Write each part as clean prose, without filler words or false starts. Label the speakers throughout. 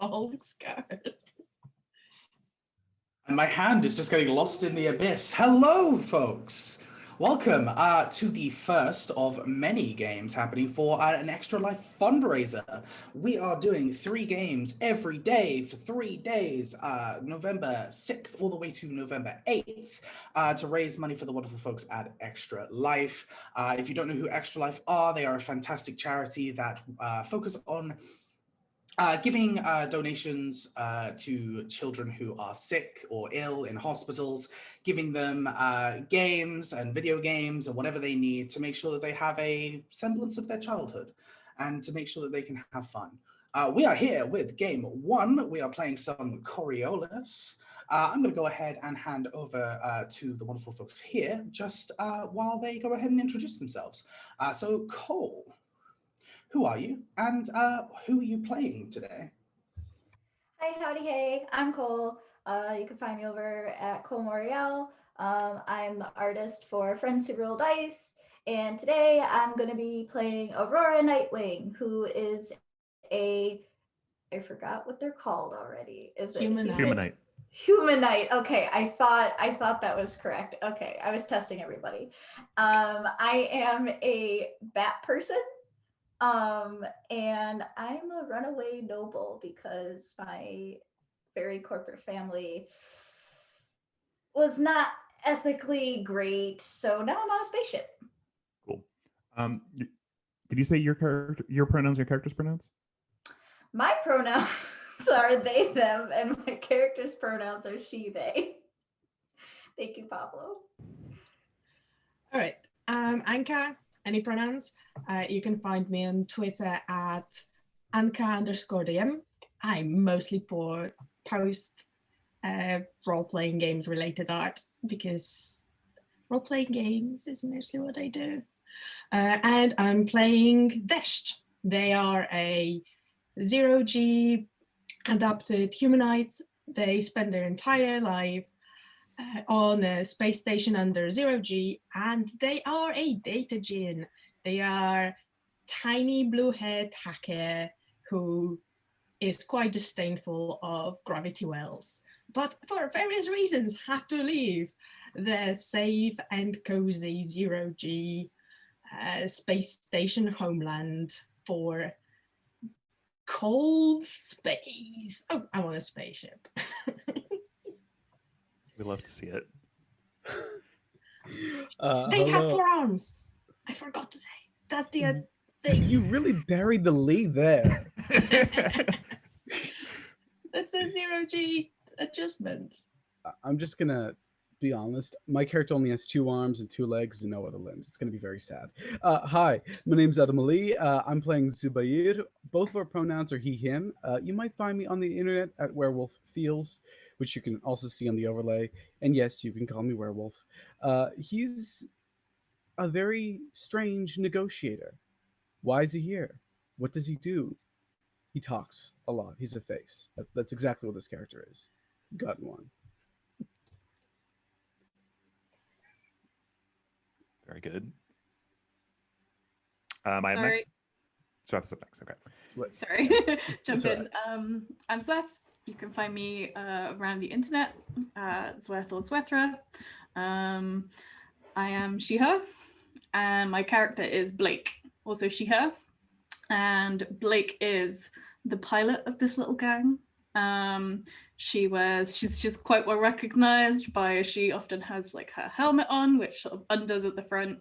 Speaker 1: Old skirt.
Speaker 2: And my hand is just getting lost in the abyss. Hello, folks. Welcome to the first of many games happening for an Extra Life fundraiser. We are doing 3 games every day for 3 days, November 6th all the way to November 8th, to raise money for the wonderful folks at Extra Life. If you don't know who Extra Life are, they are a fantastic charity that focus on giving donations to children who are sick or ill in hospitals, giving them games and video games and whatever they need to make sure that they have a semblance of their childhood and to make sure that they can have fun. We are here with game 1. We are playing some Coriolis. I'm going to go ahead and hand over to the wonderful folks here just while they go ahead and introduce themselves. So Cole, who are you, and who are you playing today?
Speaker 3: Hi, howdy, hey, I'm Cole. You can find me over at Cole Moriel. I'm the artist for Friends Who Roll Dice, and today I'm going to be playing Aurora Nightwing, who is I forgot what they're called already. Is it
Speaker 1: Humanite?
Speaker 3: Humanite. Okay, I thought that was correct. Okay, I was testing everybody. I am a bat person. And I'm a runaway noble because my very corporate family was not ethically great. So now I'm on a spaceship.
Speaker 4: Cool. Did you say your pronouns, your character's pronouns?
Speaker 3: My pronouns are they, them, and my character's pronouns are she, they. Thank you, Pablo.
Speaker 1: All right. Anka, any pronouns? You can find me on Twitter at Anka_DM. I mostly post role-playing games related art because role-playing games is mostly what I do. And I'm playing Desht. They are a 0G adapted humanoids. They spend their entire life on a space station under 0G, and they are a data djinn. They are tiny blue-haired hacker who is quite disdainful of gravity wells, but for various reasons had to leave their safe and cozy 0G space station homeland for cold space. Oh, I want a spaceship.
Speaker 4: We'd love to see it.
Speaker 1: They have 4 arms. I forgot to say. That's the thing.
Speaker 5: You really buried the lead there.
Speaker 1: That's a 0G adjustment.
Speaker 5: I'm just going to be honest. My character only has 2 arms and 2 legs and no other limbs. It's going to be very sad. Hi, my name's Adam Ali. I'm playing Zubair. Both of our pronouns are he, him. You might find me on the internet at Werewolf Feels, which you can also see on the overlay. And yes, you can call me Werewolf. He's a very strange negotiator. Why is he here? What does he do? He talks a lot. He's a face. That's exactly what this character is. Gotten one.
Speaker 4: Very good. I am next. Sweth's up next. Okay.
Speaker 6: Sorry, jump in. I'm Sweth. You can find me around the internet, Sweth or Swethra. I am she/her, and my character is Blake, also she/her. And Blake is the pilot of this little gang. She's quite well recognized by, she often has like her helmet on, which sort of undoes at the front,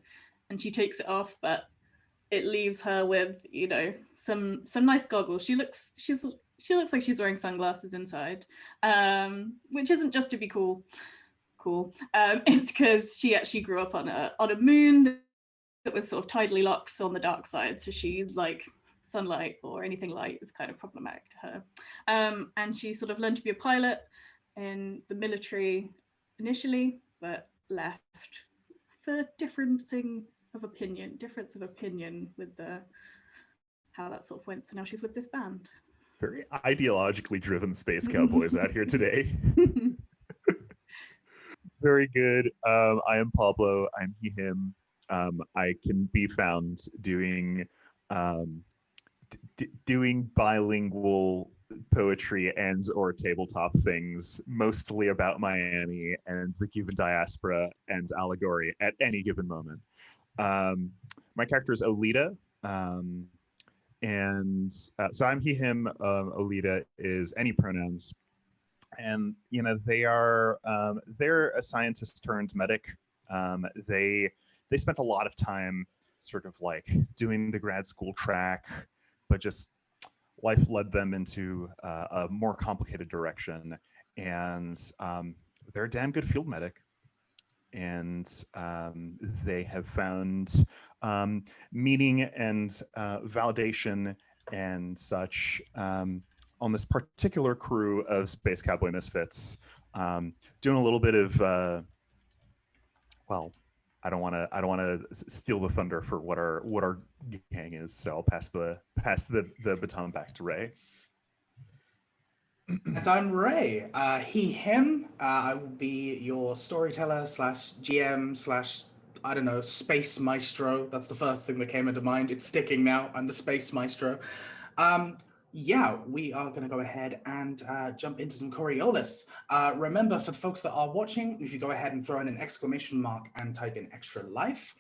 Speaker 6: and she takes it off, but it leaves her with, you know, some nice goggles. She looks like she's wearing sunglasses inside, which isn't just to be cool. It's because she actually grew up on a moon that was sort of tidally locked on the dark side, so she's like sunlight or anything light is kind of problematic to her. And she sort of learned to be a pilot in the military initially, but left for difference of opinion with how that sort of went. So now she's with this band.
Speaker 4: Very ideologically driven space cowboys out here today. Very good. I am Pablo. I'm he, him. I can be found doing doing bilingual poetry and or tabletop things, mostly about Miami and the Cuban diaspora and allegory at any given moment. My character is Olita, and so I'm he, him. Olita is any pronouns, and they're a scientist turned medic. They spent a lot of time sort of like doing the grad school track, but just life led them into a more complicated direction, and they're a damn good field medic. And they have found meaning and validation and such on this particular crew of Space Cowboy Misfits, doing a little bit of well, I don't want to steal the thunder for what our gang is, so I'll pass the baton back to Ray.
Speaker 2: And I'm Ray. He, him. I will be your storyteller / GM / I don't know, space maestro. That's the first thing that came into mind. It's sticking now. I'm the space maestro. Yeah, we are going to go ahead and jump into some Coriolis. Remember, for the folks that are watching, if you go ahead and throw in an exclamation mark and type in ExtraLife,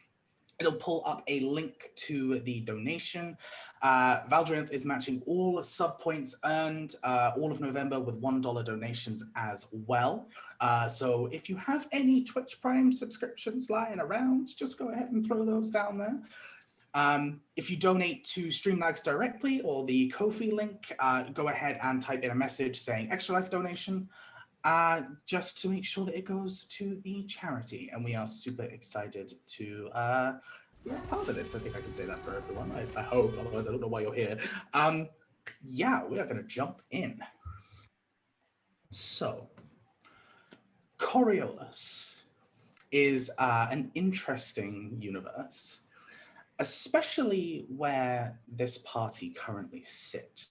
Speaker 2: it'll pull up a link to the donation. Valdrinth is matching all sub points earned all of November with $1 donations as well. So if you have any Twitch Prime subscriptions lying around, just go ahead and throw those down there. If you donate to Streamlabs directly or the Ko-fi link, go ahead and type in a message saying Extra Life donation, just to make sure that it goes to the charity. And we are super excited to be a part of this. I think I can say that for everyone. I hope, otherwise I don't know why you're here. Yeah, we are going to jump in. So, Coriolis is an interesting universe, especially where this party currently sit.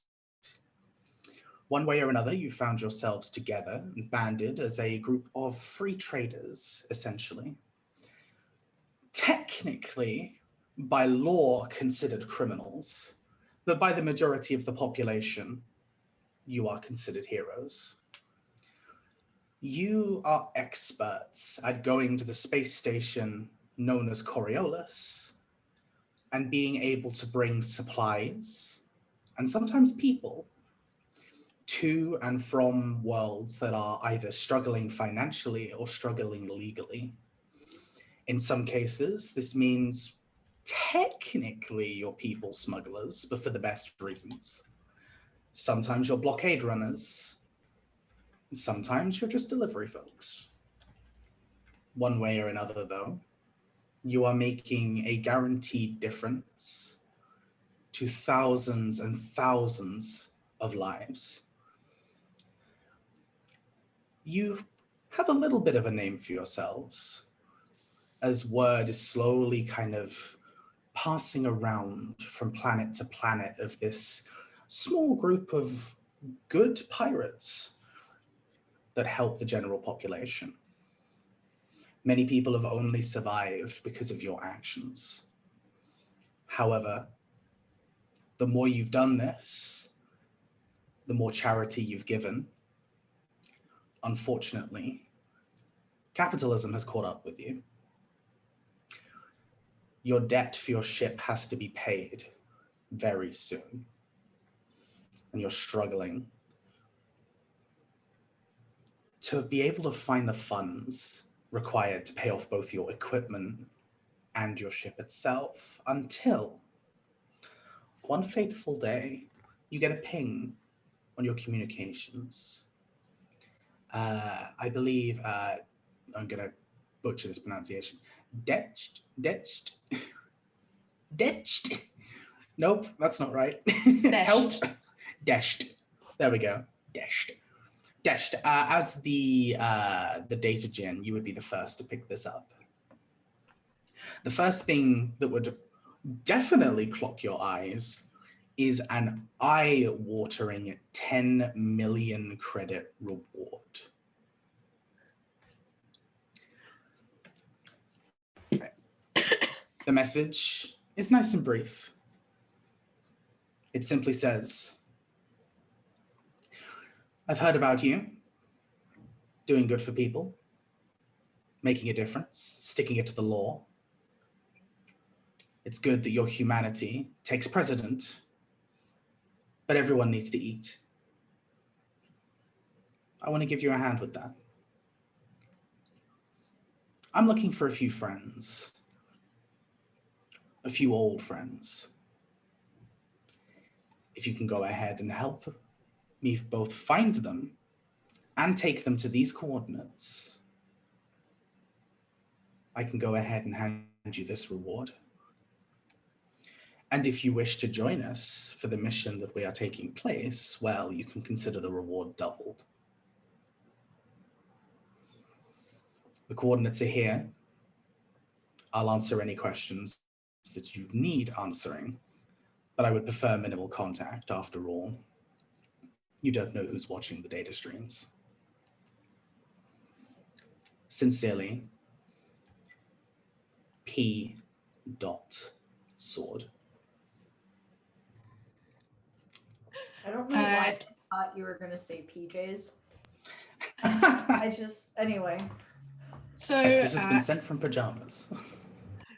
Speaker 2: One way or another, you found yourselves together and banded as a group of free traders, essentially. Technically, by law, considered criminals, but by the majority of the population, you are considered heroes. You are experts at going to the space station known as Coriolis and being able to bring supplies and sometimes people to and from worlds that are either struggling financially or struggling legally. In some cases, this means technically you're people smugglers, but for the best reasons. Sometimes you're blockade runners, and sometimes you're just delivery folks. One way or another, though, you are making a guaranteed difference to thousands and thousands of lives. You have a little bit of a name for yourselves, as word is slowly kind of passing around from planet to planet of this small group of good pirates that help the general population. Many people have only survived because of your actions. However, the more you've done this, the more charity you've given. Unfortunately, capitalism has caught up with you. Your debt for your ship has to be paid very soon. And you're struggling to be able to find the funds required to pay off both your equipment and your ship itself until one fateful day, you get a ping on your communications. I believe, I'm gonna butcher this pronunciation. Detched. Nope, that's not right. Help. Deshed. There we go. Deshed. As the data gen, you would be the first to pick this up. The first thing that would definitely clock your eyes is an eye-watering 10 million credit reward. Okay. The message is nice and brief. It simply says, I've heard about you. Doing good for people. Making a difference. Sticking it to the law. It's good that your humanity takes precedent. But everyone needs to eat. I want to give you a hand with that. I'm looking for a few friends. A few old friends. If you can go ahead and help me both find them and take them to these coordinates, I can go ahead and hand you this reward. And if you wish to join us for the mission that we are taking place, well, you can consider the reward doubled. The coordinates are here. I'll answer any questions that you need answering, but I would prefer minimal contact after all. You don't know who's watching the data streams. Sincerely, P. Sword.
Speaker 3: I don't know why I thought you were gonna say PJs. Anyway.
Speaker 1: So
Speaker 2: This has been sent from pajamas.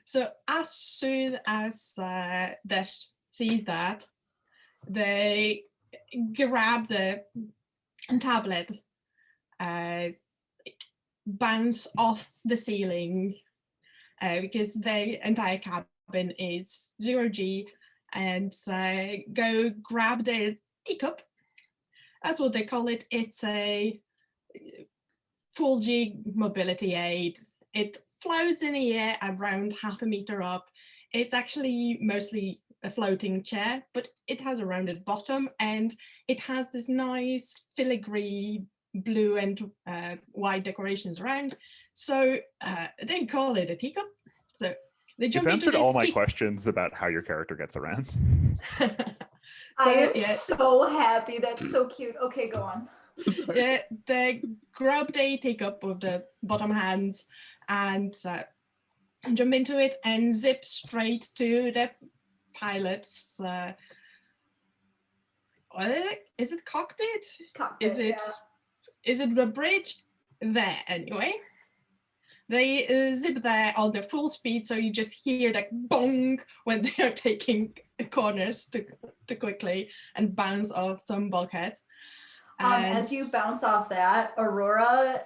Speaker 1: So as soon as Dash sees that, they grab the tablet, bounce off the ceiling, because the entire cabin is 0G, and go grab their teacup. That's what they call it. It's a full G mobility aid. It floats in the air around 0.5 meter up. It's actually mostly a floating chair, but it has a rounded bottom, and it has this nice filigree blue and white decorations around. So they call it a teacup. So they jump
Speaker 4: You've
Speaker 1: into
Speaker 4: answered
Speaker 1: the
Speaker 4: all my questions about how your character gets around.
Speaker 3: I am so happy. That's so cute. Okay, go on.
Speaker 1: Yeah, they grab the teacup with the bottom hands and jump into it and zip straight to the pilot's. Is it cockpit?
Speaker 3: Cockpit,
Speaker 1: Is it the bridge? There anyway. They zip there on their full speed, so you just hear that bong when they are taking corners too quickly and bounce off some bulkheads.
Speaker 3: As you bounce off that, Aurora,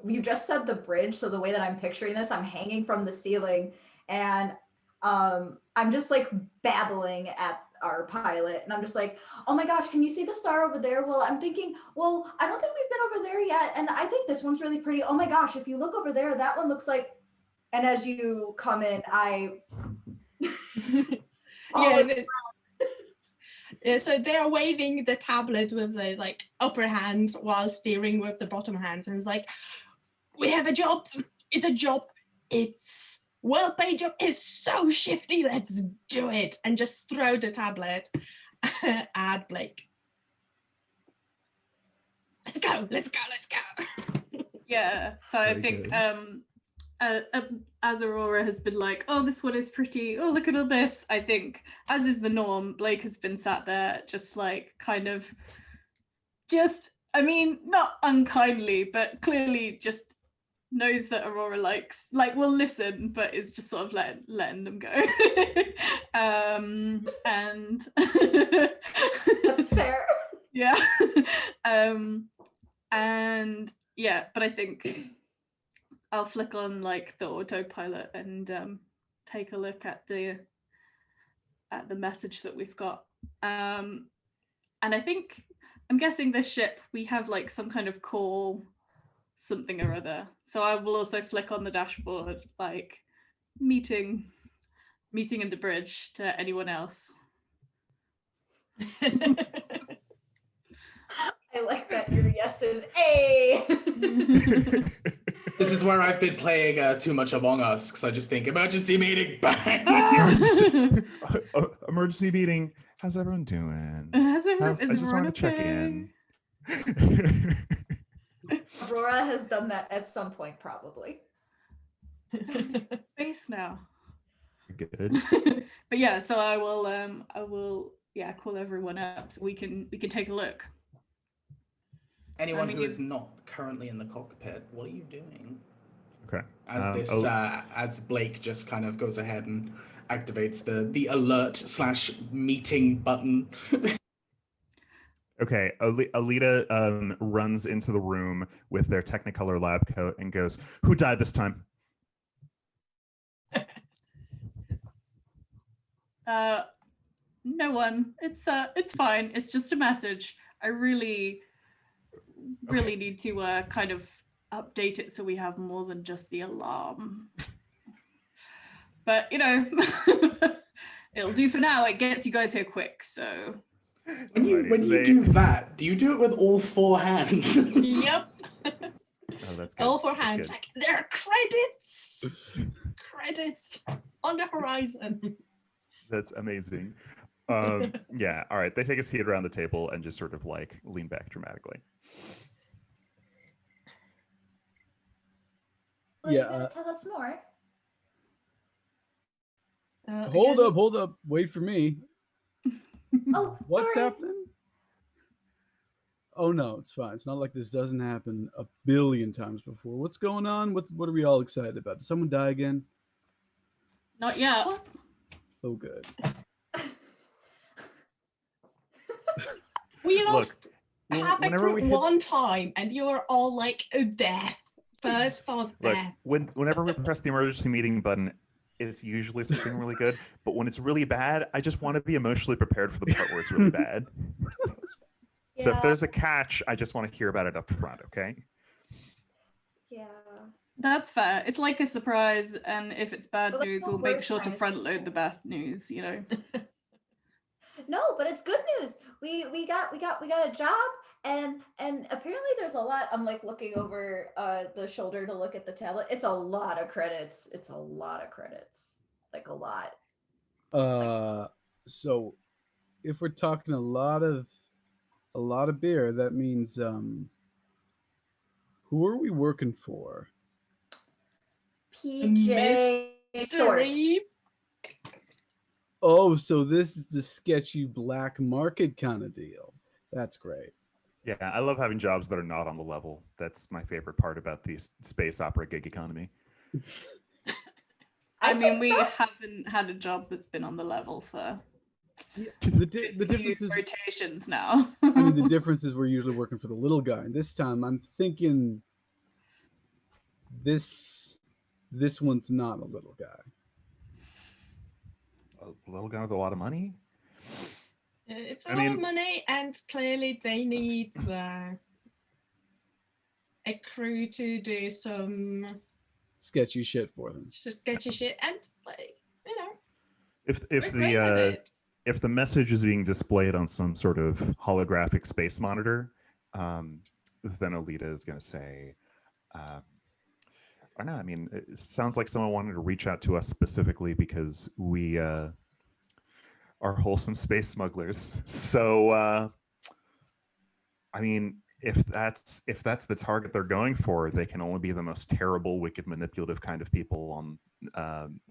Speaker 3: you just said the bridge, so the way that I'm picturing this, I'm hanging from the ceiling, and I'm just like babbling at our pilot, and I'm just like, oh my gosh, can you see the star over there? Well, I'm thinking, well, I don't think we've been over there yet, and I think this one's really pretty. Oh my gosh, if you look over there, that one looks like, and as you come in,
Speaker 1: Yeah, so they're waving the tablet with the like upper hand while steering with the bottom hands, and it's like, we have a job. It's a job. It's well-paid job. It's so shifty. Let's do it, and just throw the tablet at Blake. Let's go. Let's go. Let's go.
Speaker 6: Yeah. So I
Speaker 5: Very
Speaker 6: think
Speaker 5: good.
Speaker 6: as Aurora has been like, oh, this one is pretty, oh, look at all this, I think, as is the norm, Blake has been sat there just like kind of I mean, not unkindly, but clearly just knows that Aurora will listen, but is just sort of letting them go. And
Speaker 3: that's fair.
Speaker 6: Yeah. And yeah, but I think I'll flick on like the autopilot and take a look at the message that we've got. And I think, I'm guessing this ship, we have like some kind of call something or other. So I will also flick on the dashboard, like meeting in the bridge to anyone else.
Speaker 3: I like that your yes is A.
Speaker 2: This is where I've been playing too much Among Us, because I just think emergency meeting, bang!
Speaker 4: Emergency meeting. How's everyone doing?
Speaker 6: Is
Speaker 4: I just
Speaker 6: everyone
Speaker 4: wanted to check
Speaker 6: okay?
Speaker 4: in.
Speaker 3: Aurora has done that at some point, probably.
Speaker 6: Face now.
Speaker 4: Good.
Speaker 6: But yeah, so I will call everyone up so we can take a look.
Speaker 2: anyone
Speaker 6: mean,
Speaker 2: who is not currently in the cockpit, what are you doing?
Speaker 4: Okay.
Speaker 2: As as Blake just kind of goes ahead and activates the alert/meeting button.
Speaker 4: Okay, Alita runs into the room with their Technicolor lab coat and goes, "Who died this time?"
Speaker 6: No one. It's fine. It's just a message. I really need to kind of update it so we have more than just the alarm. But it'll do for now. It gets you guys here quick, so.
Speaker 2: When you do that, do you do it with all 4 hands?
Speaker 1: Yep.
Speaker 4: Oh, that's good.
Speaker 1: All 4
Speaker 4: That's
Speaker 1: hands.
Speaker 4: good.
Speaker 1: Like, there are credits. Credits on the horizon.
Speaker 4: That's amazing. Yeah. All right. They take a seat around the table and just sort of like lean back dramatically.
Speaker 3: Well, you gotta tell us more.
Speaker 5: Hold up. Wait for me.
Speaker 3: Oh,
Speaker 5: What's
Speaker 3: sorry.
Speaker 5: happening? Oh no, it's fine. It's not like this doesn't happen a billion times before. What's going on? What are we all excited about? Did someone die again?
Speaker 6: Not yet.
Speaker 1: What?
Speaker 5: Oh good.
Speaker 1: We
Speaker 4: Look,
Speaker 1: lost half a
Speaker 4: whenever
Speaker 1: group
Speaker 4: we hit-
Speaker 1: one time, and you were all like, death. First thought,
Speaker 4: Look,
Speaker 1: death.
Speaker 4: whenever we press the emergency meeting button, it's usually something really good. But when it's really bad, I just want to be emotionally prepared for the part where it's really bad. So if
Speaker 3: Yeah.
Speaker 4: there's a catch, I just want to hear about it up front, okay?
Speaker 3: Yeah.
Speaker 6: That's fair. It's like a surprise, and if it's bad
Speaker 3: Well, that's
Speaker 6: news,
Speaker 3: the
Speaker 6: we'll make
Speaker 3: worst
Speaker 6: sure to
Speaker 3: kind of
Speaker 6: front load
Speaker 3: surprise.
Speaker 6: the bad news.
Speaker 3: No, but it's good news. We got a job, and apparently there's a lot. I'm like looking over the shoulder to look at the tablet. It's a lot of credits. It's a lot of credits. Like a lot.
Speaker 5: So if we're talking a lot of beer, that means who are we working for?
Speaker 3: PJ Sword.
Speaker 1: Mystery.
Speaker 5: Oh, so this is the sketchy black market kind of deal. That's great.
Speaker 4: Yeah, I love having jobs that are not on the level. That's my favorite part about the space opera gig economy.
Speaker 6: I mean,
Speaker 3: think
Speaker 6: we
Speaker 3: so.
Speaker 6: haven't had a job that's been on the level for
Speaker 5: The
Speaker 6: few
Speaker 5: difference is,
Speaker 6: rotations now.
Speaker 5: I mean, the difference is we're usually working for the little guy, and this time I'm thinking this one's not a little guy.
Speaker 4: A little guy with a lot of money?
Speaker 1: It's a
Speaker 4: I
Speaker 1: lot of
Speaker 4: mean-
Speaker 1: money, and clearly they need a crew to do some
Speaker 5: Sketchy shit for them.
Speaker 1: sketchy shit, and like,
Speaker 4: If
Speaker 1: we're great at it.
Speaker 4: if the message is being displayed on some sort of holographic space monitor, then Alita is going to say, I don't know. I mean, it sounds like someone wanted to reach out to us specifically because we are wholesome space smugglers. So, I mean, if that's the target they're going for, they can only be the most terrible, wicked, manipulative kind of people on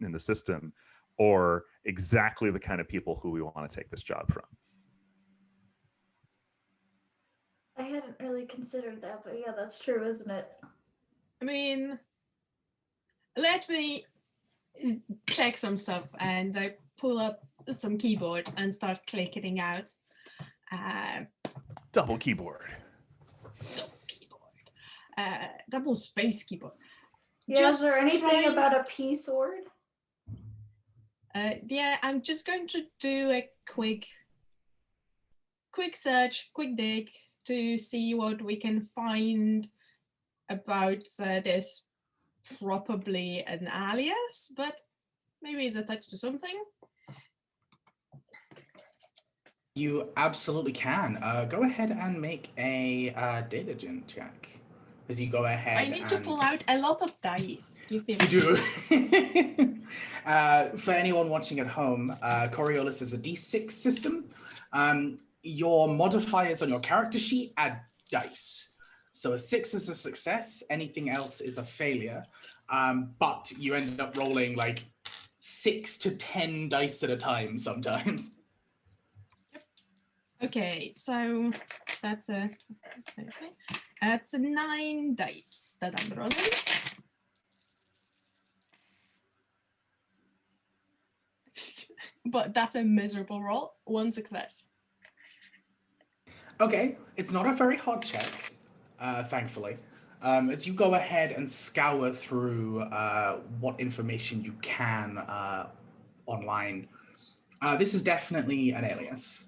Speaker 4: in the system, or exactly the kind of people who we want to take this job from.
Speaker 3: I hadn't really considered that, but yeah, that's true, isn't it?
Speaker 1: I mean, let me check some stuff, and I pull up some keyboards and start clicking out.
Speaker 4: Double keyboard.
Speaker 1: Double space keyboard.
Speaker 3: Yeah, is there anything
Speaker 1: trying-
Speaker 3: about a P sword?
Speaker 1: Yeah, I'm just going to do a quick search, quick dig to see what we can find about this. Probably an alias, but maybe it's attached to something.
Speaker 2: You absolutely can. Go ahead and make a data gen check. As you go ahead,
Speaker 1: I need to pull out a lot of dice. Give me
Speaker 2: You do. For anyone watching at home, Coriolis is a D6 system. Your modifiers on your character sheet add dice. So a 6 is a success, anything else is a failure. But you end up rolling like 6 to 10 dice at a time sometimes.
Speaker 1: Okay, so that's a okay. That's 9 dice that I'm rolling. But that's a miserable roll. 1 success.
Speaker 2: Okay, it's not a very hard check, thankfully. As you go ahead and scour through what information you can online, this is definitely an alias.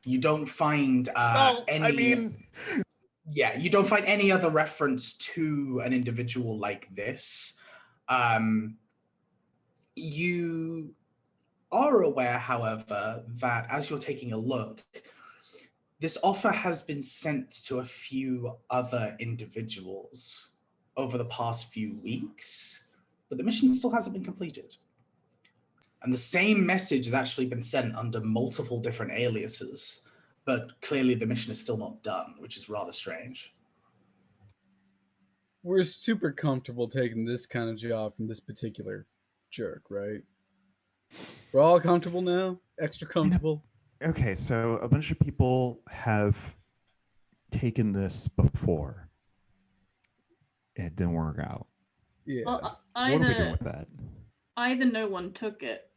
Speaker 2: You don't find any. Yeah, you don't find any other reference to an individual like this. You are aware, however, that as you're taking a look, this offer has been sent to a few other individuals over the past few weeks, but the mission still hasn't been completed. And the same message has actually been sent under multiple different aliases, but clearly the mission is still not done, which is rather strange.
Speaker 5: We're super comfortable taking this kind of job from this particular jerk, right? We're all comfortable now? Extra comfortable?
Speaker 4: Okay, so a bunch of people have taken this before. It didn't work out.
Speaker 5: Yeah.
Speaker 6: Well,
Speaker 4: What are we doing with that?
Speaker 6: either no one took it,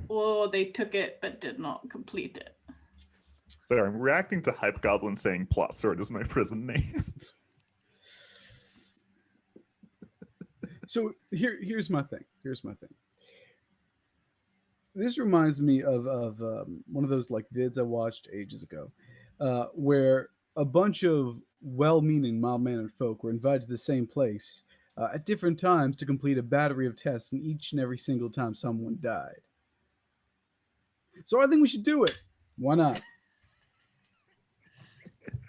Speaker 6: or they took it but did not complete it.
Speaker 4: Sorry, I'm reacting to Hype Goblin saying Plot Sword is my prison name.
Speaker 5: So here's my thing. This reminds me of one of those like vids I watched ages ago, where a bunch of well-meaning, mild-mannered folk were invited to the same place at different times to complete a battery of tests, and each and every single time someone died. So I think we should do it. Why not?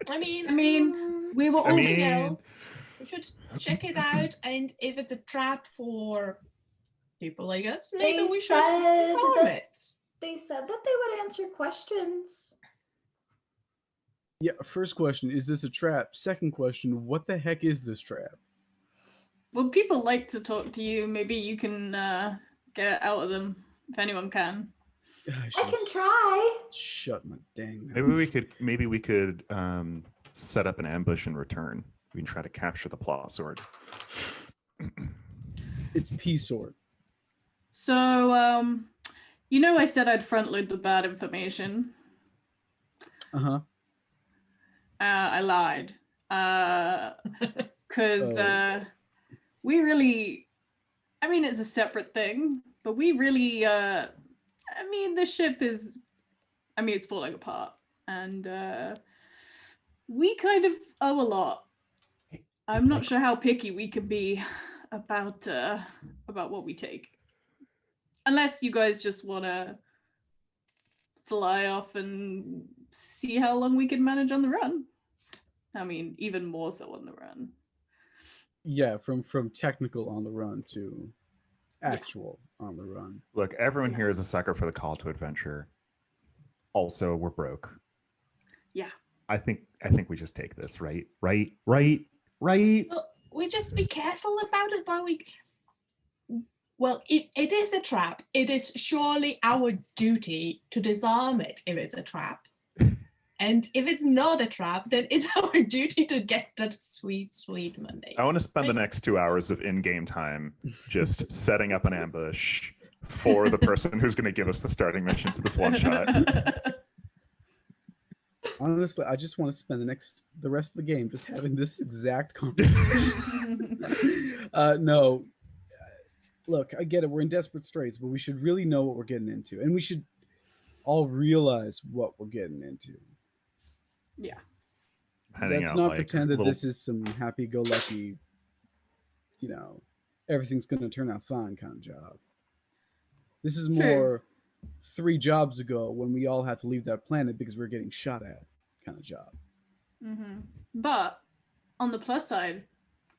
Speaker 1: I mean,
Speaker 6: We were all
Speaker 1: something else. We should check it out, and if it's a trap for people like us, maybe
Speaker 3: They
Speaker 1: we should
Speaker 3: said
Speaker 1: harm
Speaker 3: that-
Speaker 1: it.
Speaker 3: They said that they would answer questions.
Speaker 5: Yeah. First question: is this a trap? Second question: what the heck is this trap?
Speaker 6: Well, people like to talk to you. Maybe you can get it out of them if anyone can.
Speaker 3: I can try.
Speaker 5: Shut my dang mouth.
Speaker 4: Maybe we could set up an ambush in return. We can try to capture the Plot Sword.
Speaker 5: It's P-Sword.
Speaker 6: So, I said I'd front load the bad information.
Speaker 5: Uh-huh.
Speaker 6: I lied. Because we really, it's a separate thing, but we really, the ship is, it's falling apart. And we kind of owe a lot. I'm not sure how picky we can be about what we take. Unless you guys just want to fly off and see how long we can manage on the run. Even more so on the run.
Speaker 5: Yeah, from technical on the run to actual on the run.
Speaker 4: Look, everyone here is a sucker for the call to adventure. Also, we're broke.
Speaker 6: Yeah.
Speaker 4: I think we just take this, right? Right.
Speaker 1: Well, we just be careful about it while we. Well, if it is a trap, it is surely our duty to disarm it if it's a trap. And if it's not a trap, then it's our duty to get that sweet, sweet money.
Speaker 4: I want to spend the next 2 hours of in-game time just setting up an ambush for the person who's going to give us the starting mission to this one shot.
Speaker 5: Honestly, I just want to spend the rest of the game just having this exact conversation. No. Look, I get it. We're in desperate straits, but we should really know what we're getting into. And we should all realize what we're getting into.
Speaker 6: Yeah.
Speaker 5: Let's not pretend that this is some happy-go-lucky, everything's going to turn out fine kind of job. This is more 3 jobs ago when we all had to leave that planet because we were getting shot at kind of job.
Speaker 6: Mm-hmm. But on the plus side,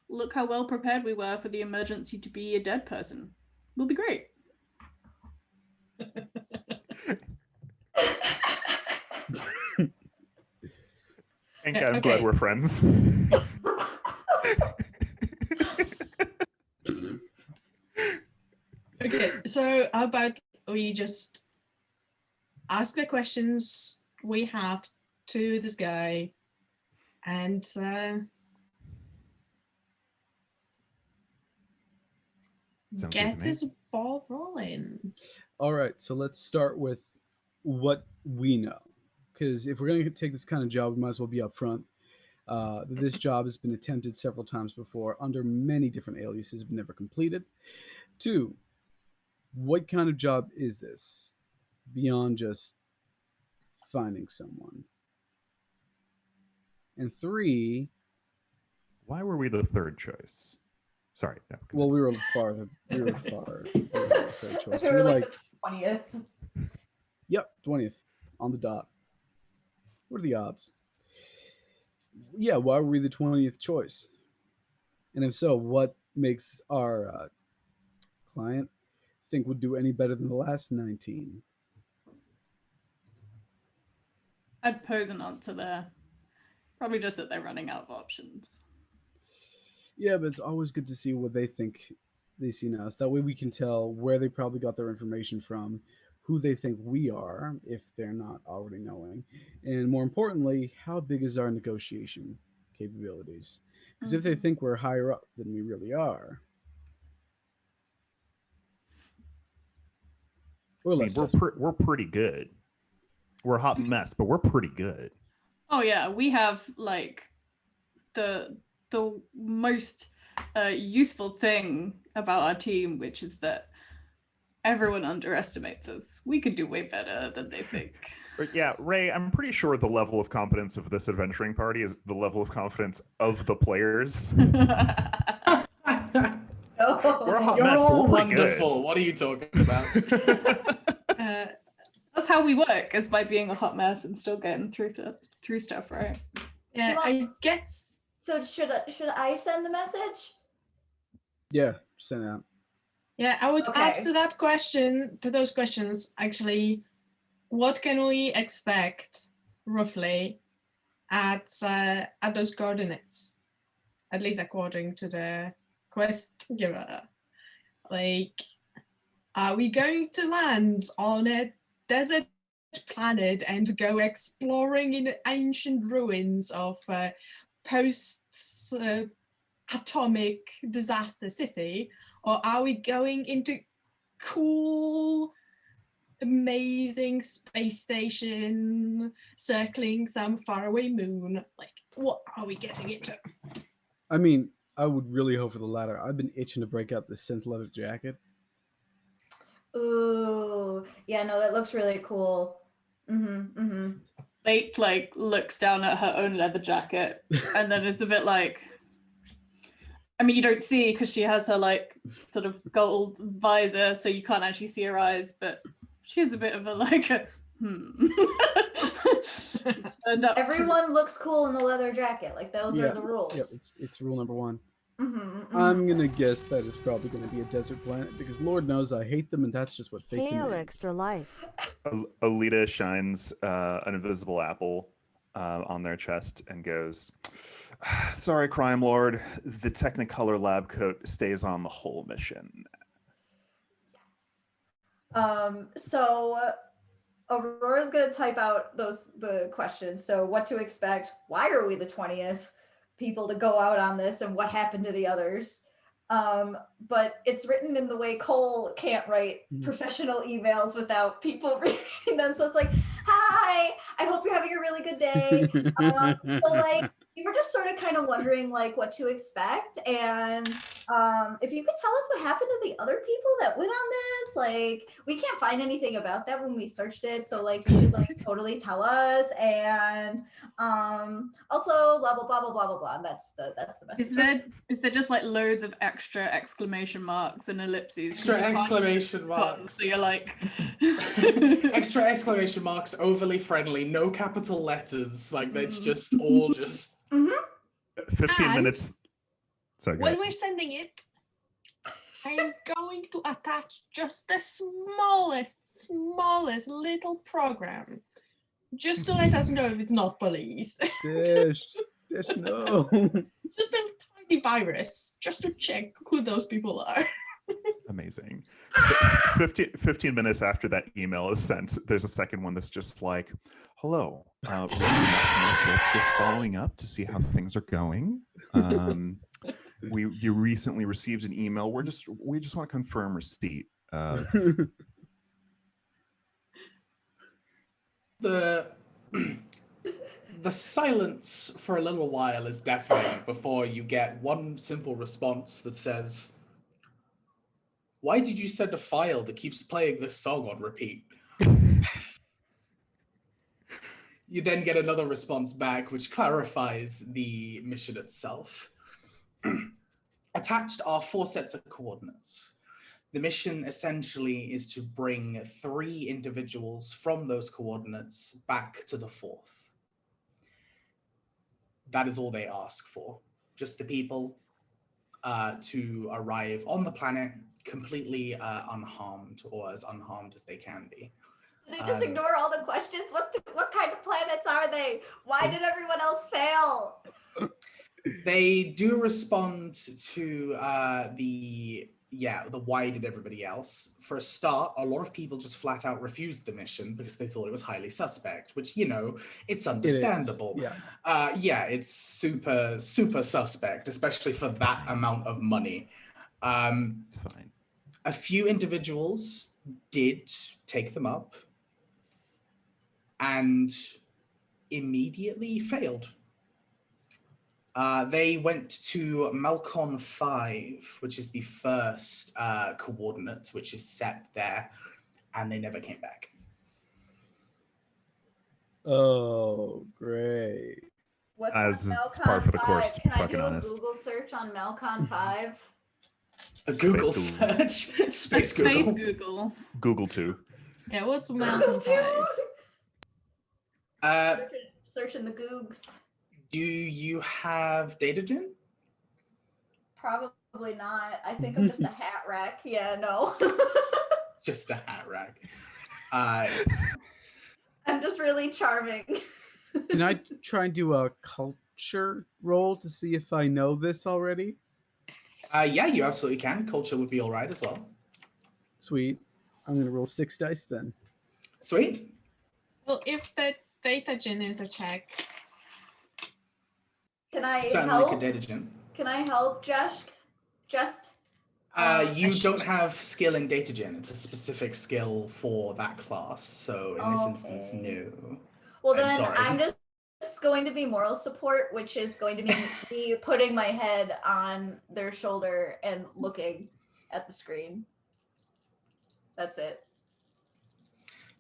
Speaker 6: look how well prepared we were for the emergency to be a dead person. We'll be great.
Speaker 4: I'm glad we're friends.
Speaker 1: Okay, so how about we just ask the questions we have to this guy and
Speaker 4: Sounds good
Speaker 1: get
Speaker 4: to me.
Speaker 1: his ball rolling.
Speaker 5: All right, so let's start with what we know, because if we're going to take this kind of job, we might as well be upfront. This job has been attempted several times before under many different aliases, but never completed. 2, what kind of job is this beyond just finding someone? And 3,
Speaker 4: Why were we the third choice? Sorry. No,
Speaker 5: well, we were farther. We were far. We were the third choice.
Speaker 3: We were like the 20th.
Speaker 5: Yep, 20th on the dot. What are the odds? Yeah, why were we the 20th choice? And if so, what makes our client think would do any better than the last 19?
Speaker 6: I'd pose an answer there. Probably just that they're running out of options.
Speaker 5: Yeah, but it's always good to see what they think they see in us. That way we can tell where they probably got their information from, who they think we are, if they're not already knowing, and more importantly, how big is our negotiation capabilities? Because if they think we're higher up than we really are, or
Speaker 4: I mean,
Speaker 5: less
Speaker 4: we're pretty good. We're a hot mess, but we're pretty good.
Speaker 6: Oh yeah, we have like the most useful thing about our team, which is that everyone underestimates us. We could do way better than they think.
Speaker 4: But yeah, Ray, I'm pretty sure the level of confidence of this adventuring party is the level of confidence of the players. We're a hot
Speaker 2: You're
Speaker 4: mess, but
Speaker 2: all
Speaker 4: we're pretty
Speaker 2: wonderful. What are you talking about?
Speaker 6: That's how we work, is by being a hot mess and still getting through stuff, right?
Speaker 1: Yeah, I guess.
Speaker 3: So should I send the message?
Speaker 5: Yeah, send it out.
Speaker 1: Yeah, I would
Speaker 3: Okay.
Speaker 1: add to those questions, actually, what can we expect roughly at those coordinates? At least according to the quest giver. Like, are we going to land on a desert planet and go exploring in ancient ruins of post-atomic disaster city? Or are we going into cool, amazing space station circling some faraway moon? Like, what are we getting into?
Speaker 5: I mean, I would really hope for the latter. I've been itching to break out the synth leather jacket.
Speaker 3: Ooh, yeah, no, that looks really cool.
Speaker 6: Late like looks down at her own leather jacket and then it's a bit like, I mean, you don't see because she has her like sort of gold visor, so you can't actually see her eyes, but she has a bit of a like a
Speaker 3: Everyone looks cool in the leather jacket. Like those are the rules.
Speaker 5: Yep, it's rule number 1. I'm gonna guess that it's probably gonna be a desert planet because Lord knows I hate them, and that's just what fake
Speaker 7: Hail
Speaker 5: demands.
Speaker 7: ExtraLife.
Speaker 4: Alita shines an invisible apple on their chest and goes, "Sorry, Crime Lord. The Technicolor lab coat stays on the whole mission."
Speaker 3: So Aurora's gonna type out the questions. So what to expect? Why are we the 20th people to go out on this, and what happened to the others? But it's written in the way Cole can't write professional emails without people reading them. So it's like, hi, I hope you're having a really good day. So like, we were just sort of kind of wondering like what to expect. And if you could tell us what happened to the other people that went on this, like we can't find anything about that when we searched it. So like you should like totally tell us. And also blah, blah, blah, blah, blah, blah, blah. That's the message.
Speaker 6: Is there just like loads of extra exclamation marks and ellipses?
Speaker 2: Extra exclamation marks.
Speaker 6: So you're like
Speaker 2: Extra exclamation marks, overly friendly, no capital letters. Like it's just all just
Speaker 4: 15
Speaker 1: And
Speaker 4: minutes. Sorry, go
Speaker 1: when
Speaker 4: ahead.
Speaker 1: we're sending it, I'm going to attach just the smallest little program, just to let us know if it's not police.
Speaker 5: Dish, no.
Speaker 1: Just a tiny virus, just to check who those people are.
Speaker 4: Amazing. 15 minutes after that email is sent, there's a second one that's just like, Hello. Just following up to see how things are going. You recently received an email. We just want to confirm receipt.
Speaker 2: The silence for a little while is deafening before you get one simple response that says, "Why did you send a file that keeps playing this song on repeat?" You then get another response back, which clarifies the mission itself. Attached are 4 sets of coordinates. The mission essentially is to bring 3 individuals from those coordinates back to the 4th. That is all they ask for. Just the people to arrive on the planet completely unharmed, or as unharmed as they can be.
Speaker 3: They just ignore all the questions. What kind of planets are they? Why did everyone else fail?
Speaker 2: They do respond to the why did everybody else. For a start, a lot of people just flat out refused the mission because they thought it was highly suspect, which, it's understandable. It's super, super suspect, especially for that amount of money.
Speaker 4: It's fine.
Speaker 2: A few individuals did take them up and immediately failed. They went to Malcon 5, which is the first coordinate, which is set there, and they never came back.
Speaker 5: Oh, great.
Speaker 3: What's
Speaker 4: This is
Speaker 3: Malcon
Speaker 4: par for the
Speaker 3: 5?
Speaker 4: course, to be
Speaker 3: Can I
Speaker 4: fucking
Speaker 3: do a
Speaker 4: honest.
Speaker 3: Google search on Malcon 5?
Speaker 2: A Google
Speaker 4: Space
Speaker 2: search? Space
Speaker 6: Space
Speaker 2: Google.
Speaker 6: Google.
Speaker 4: Google 2.
Speaker 1: Yeah, what's Mountain 5?
Speaker 3: Searching the Googs.
Speaker 2: Do you have datagen?
Speaker 3: Probably not. I think I'm just a hat rack. Yeah, no.
Speaker 2: Just a hat rack.
Speaker 3: I'm just really charming.
Speaker 5: Can I try and do a culture roll to see if I know this already?
Speaker 2: Yeah, you absolutely can. Culture would be all right as well.
Speaker 5: Sweet. I'm going to roll 6 dice then.
Speaker 2: Sweet.
Speaker 1: Well, if the datagen is a check.
Speaker 3: Can I
Speaker 2: Certainly
Speaker 3: help?
Speaker 2: could datagen.
Speaker 3: Can I help, Just?
Speaker 2: You don't have skill in datagen. It's a specific skill for that class. So in this instance, no.
Speaker 3: Well,
Speaker 2: I'm
Speaker 3: then
Speaker 2: sorry.
Speaker 3: I'm just going to be moral support, which is going to mean me putting my head on their shoulder and looking at the screen. That's it.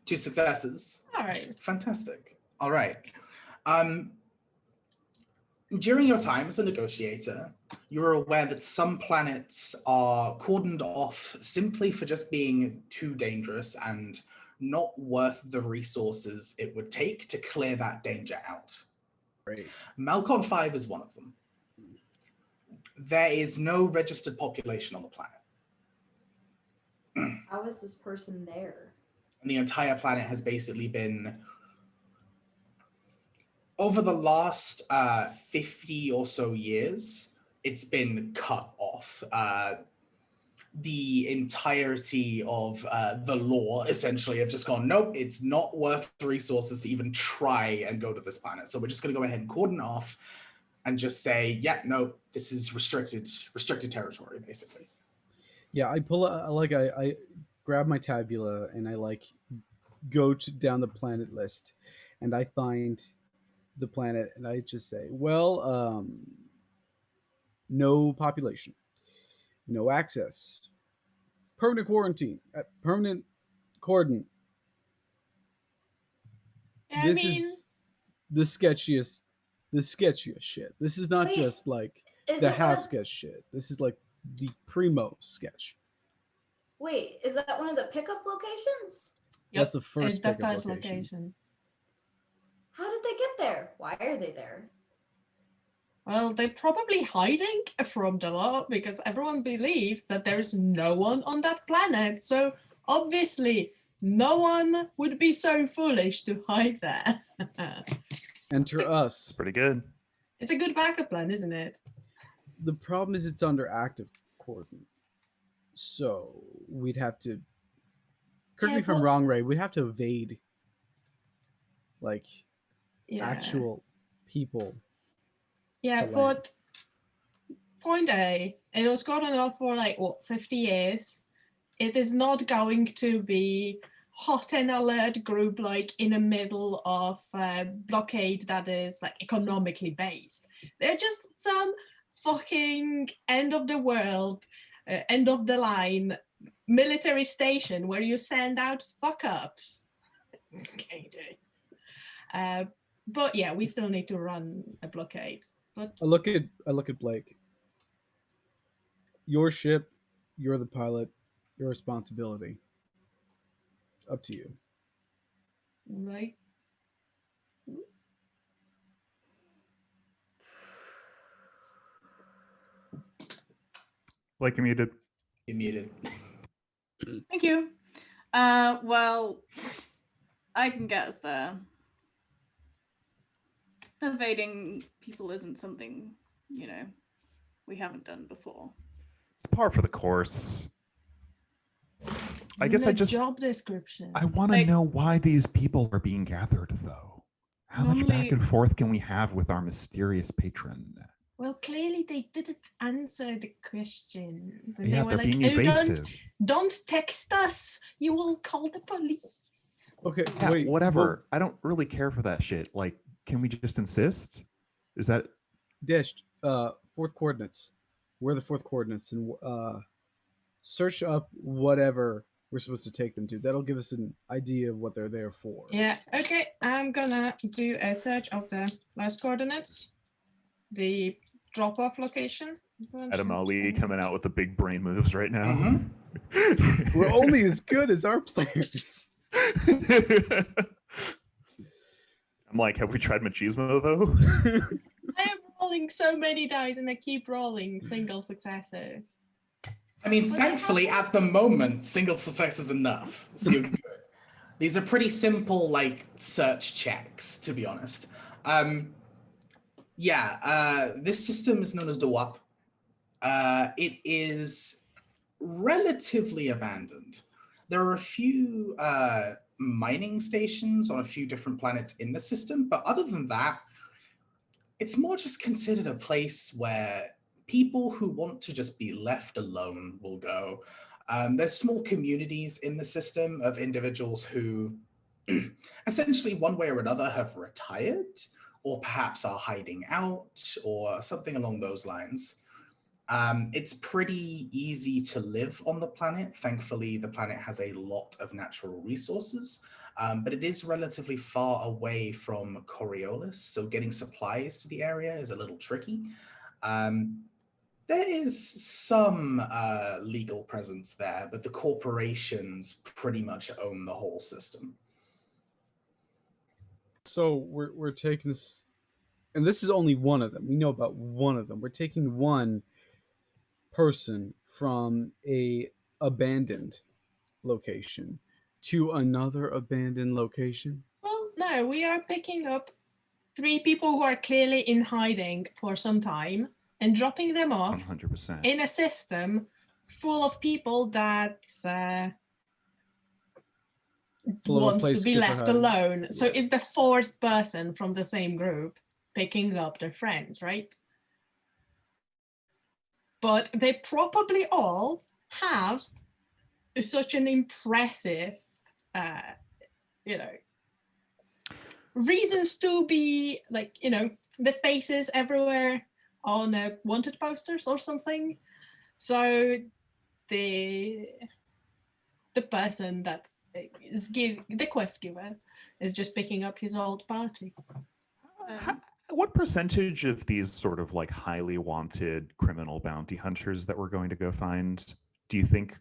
Speaker 2: 2 successes.
Speaker 1: All right.
Speaker 2: Fantastic. All right. During your time as a negotiator, you were aware that some planets are cordoned off simply for just being too dangerous and not worth the resources it would take to clear that danger out.
Speaker 5: Great.
Speaker 2: Malcon 5 is one of them. There is no registered population on the planet.
Speaker 3: How is this person there?
Speaker 2: And the entire planet has basically been, over the last 50 or so years, it's been cut off. The entirety of the law essentially have just gone, nope, it's not worth the resources to even try and go to this planet. So we're just going to go ahead and cordon off and just say, yeah, no, this is restricted territory, basically.
Speaker 5: Yeah, I pull I grab my tabula and I go down the planet list, and I find the planet and I just say, well, no population, no access, permanent quarantine, permanent cordon.
Speaker 1: Yeah,
Speaker 5: This is the sketchiest shit. This is not just like the half sketch shit. This is like the primo sketch.
Speaker 3: Wait, is that one of the pickup locations?
Speaker 5: That's the first
Speaker 1: It's the
Speaker 5: pickup
Speaker 1: first location.
Speaker 3: How did they get there? Why are they there?
Speaker 1: Well, they're probably hiding from the law because everyone believes that there's no one on that planet. So obviously, no one would be so foolish to hide there.
Speaker 5: Enter us.
Speaker 4: It's pretty good.
Speaker 1: It's a good backup plan, isn't it?
Speaker 5: The problem is it's under active cordon. So we'd have to, correct me if I'm wrong, Ray, we'd have to evade like
Speaker 1: Yeah.
Speaker 5: actual people.
Speaker 1: Yeah,
Speaker 5: to land.
Speaker 1: but point A, it was going on for like, what, 50 years? It is not going to be hot and alert group like in the middle of a blockade that is like economically based. They're just some fucking end of the world, end of the line military station where you send out fuck ups. It's KD. But yeah, we still need to run a blockade. But
Speaker 5: I look at Blake. Your ship, you're the pilot, your responsibility. Up to you.
Speaker 1: right.
Speaker 4: Like you muted.
Speaker 2: You muted.
Speaker 6: Thank you. Well, I can get us there. Evading people isn't something, we haven't done before.
Speaker 4: It's par for the course. I guess
Speaker 1: In
Speaker 4: I
Speaker 1: the
Speaker 4: just
Speaker 1: job description.
Speaker 4: I want to
Speaker 6: Like-
Speaker 4: know why these people are being gathered, though. How much back
Speaker 6: Normally-
Speaker 4: and forth can we have with our mysterious patron?
Speaker 1: Well, clearly they didn't answer the questions. And
Speaker 4: Yeah,
Speaker 1: they were
Speaker 4: they're
Speaker 1: like,
Speaker 4: being
Speaker 1: "Oh,
Speaker 4: evasive.
Speaker 1: don't text us. You will call the police."
Speaker 5: Okay,
Speaker 4: Yeah,
Speaker 5: wait.
Speaker 4: whatever. I don't really care for that shit. Like, can we just insist? Is that
Speaker 5: Dished, fourth coordinates. Where are the fourth coordinates? And search up whatever we're supposed to take them to. That'll give us an idea of what they're there for.
Speaker 1: Yeah, okay. I'm gonna do a search of the last coordinates. The drop-off location.
Speaker 4: Adam Ali coming out with the big brain moves right now?
Speaker 2: Mhm.
Speaker 5: We're only as good as our players.
Speaker 4: I'm like, have we tried machismo though?
Speaker 1: I am rolling so many dice and I keep rolling single successes.
Speaker 2: I mean,
Speaker 1: But
Speaker 2: thankfully,
Speaker 1: how-
Speaker 2: at the moment, single success is enough. So you're good. These are pretty simple, like, search checks, to be honest. This system is known as DWAP. It is relatively abandoned. There are a few mining stations on a few different planets in the system, but other than that, it's more just considered a place where people who want to just be left alone will go. There's small communities in the system of individuals who essentially one way or another have retired or perhaps are hiding out or something along those lines. It's pretty easy to live on the planet. Thankfully, the planet has a lot of natural resources, but it is relatively far away from Coriolis, so getting supplies to the area is a little tricky. There is some legal presence there, but the corporations pretty much own the whole system.
Speaker 5: So we're taking this, and this is only one of them. We know about one of them. We're taking one person from a abandoned location to another abandoned location.
Speaker 1: Well, no, we are picking up 3 people who are clearly in hiding for some time and dropping them off
Speaker 4: 100%.
Speaker 1: in a system full of people that
Speaker 5: Full of a
Speaker 1: wants to
Speaker 5: place
Speaker 1: be
Speaker 5: good for
Speaker 1: left
Speaker 5: hiding.
Speaker 1: alone. So
Speaker 5: Yeah.
Speaker 1: it's the 4th person from the same group picking up their friends, right? But they probably all have such an impressive, reasons to be like, the faces everywhere on wanted posters or something. So the person that is the quest giver is just picking up his old party.
Speaker 4: What percentage of these sort of like highly wanted criminal bounty hunters that we're going to go find do you think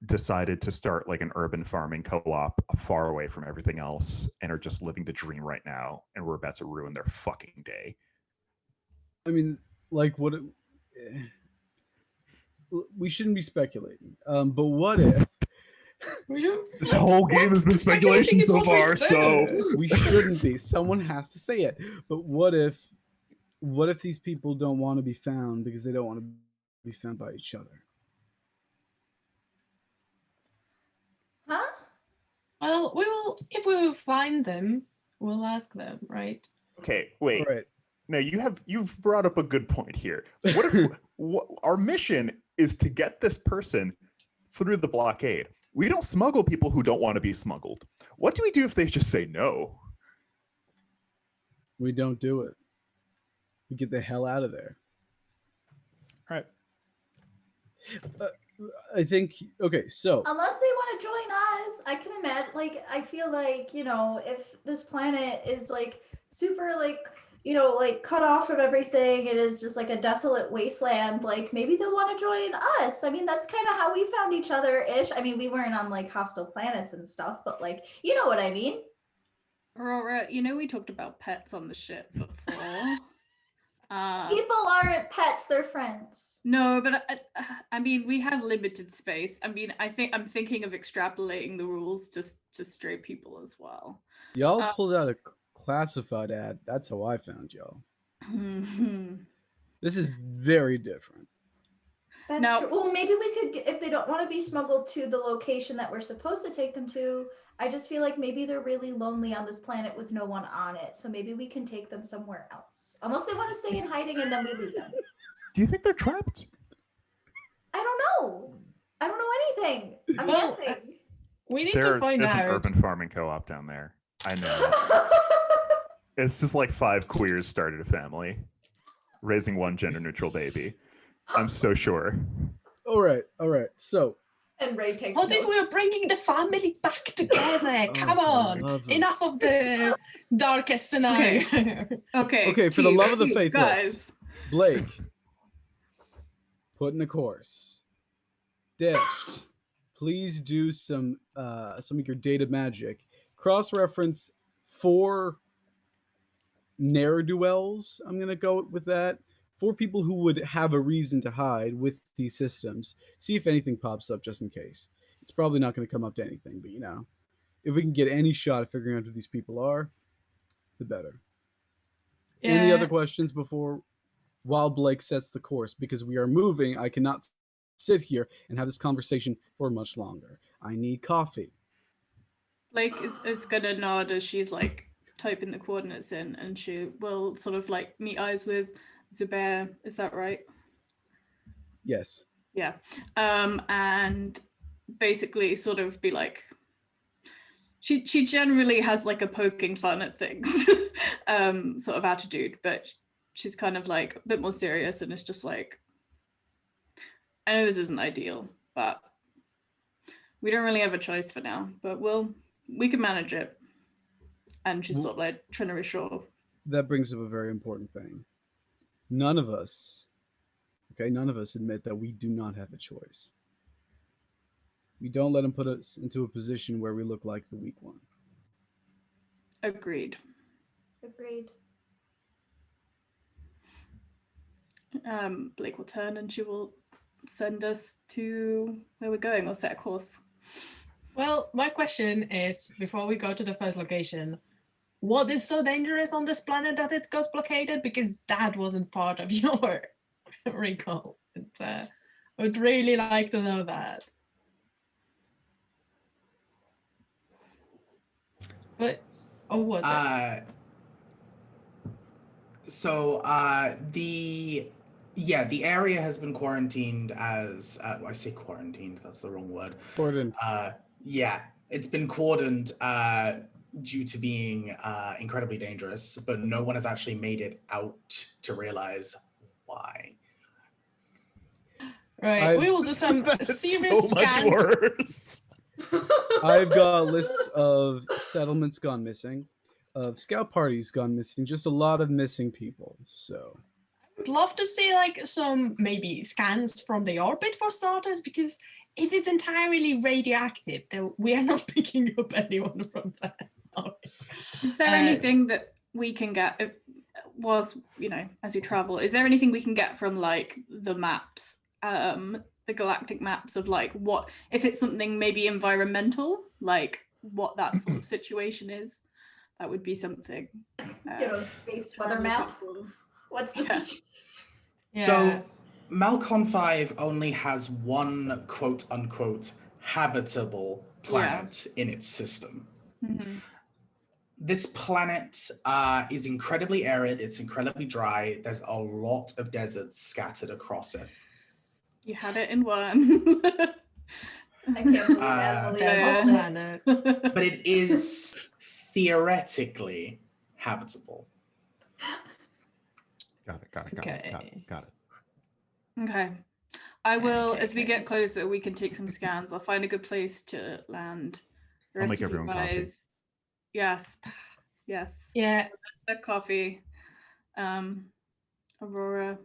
Speaker 4: decided to start like an urban farming co-op far away from everything else and are just living the dream right now and we're about to ruin their fucking day?
Speaker 5: I mean, like what? We shouldn't be speculating. But what if
Speaker 4: This whole game has been speculation so far, so
Speaker 5: we shouldn't be? Someone has to say it. But what if these people don't want to be found because they don't want to be found by each other?
Speaker 3: Huh?
Speaker 1: Well, if we will find them, we'll ask them, right?
Speaker 4: Okay, wait.
Speaker 5: Right.
Speaker 4: Now you've brought up a good point here. What if our mission is to get this person through the blockade? We don't smuggle people who don't want to be smuggled. What do we do if they just say no?
Speaker 5: We don't do it. We get the hell out of there.
Speaker 4: All right.
Speaker 5: I think, okay, so
Speaker 3: Unless they want to join us, I can imagine, like, I feel like, you know, if this planet is, like, super, like, you know, like, cut off from everything, it is just, like, a desolate wasteland, like, maybe they'll want to join us. I mean, that's kind of how we found each other-ish. I mean, we weren't on, like, hostile planets and stuff, but, like, you know what I mean?
Speaker 6: Aurora, you know we talked about pets on the ship before.
Speaker 3: People aren't pets, they're friends.
Speaker 6: No, but I mean, we have limited space. I mean, I'm thinking of extrapolating the rules to stray people as well.
Speaker 5: y'all pulled out a classified ad. That's how I found y'all. This is very different.
Speaker 3: That's
Speaker 6: Now-
Speaker 3: true. Well, maybe we could, if they don't want to be smuggled to the location that we're supposed to take them to, I just feel like maybe they're really lonely on this planet with no one on it. So maybe we can take them somewhere else. Unless they want to stay in hiding and then we leave them.
Speaker 4: Do you think they're trapped?
Speaker 3: I don't know. I don't know anything. I'm
Speaker 1: Well,
Speaker 3: guessing.
Speaker 1: We need
Speaker 4: There
Speaker 1: to find
Speaker 4: is an
Speaker 1: out.
Speaker 4: urban farming co-op down there. I know. It's just like 5 queers started a family, raising one gender-neutral baby. I'm so sure.
Speaker 5: All right. So,
Speaker 3: And Ray takes
Speaker 1: What if
Speaker 3: notes.
Speaker 1: we're bringing the family back together? Come
Speaker 5: for the
Speaker 1: on.
Speaker 5: love of-
Speaker 1: Enough of the darkest scenario.
Speaker 6: Okay,
Speaker 5: for the love of the faithless.
Speaker 6: guys.
Speaker 5: Blake, put in a course. Dish, please do some of your data magic. Cross-reference 4 ne'er-do-wells. I'm gonna go with that. 4 people who would have a reason to hide with these systems. See if anything pops up, just in case. It's probably not going to come up to anything, but you know, if we can get any shot at figuring out who these people are, the better. Any other questions while Blake sets the course? Because we are moving, I cannot sit here and have this conversation for much longer. I need coffee.
Speaker 6: Blake is gonna nod as she's like typing the coordinates in, and she will sort of like meet eyes with Zubair. Is that right?
Speaker 5: Yes.
Speaker 6: Yeah. And basically sort of be like, she generally has like a poking fun at things sort of attitude, but she's kind of like a bit more serious, and it's just like, I know this isn't ideal, but we don't really have a choice for now, but we can manage it. And she's sort of like trying to reassure.
Speaker 5: That brings up a very important thing. None of us admit that we do not have a choice. We don't let them put us into a position where we look like the weak one.
Speaker 6: Agreed.
Speaker 3: Agreed.
Speaker 6: Blake will turn and she will send us to where we're going, or set a course.
Speaker 1: Well, my question is, before we go to the first location, what is so dangerous on this planet that it goes blockaded? Because that wasn't part of your recall. I would really like to know that. But, or was it?
Speaker 2: The area has been quarantined as I say quarantined, that's the wrong word.
Speaker 5: Cordoned.
Speaker 2: It's been cordoned due to being incredibly dangerous, but no one has actually made it out to realize why.
Speaker 1: Right, we will do some
Speaker 4: That's
Speaker 1: serious
Speaker 4: so much
Speaker 1: scans.
Speaker 4: worse.
Speaker 5: I've got lists of settlements gone missing, of scout parties gone missing, just a lot of missing people. So
Speaker 1: I'd love to see like some maybe scans from the orbit for starters, because if it's entirely radioactive, then we are not picking up anyone from that.
Speaker 6: Is there anything that we can get whilst, as you travel? Is there anything we can get from like the maps, the galactic maps of like what, if it's something maybe environmental, like what that sort of situation is? That would be something.
Speaker 3: Space weather map. What's the situation?
Speaker 1: Yeah.
Speaker 2: So Malcon 5 only has one quote unquote habitable planet in its system.
Speaker 6: Mm-hmm.
Speaker 2: This planet is incredibly arid. It's incredibly dry. There's a lot of deserts scattered across it.
Speaker 6: You had it in one.
Speaker 3: I can't believe Emily
Speaker 1: Desert
Speaker 3: called it.
Speaker 1: planet.
Speaker 2: But it is theoretically habitable.
Speaker 4: Got it. Got it.
Speaker 6: Okay. I will,
Speaker 1: Okay,
Speaker 6: as we
Speaker 1: okay.
Speaker 6: get closer, we can take some scans. I'll find a good place to land. The
Speaker 4: I'll
Speaker 6: rest
Speaker 4: make
Speaker 6: of you
Speaker 4: everyone coffee.
Speaker 6: guys. Yes. Yes.
Speaker 1: Yeah,
Speaker 6: That coffee. Aurora,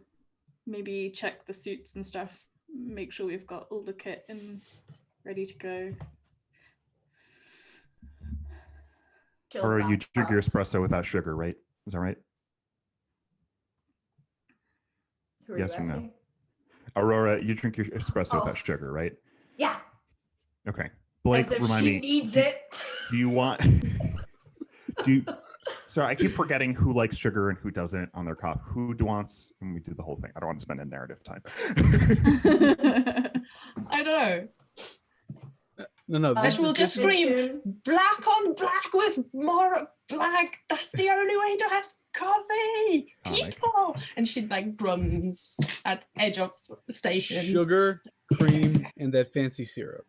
Speaker 6: maybe check the suits and stuff. Make sure we've got all the kit and ready to go.
Speaker 3: Jill
Speaker 4: Or you
Speaker 3: bounced
Speaker 4: drink your
Speaker 3: off.
Speaker 4: espresso without sugar, right? Is that right?
Speaker 3: Who are
Speaker 4: Yes
Speaker 3: you
Speaker 4: or no?
Speaker 3: asking?
Speaker 4: Aurora, you drink your espresso
Speaker 3: Oh.
Speaker 4: without sugar, right?
Speaker 3: Yeah.
Speaker 4: Okay. Blake,
Speaker 3: As if
Speaker 4: remind
Speaker 3: she
Speaker 4: me.
Speaker 3: needs
Speaker 4: do,
Speaker 3: it.
Speaker 4: do you want? do you, so I keep forgetting who likes sugar and who doesn't on their coffee. Who wants? And we do the whole thing. I don't want to spend a narrative time.
Speaker 1: I don't know.
Speaker 5: No.
Speaker 1: Ash will just scream,
Speaker 3: Tune.
Speaker 1: black on black with more black. That's the only way to have coffee.
Speaker 4: Comic.
Speaker 1: People. And she like drums at edge of the station.
Speaker 5: Sugar, cream, and that fancy syrup.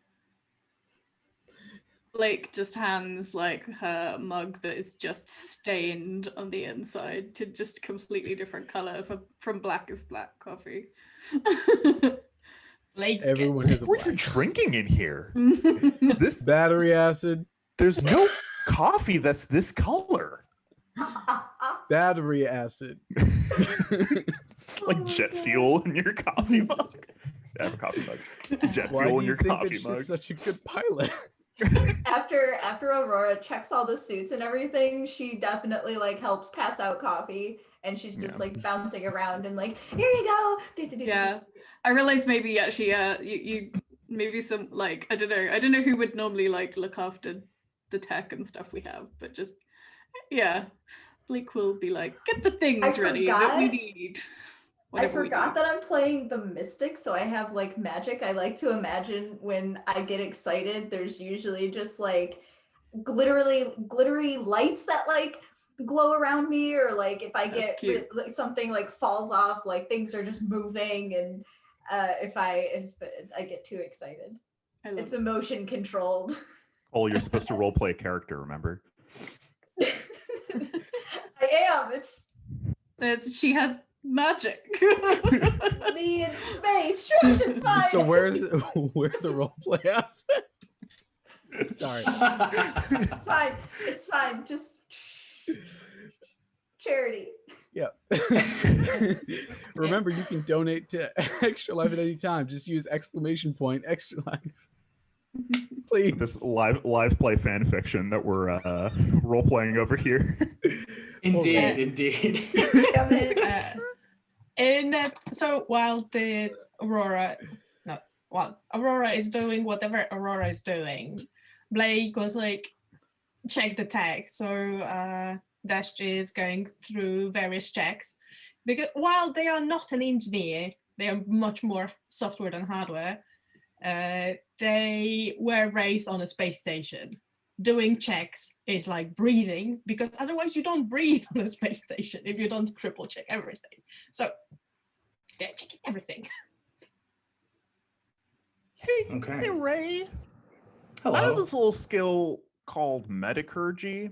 Speaker 6: Blake just hands like her mug that is just stained on the inside to just completely different color from black as black coffee.
Speaker 1: Blake's
Speaker 5: Everyone
Speaker 1: gets
Speaker 5: has a
Speaker 4: What are you
Speaker 5: black.
Speaker 4: drinking in here? This
Speaker 5: Battery acid.
Speaker 4: there's no coffee that's this color.
Speaker 5: Battery acid.
Speaker 4: It's like
Speaker 3: Oh my
Speaker 4: jet
Speaker 3: God.
Speaker 4: fuel in your coffee mug. I have a coffee mug. Jet
Speaker 5: Why
Speaker 4: fuel
Speaker 5: do
Speaker 4: in
Speaker 5: you
Speaker 4: your
Speaker 5: think
Speaker 4: coffee
Speaker 5: that she's
Speaker 4: mug.
Speaker 5: such a good pilot?
Speaker 3: After Aurora checks all the suits and everything, she definitely like helps pass out coffee, and she's just
Speaker 4: Yeah.
Speaker 3: like bouncing around and like, here you go.
Speaker 6: Yeah, I realized maybe actually, you maybe some like I don't know who would normally like look after the tech and stuff we have, but just yeah, Blake will be like, get the things ready that we
Speaker 3: forgot-
Speaker 6: need.
Speaker 3: I
Speaker 6: whatever we
Speaker 3: forgot
Speaker 6: need.
Speaker 3: that I'm playing the Mystic, so I have like magic. I like to imagine when I get excited, there's usually just like glittery lights that like glow around me, or like if I
Speaker 6: That's
Speaker 3: get
Speaker 6: cute.
Speaker 3: like, something like falls off, like things are just moving, and if I get too excited,
Speaker 6: I love
Speaker 3: it's
Speaker 6: it.
Speaker 3: emotion controlled.
Speaker 4: Oh, you're supposed to role play a character, remember?
Speaker 3: I am. It's
Speaker 6: She has magic.
Speaker 3: me in space. Shush, it's fine.
Speaker 5: So where's the role play aspect? Sorry.
Speaker 3: It's fine. It's fine. Just charity.
Speaker 5: Yeah. Remember, you can donate to Extra Life at any time. Just use !Extra Life. Please.
Speaker 4: This live play fan fiction that we're role playing over here.
Speaker 2: Indeed,
Speaker 1: Okay.
Speaker 2: indeed.
Speaker 3: Damn it.
Speaker 1: So while Aurora is doing whatever Aurora is doing, Blake was like, check the tech. So Dash is going through various checks, because while they are not an engineer, they are much more software than hardware. They were raised on a space station. Doing checks is like breathing, because otherwise you don't breathe on a space station if you don't triple check everything. So they're checking everything.
Speaker 4: Hey,
Speaker 2: Okay.
Speaker 4: hey Ray. I
Speaker 2: Hello.
Speaker 4: have this little skill called metacurgy,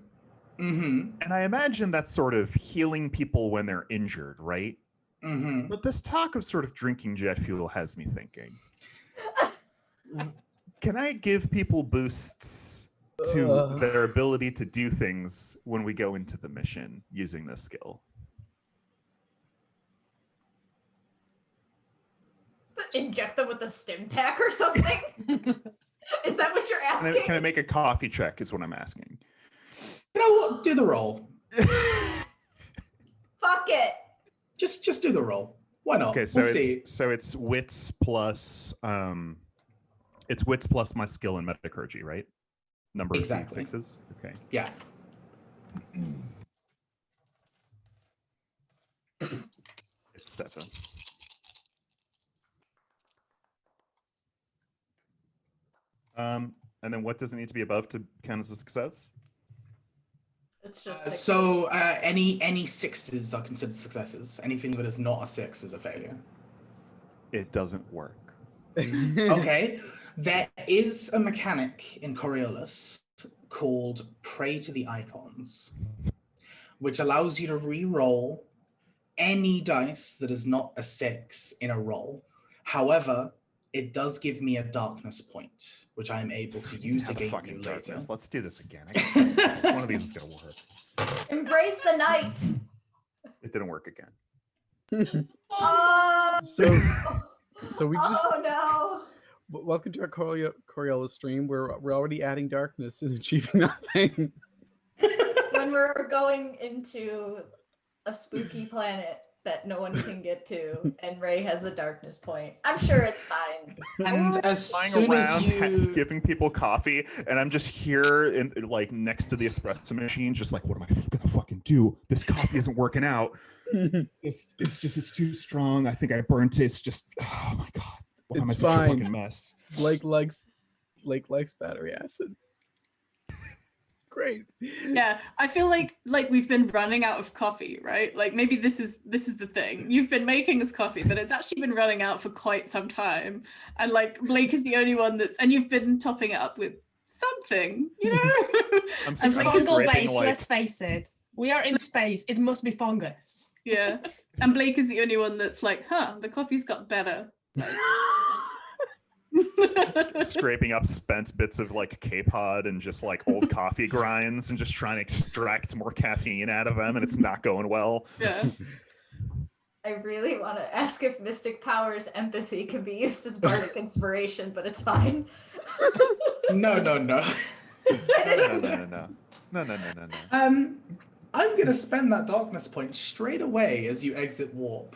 Speaker 2: Mm-hmm.
Speaker 4: and I imagine that's sort of healing people when they're injured, right?
Speaker 2: Mm-hmm.
Speaker 4: But this talk of sort of drinking jet fuel has me thinking. Can I give people boosts to their ability to do things when we go into the mission using this skill?
Speaker 3: Inject them with a stim pack or something? Is that what you're asking?
Speaker 4: Can I make a coffee check is what I'm asking.
Speaker 2: You know what? Do the roll.
Speaker 3: Fuck it.
Speaker 2: Just do the roll. Why not?
Speaker 4: Okay, so
Speaker 2: We'll see.
Speaker 4: it's wits plus my skill in metacurgy, right? Number
Speaker 2: Exactly.
Speaker 4: of sixes. Okay.
Speaker 2: Yeah.
Speaker 4: It's 7. And then what does it need to be above to count as a success?
Speaker 3: A It's just sixes.
Speaker 2: So any sixes are considered successes. Anything that is not a 6 is a failure.
Speaker 4: It doesn't work.
Speaker 2: Okay. There is a mechanic in Coriolis called Pray to the Icons, which allows you to re-roll any dice that is not a 6 in a roll. However, it does give me a darkness point, which I am able to use
Speaker 4: Have a
Speaker 2: against
Speaker 4: fucking
Speaker 2: you later.
Speaker 4: darkness. Let's do this again. I guess one of these is gonna work.
Speaker 3: Embrace the night.
Speaker 4: It didn't work again.
Speaker 3: Oh,
Speaker 5: So we just
Speaker 3: oh no.
Speaker 5: welcome to our Coriolis stream. We're already adding darkness and achieving nothing.
Speaker 3: When we're going into a spooky planet that no one can get to, and Ray has a darkness point. I'm sure it's fine.
Speaker 2: And as
Speaker 4: Flying
Speaker 2: soon
Speaker 4: around,
Speaker 2: as you...
Speaker 4: giving people coffee, and I'm just here, in like next to the espresso machine, just like, what am I gonna fucking do? This coffee isn't working out. It's too strong. I think I burnt it. It's just, oh my god, why am I
Speaker 5: It's
Speaker 4: such a
Speaker 5: fine.
Speaker 4: fucking mess?
Speaker 5: Blake likes battery acid. Great.
Speaker 6: Yeah, I feel like we've been running out of coffee, right? Like maybe this is the thing. You've been making us coffee, but it's actually been running out for quite some time. And like Blake is the only one and you've been topping it up with something, you know?
Speaker 4: I'm
Speaker 1: It's
Speaker 4: I'm
Speaker 1: fungal
Speaker 4: scraping,
Speaker 1: based,
Speaker 4: like-
Speaker 1: let's face it. We are in space. It must be fungus.
Speaker 6: Yeah. And Blake is the only one that's like, the coffee's got better. Like,
Speaker 4: scraping up spent bits of like K-Pod and just like old coffee grinds and just trying to extract more caffeine out of them, and it's not going well.
Speaker 6: yeah.
Speaker 3: I really want to ask if Mystic Powers empathy can be used as bardic inspiration, but it's fine.
Speaker 2: No.
Speaker 4: No.
Speaker 2: I'm gonna spend that darkness point straight away as you exit warp.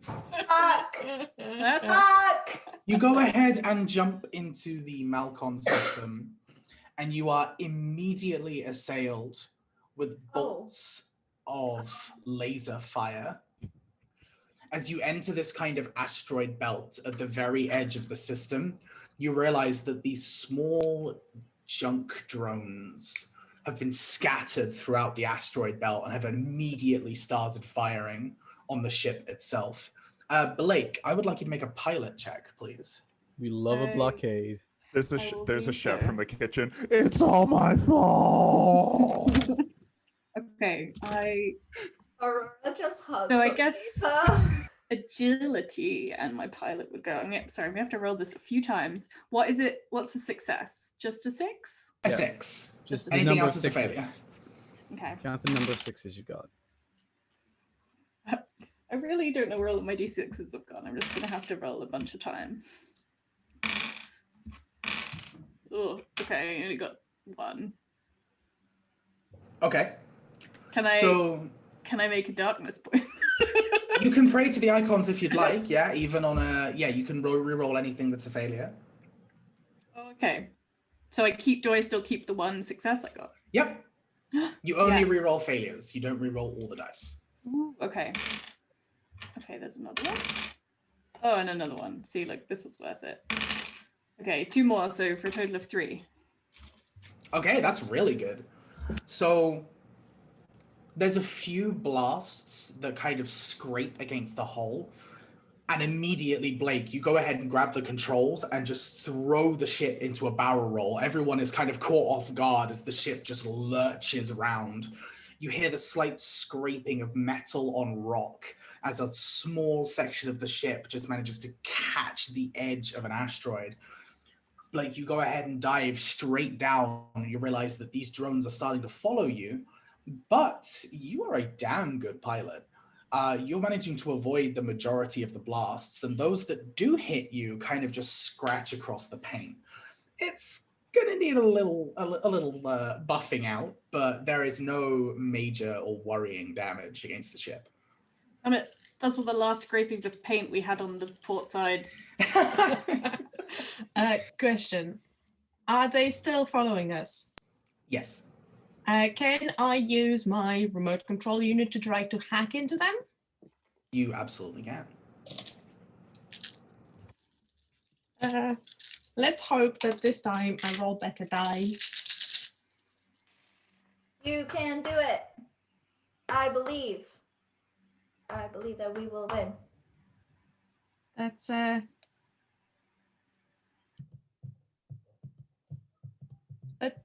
Speaker 3: Fuck! Fuck!
Speaker 2: You go ahead and jump into the Malcon system, and you are immediately assailed with bolts of laser fire. As you enter this kind of asteroid belt at the very edge of the system, you realize that these small junk drones have been scattered throughout the asteroid belt and have immediately started firing on the ship itself. Blake, I would like you to make a pilot check, please.
Speaker 5: We love a blockade.
Speaker 4: There's
Speaker 6: I will
Speaker 4: there's
Speaker 6: do
Speaker 4: a chef
Speaker 6: so.
Speaker 4: from the kitchen. It's all my fault.
Speaker 6: Okay,
Speaker 3: Aurora just hugs.
Speaker 6: So I guess-
Speaker 3: Lisa.
Speaker 6: agility and my pilot would go. Sorry, we have to roll this a few times. What is it? What's the success? Just a 6?
Speaker 2: A
Speaker 5: Yeah.
Speaker 2: 6.
Speaker 5: Just the
Speaker 2: Anything
Speaker 5: number
Speaker 2: else
Speaker 5: of
Speaker 2: is a
Speaker 5: sixes.
Speaker 2: failure.
Speaker 6: Okay.
Speaker 5: Count the number of 6s you got.
Speaker 6: I really don't know where all of my d6s have gone. I'm just gonna have to roll a bunch of times. Oh, okay, I only got 1.
Speaker 2: Okay.
Speaker 6: Can I
Speaker 2: So
Speaker 6: make a darkness point?
Speaker 2: you can pray to the icons if you'd like. Yeah, even on a you can re-roll anything that's a failure.
Speaker 6: Okay. So do I still keep the 1 success I got?
Speaker 2: Yep. You only
Speaker 6: Yes.
Speaker 2: re-roll failures. You don't re-roll all the dice.
Speaker 6: Ooh, okay. Okay, there's another one. Oh, and another one. See, like this was worth it. Okay, 2 more, so for a total of 3.
Speaker 2: Okay, that's really good. So there's a few blasts that kind of scrape against the hull, and immediately, Blake, you go ahead and grab the controls and just throw the ship into a barrel roll. Everyone is kind of caught off guard as the ship just lurches around. You hear the slight scraping of metal on rock as a small section of the ship just manages to catch the edge of an asteroid. Blake, you go ahead and dive straight down, and you realize that these drones are starting to follow you, but you are a damn good pilot. You're managing to avoid the majority of the blasts, and those that do hit you kind of just scratch across the paint. It's gonna need a little buffing out, but there is no major or worrying damage against the ship.
Speaker 6: Damn it. That's what the last scrapings of paint we had on the port side.
Speaker 1: Question. Are they still following us?
Speaker 2: Yes.
Speaker 1: Can I use my remote control unit to try to hack into them?
Speaker 2: You absolutely can.
Speaker 1: Let's hope that this time I roll better die.
Speaker 3: You can do it. I believe that we will win.
Speaker 1: That's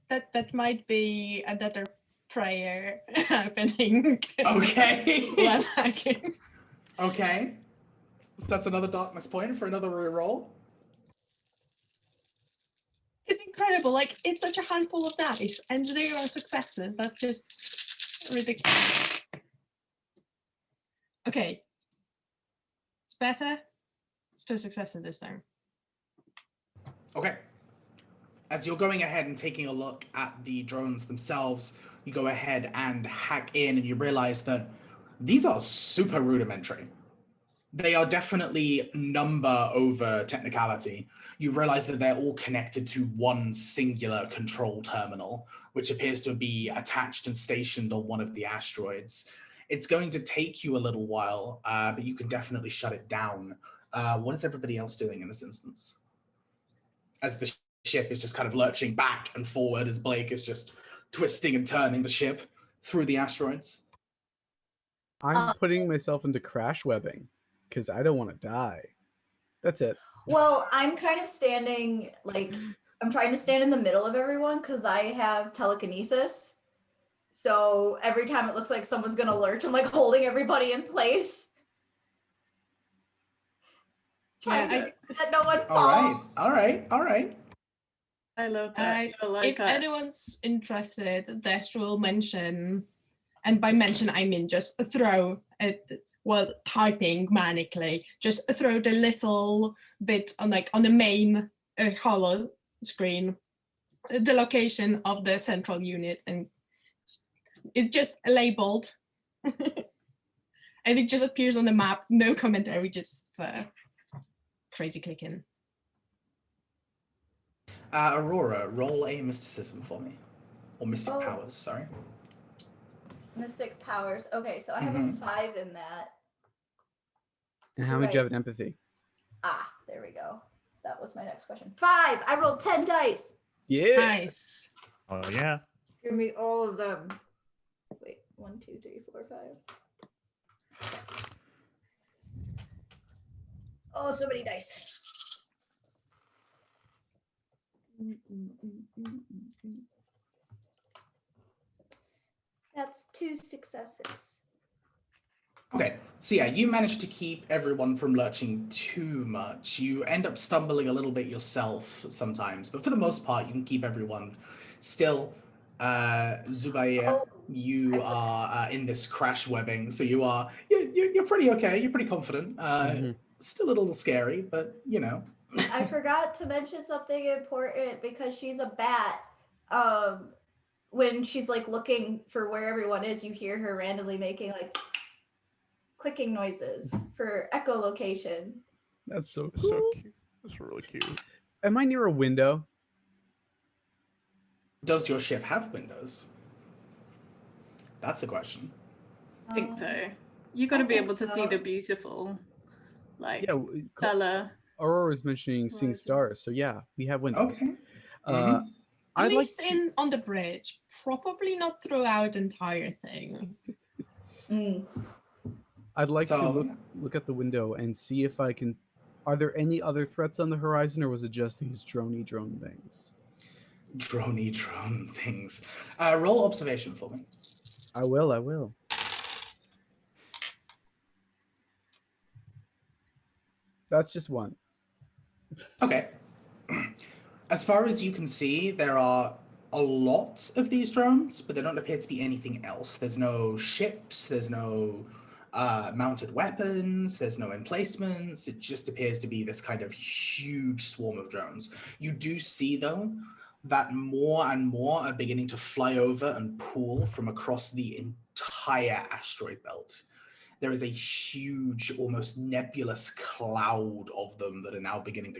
Speaker 1: that might be another prayer happening.
Speaker 2: Okay.
Speaker 1: While hacking.
Speaker 2: Okay. So that's another darkness point for another reroll.
Speaker 1: It's incredible. Like, it's such a handful of dice and 0 successes. That's just ridiculous. Okay. It's better. It's 2 successes this time.
Speaker 2: Okay. As you're going ahead and taking a look at the drones themselves, you go ahead and hack in and you realize that these are super rudimentary. They are definitely number over technicality. You realize that they're all connected to one singular control terminal, which appears to be attached and stationed on one of the asteroids. It's going to take you a little while, but you can definitely shut it down. What is everybody else doing in this instance? As the ship is just kind of lurching back and forward, as Blake is just twisting and turning the ship through the asteroids.
Speaker 5: I'm putting myself into crash webbing because I don't want to die. That's it.
Speaker 3: Well, I'm kind of standing, like, I'm trying to stand in the middle of everyone because I have telekinesis. So every time it looks like someone's going to lurch, I'm like holding everybody in place. Trying to that no one falls.
Speaker 2: All right.
Speaker 6: I love that.
Speaker 1: If anyone's interested, Destro will mention, and by mention I mean just throw it while typing manically, just throw the little bit on the main hollow screen, the location of the central unit, and it's just labeled, and it just appears on the map. No commentary, just crazy clicking.
Speaker 2: Aurora, roll a mysticism for me. Or mystic powers, sorry.
Speaker 3: Mystic powers. Okay, so I have a 5 in that.
Speaker 5: And how many do you have in empathy?
Speaker 3: Ah, there we go. That was my next question. 5! I rolled 10 dice!
Speaker 5: Yeah!
Speaker 1: Nice.
Speaker 4: Oh, yeah.
Speaker 3: Give me all of them. Wait, 1, 2, 3, 4, 5. Oh, so many dice. That's 2 successes.
Speaker 2: Okay, so yeah, you managed to keep everyone from lurching too much. You end up stumbling a little bit yourself sometimes, but for the most part, you can keep everyone still. Zubair, you are in this crash webbing, so you're pretty okay. You're pretty confident. Still a little scary, but you know.
Speaker 3: I forgot to mention something important because she's a bat. When she's like looking for where everyone is, you hear her randomly making like clicking noises for echolocation.
Speaker 5: That's so cool.
Speaker 4: So cute. That's really cute.
Speaker 5: Am I near a window?
Speaker 2: Does your ship have windows? That's the question.
Speaker 6: I think so. You got to be able to see the beautiful, like, color.
Speaker 5: Aurora's mentioning seeing stars, so yeah, we have windows.
Speaker 2: Okay.
Speaker 1: At least on the bridge, probably not throughout the entire thing.
Speaker 5: I'd like to look at the window and see if I can. Are there any other threats on the horizon, or was it just these drone things?
Speaker 2: Drone things. Roll observation for me.
Speaker 5: I will. That's just one.
Speaker 2: Okay. As far as you can see, there are a lot of these drones, but there don't appear to be anything else. There's no ships, there's no mounted weapons, there's no emplacements. It just appears to be this kind of huge swarm of drones. You do see, though, that more and more are beginning to fly over and pool from across the entire asteroid belt. There is a huge, almost nebulous cloud of them that are now beginning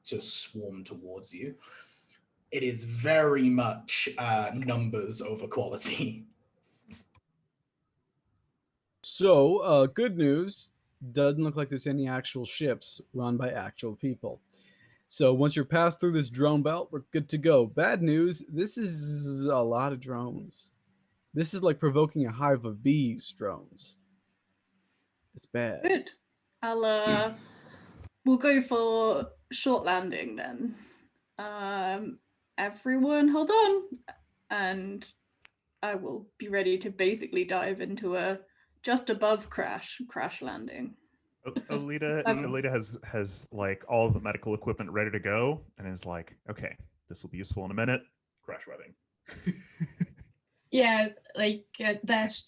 Speaker 2: to swarm towards you. It is very much numbers over quality.
Speaker 5: So, good news. Doesn't look like there's any actual ships run by actual people. So once you're passed through this drone belt, we're good to go. Bad news, this is a lot of drones. This is like provoking a hive of bees, drones. It's bad.
Speaker 6: Good. I'll we'll go for short landing then. Everyone hold on, and I will be ready to basically dive into a just above crash landing.
Speaker 4: Alita has like all of the medical equipment ready to go and is like, okay, this will be useful in a minute. Crash webbing.
Speaker 1: Yeah, like Dash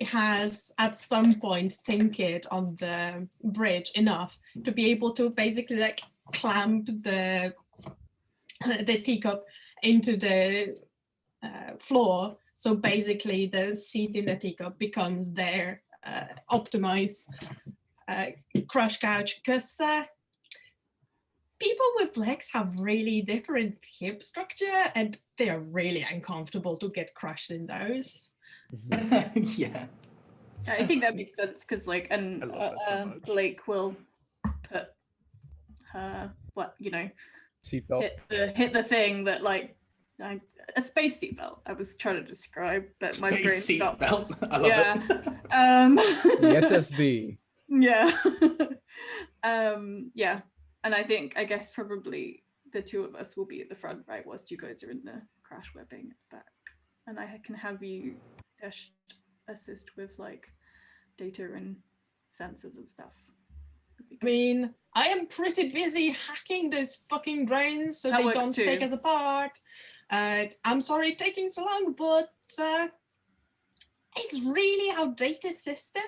Speaker 1: has at some point tinkered on the bridge enough to be able to basically like clamp the teacup into the floor. So basically the seat in the teacup becomes their optimized crush couch, because people with legs have really different hip structure and they are really uncomfortable to get crushed in those.
Speaker 2: Yeah.
Speaker 6: I think that makes sense because like, and
Speaker 4: I love that so much.
Speaker 6: Blake will put her
Speaker 5: Seatbelt.
Speaker 6: hit the thing that like a space seatbelt. I was trying to describe, but my brain
Speaker 2: Space
Speaker 6: stopped.
Speaker 2: seatbelt. I love
Speaker 6: Yeah.
Speaker 2: it.
Speaker 5: The SSB.
Speaker 6: Yeah. Yeah. And I guess probably the two of us will be at the front, right, whilst you guys are in the crash webbing at the back. And I can have you Dash assist with like data and sensors and stuff.
Speaker 1: I mean, I am pretty busy hacking those fucking drones so
Speaker 6: That
Speaker 1: they
Speaker 6: works
Speaker 1: don't
Speaker 6: too.
Speaker 1: take us apart. I'm sorry it's taking so long, but it's really outdated system.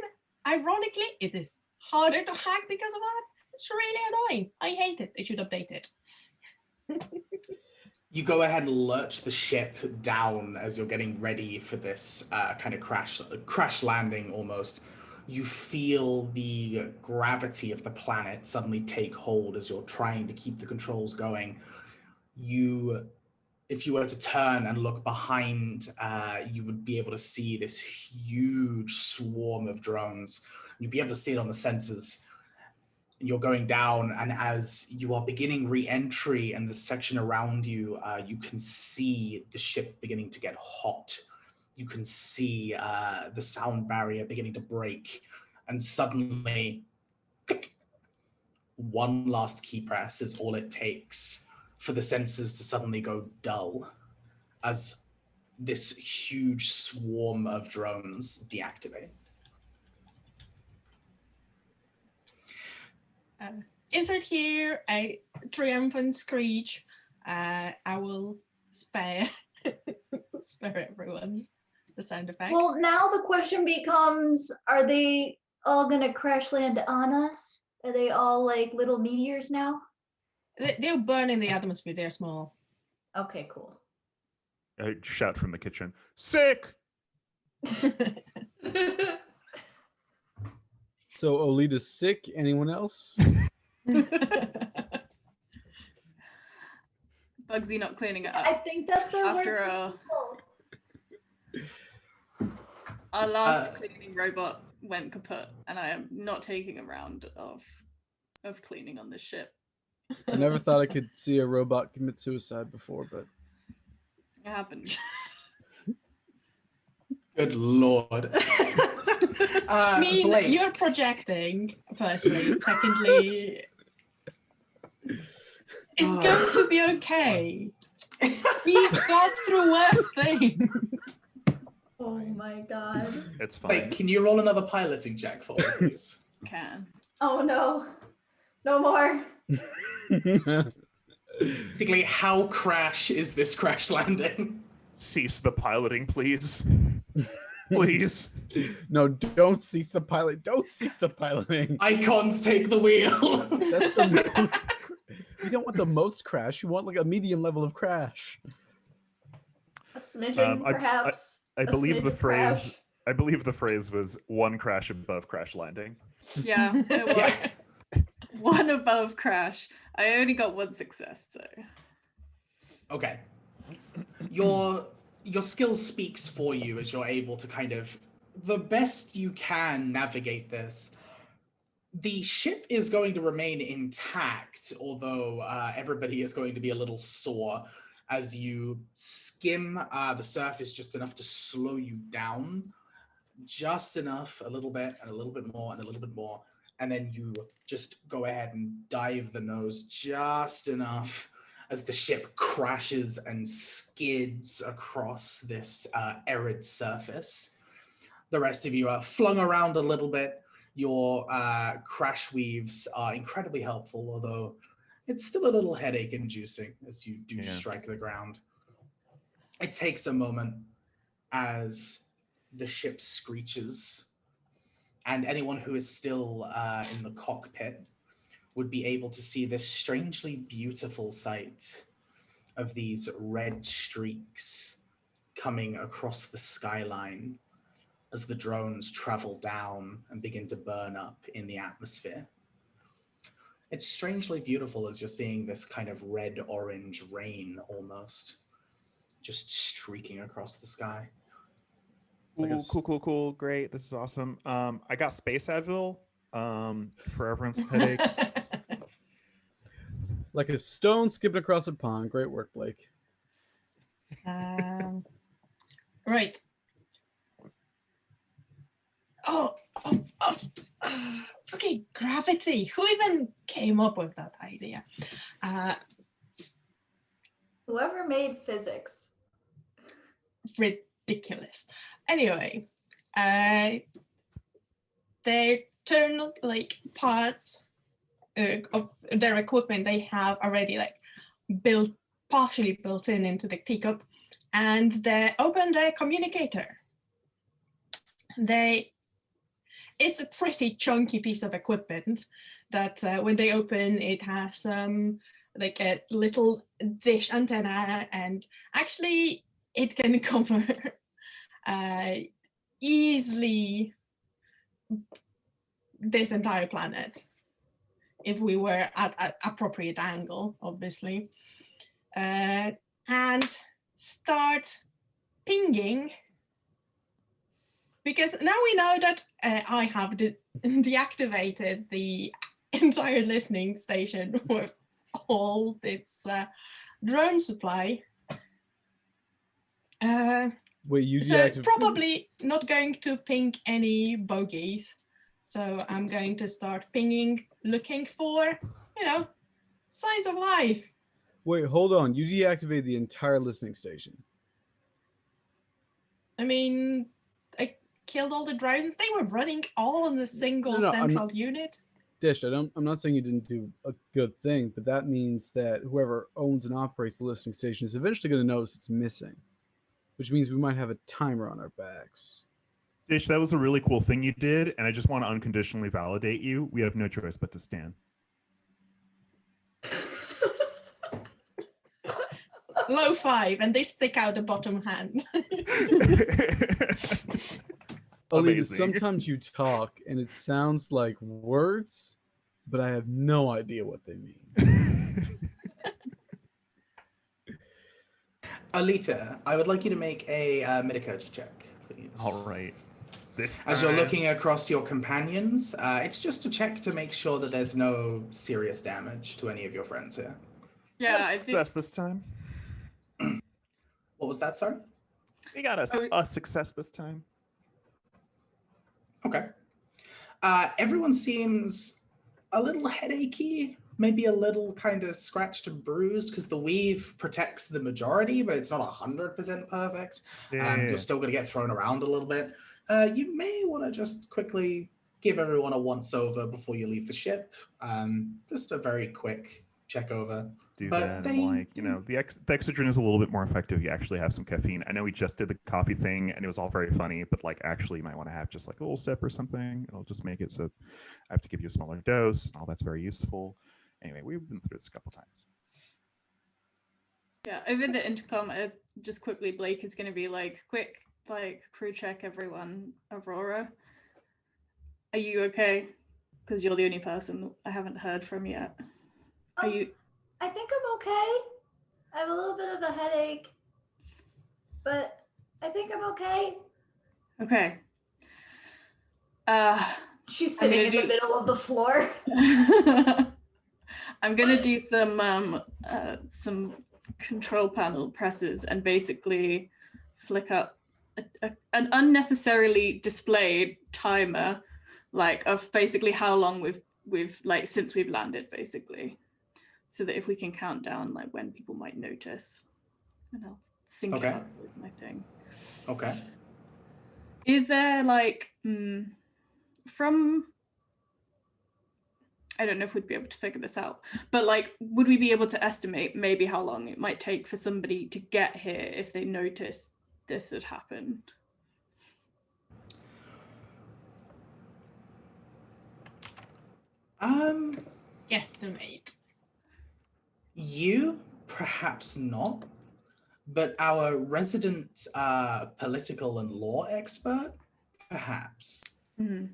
Speaker 1: Ironically, it is harder to hack because of that. It's really annoying. I hate it. They should update it.
Speaker 2: You go ahead and lurch the ship down as you're getting ready for this kind of crash landing almost. You feel the gravity of the planet suddenly take hold as you're trying to keep the controls going. If you were to turn and look behind, you would be able to see this huge swarm of drones. You'd be able to see it on the sensors. You're going down, and as you are beginning re-entry and the section around you, you can see the ship beginning to get hot. You can see the sound barrier beginning to break, and suddenly one last key press is all it takes for the sensors to suddenly go dull as this huge swarm of drones deactivate.
Speaker 1: Insert here a triumphant screech. I will spare everyone the sound effect.
Speaker 3: Well, now the question becomes, are they all gonna crash land on us? Are they all like little meteors now?
Speaker 1: They'll burn in the atmosphere. They're small.
Speaker 3: Okay, cool.
Speaker 4: I shout from the kitchen, sick!
Speaker 5: So Olita's sick. Anyone else?
Speaker 6: Bugsy not cleaning it up.
Speaker 3: I think that's the
Speaker 6: After our last cleaning robot went kaput, and I am not taking a round of cleaning on this ship.
Speaker 5: I never thought I could see a robot commit suicide before, but
Speaker 6: It happened.
Speaker 2: Good lord.
Speaker 1: I mean,
Speaker 2: Blake.
Speaker 1: you're projecting, firstly. Secondly, it's going to be okay. We've gone through worse things.
Speaker 3: Oh my god.
Speaker 4: It's fine.
Speaker 2: Wait, can you roll another piloting check for me, please?
Speaker 6: Can.
Speaker 3: Oh no. No more.
Speaker 2: Basically, how crash is this crash landing?
Speaker 4: Cease the piloting, please. Please.
Speaker 5: No, don't cease the pilot. Don't cease the piloting.
Speaker 2: Icons take the wheel.
Speaker 5: That's the most. You don't want the most crash. You want like a medium level of crash.
Speaker 3: A smidgen, perhaps.
Speaker 4: I
Speaker 3: A
Speaker 4: believe
Speaker 3: smidge
Speaker 4: the
Speaker 3: of
Speaker 4: phrase.
Speaker 3: crash.
Speaker 4: I believe the phrase was one crash above crash landing.
Speaker 6: Yeah, it was.
Speaker 2: Yeah.
Speaker 6: One above crash. I only got one success though.
Speaker 2: Okay. Your skill speaks for you as you're able to kind of, the best you can navigate this. The ship is going to remain intact, although everybody is going to be a little sore. as you skim the surface just enough to slow you down, just enough, a little bit, and a little bit more, and a little bit more, and then you just go ahead and dive the nose just enough as the ship crashes and skids across this arid surface. The rest of you are flung around a little bit. Your crash weaves are incredibly helpful, although it's still a little headache-inducing as you do strike the ground. It takes a moment as the ship screeches, and anyone who is still in the cockpit would be able to see this strangely beautiful sight of these red streaks coming across the skyline as the drones travel down and begin to burn up in the atmosphere. It's strangely beautiful as you're seeing this kind of red-orange rain almost, just streaking across the sky.
Speaker 4: Cool. Great. This is awesome. I got Space Advil for everyone's headaches.
Speaker 5: Like a stone skipping across a pond. Great work, Blake.
Speaker 1: Right. Okay, gravity. Who even came up with that idea?
Speaker 3: Whoever made physics.
Speaker 1: Ridiculous. Anyway, they turn like parts of their equipment they have already like partially built into the teacup, and they open the communicator. It's a pretty chunky piece of equipment that when they open, it has like a little dish antenna, and actually it can cover easily this entire planet if we were at an appropriate angle, obviously, and start pinging. Because now we know that I have deactivated the entire listening station with all its drone supply.
Speaker 5: Wait, you
Speaker 1: so probably not going to ping any bogeys. So I'm going to start pinging, looking for, signs of life.
Speaker 5: Wait, hold on. You deactivated the entire listening station.
Speaker 1: I mean, I killed all the drones. They were running all in a single central unit.
Speaker 5: Dish, I'm not saying you didn't do a good thing, but that means that whoever owns and operates the listening station is eventually going to notice it's missing, which means we might have a timer on our backs.
Speaker 4: Dish, that was a really cool thing you did, and I just want to unconditionally validate you. We have no choice but to stand.
Speaker 1: Low five, and they stick out the bottom hand.
Speaker 5: Alita, sometimes you talk, and it sounds like words, but I have no idea what they mean.
Speaker 2: Alita, I would like you to make a metacurgy check, please.
Speaker 4: All right.
Speaker 2: As you're looking across your companions, it's just a check to make sure that there's no serious damage to any of your friends here.
Speaker 6: Yeah,
Speaker 4: success this time.
Speaker 2: What was that, sorry?
Speaker 4: We got a success this time.
Speaker 2: Okay. Everyone seems a little headachy, maybe a little kind of scratched and bruised because the weave protects the majority, but it's not 100% perfect. You're still going to get thrown around a little bit. You may want to just quickly give everyone a once-over before you leave the ship. Just a very quick check-over.
Speaker 4: Do that, and the Excedrin is a little bit more effective. You actually have some caffeine. I know we just did the coffee thing, and it was all very funny, but actually you might want to have just a little sip or something. It'll just make it so I have to give you a smaller dose, and all that's very useful. Anyway, we've been through this a couple times.
Speaker 6: Yeah, over the intercom, just quickly, Blake is going to be quick, crew check everyone. Aurora, are you okay? Because you're the only person I haven't heard from yet. Are you?
Speaker 3: I think I'm okay. I have a little bit of a headache, but I think I'm okay.
Speaker 6: Okay.
Speaker 3: She's sitting in the middle of the floor.
Speaker 6: I'm gonna do some control panel presses and basically flick up an unnecessarily displayed timer, like of basically how long we've like since we've landed, basically, so that if we can count down like when people might notice, and I'll sync it up with my thing.
Speaker 2: Okay.
Speaker 6: Is there like from, I don't know if we'd be able to figure this out, but like, would we be able to estimate maybe how long it might take for somebody to get here if they noticed this had happened?
Speaker 1: Guesstimate.
Speaker 2: You perhaps not, but our resident political and law expert, perhaps.
Speaker 6: Mm-hmm.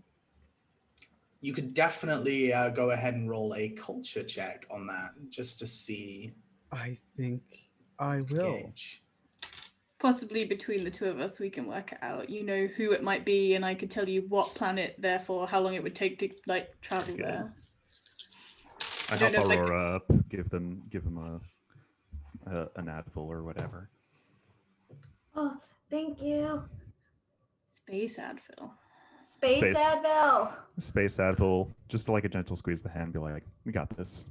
Speaker 2: You could definitely go ahead and roll a culture check on that, just to see.
Speaker 5: I think I will.
Speaker 2: Gauge.
Speaker 6: Possibly between the two of us, we can work it out. You know who it might be, and I could tell you what planet, therefore how long it would take to like travel there.
Speaker 4: I help Aurora up, give them an Advil or whatever.
Speaker 3: Oh, thank you.
Speaker 6: Space Advil.
Speaker 3: Space Advil.
Speaker 4: Space Advil, just like a gentle squeeze the hand, be like, we got this.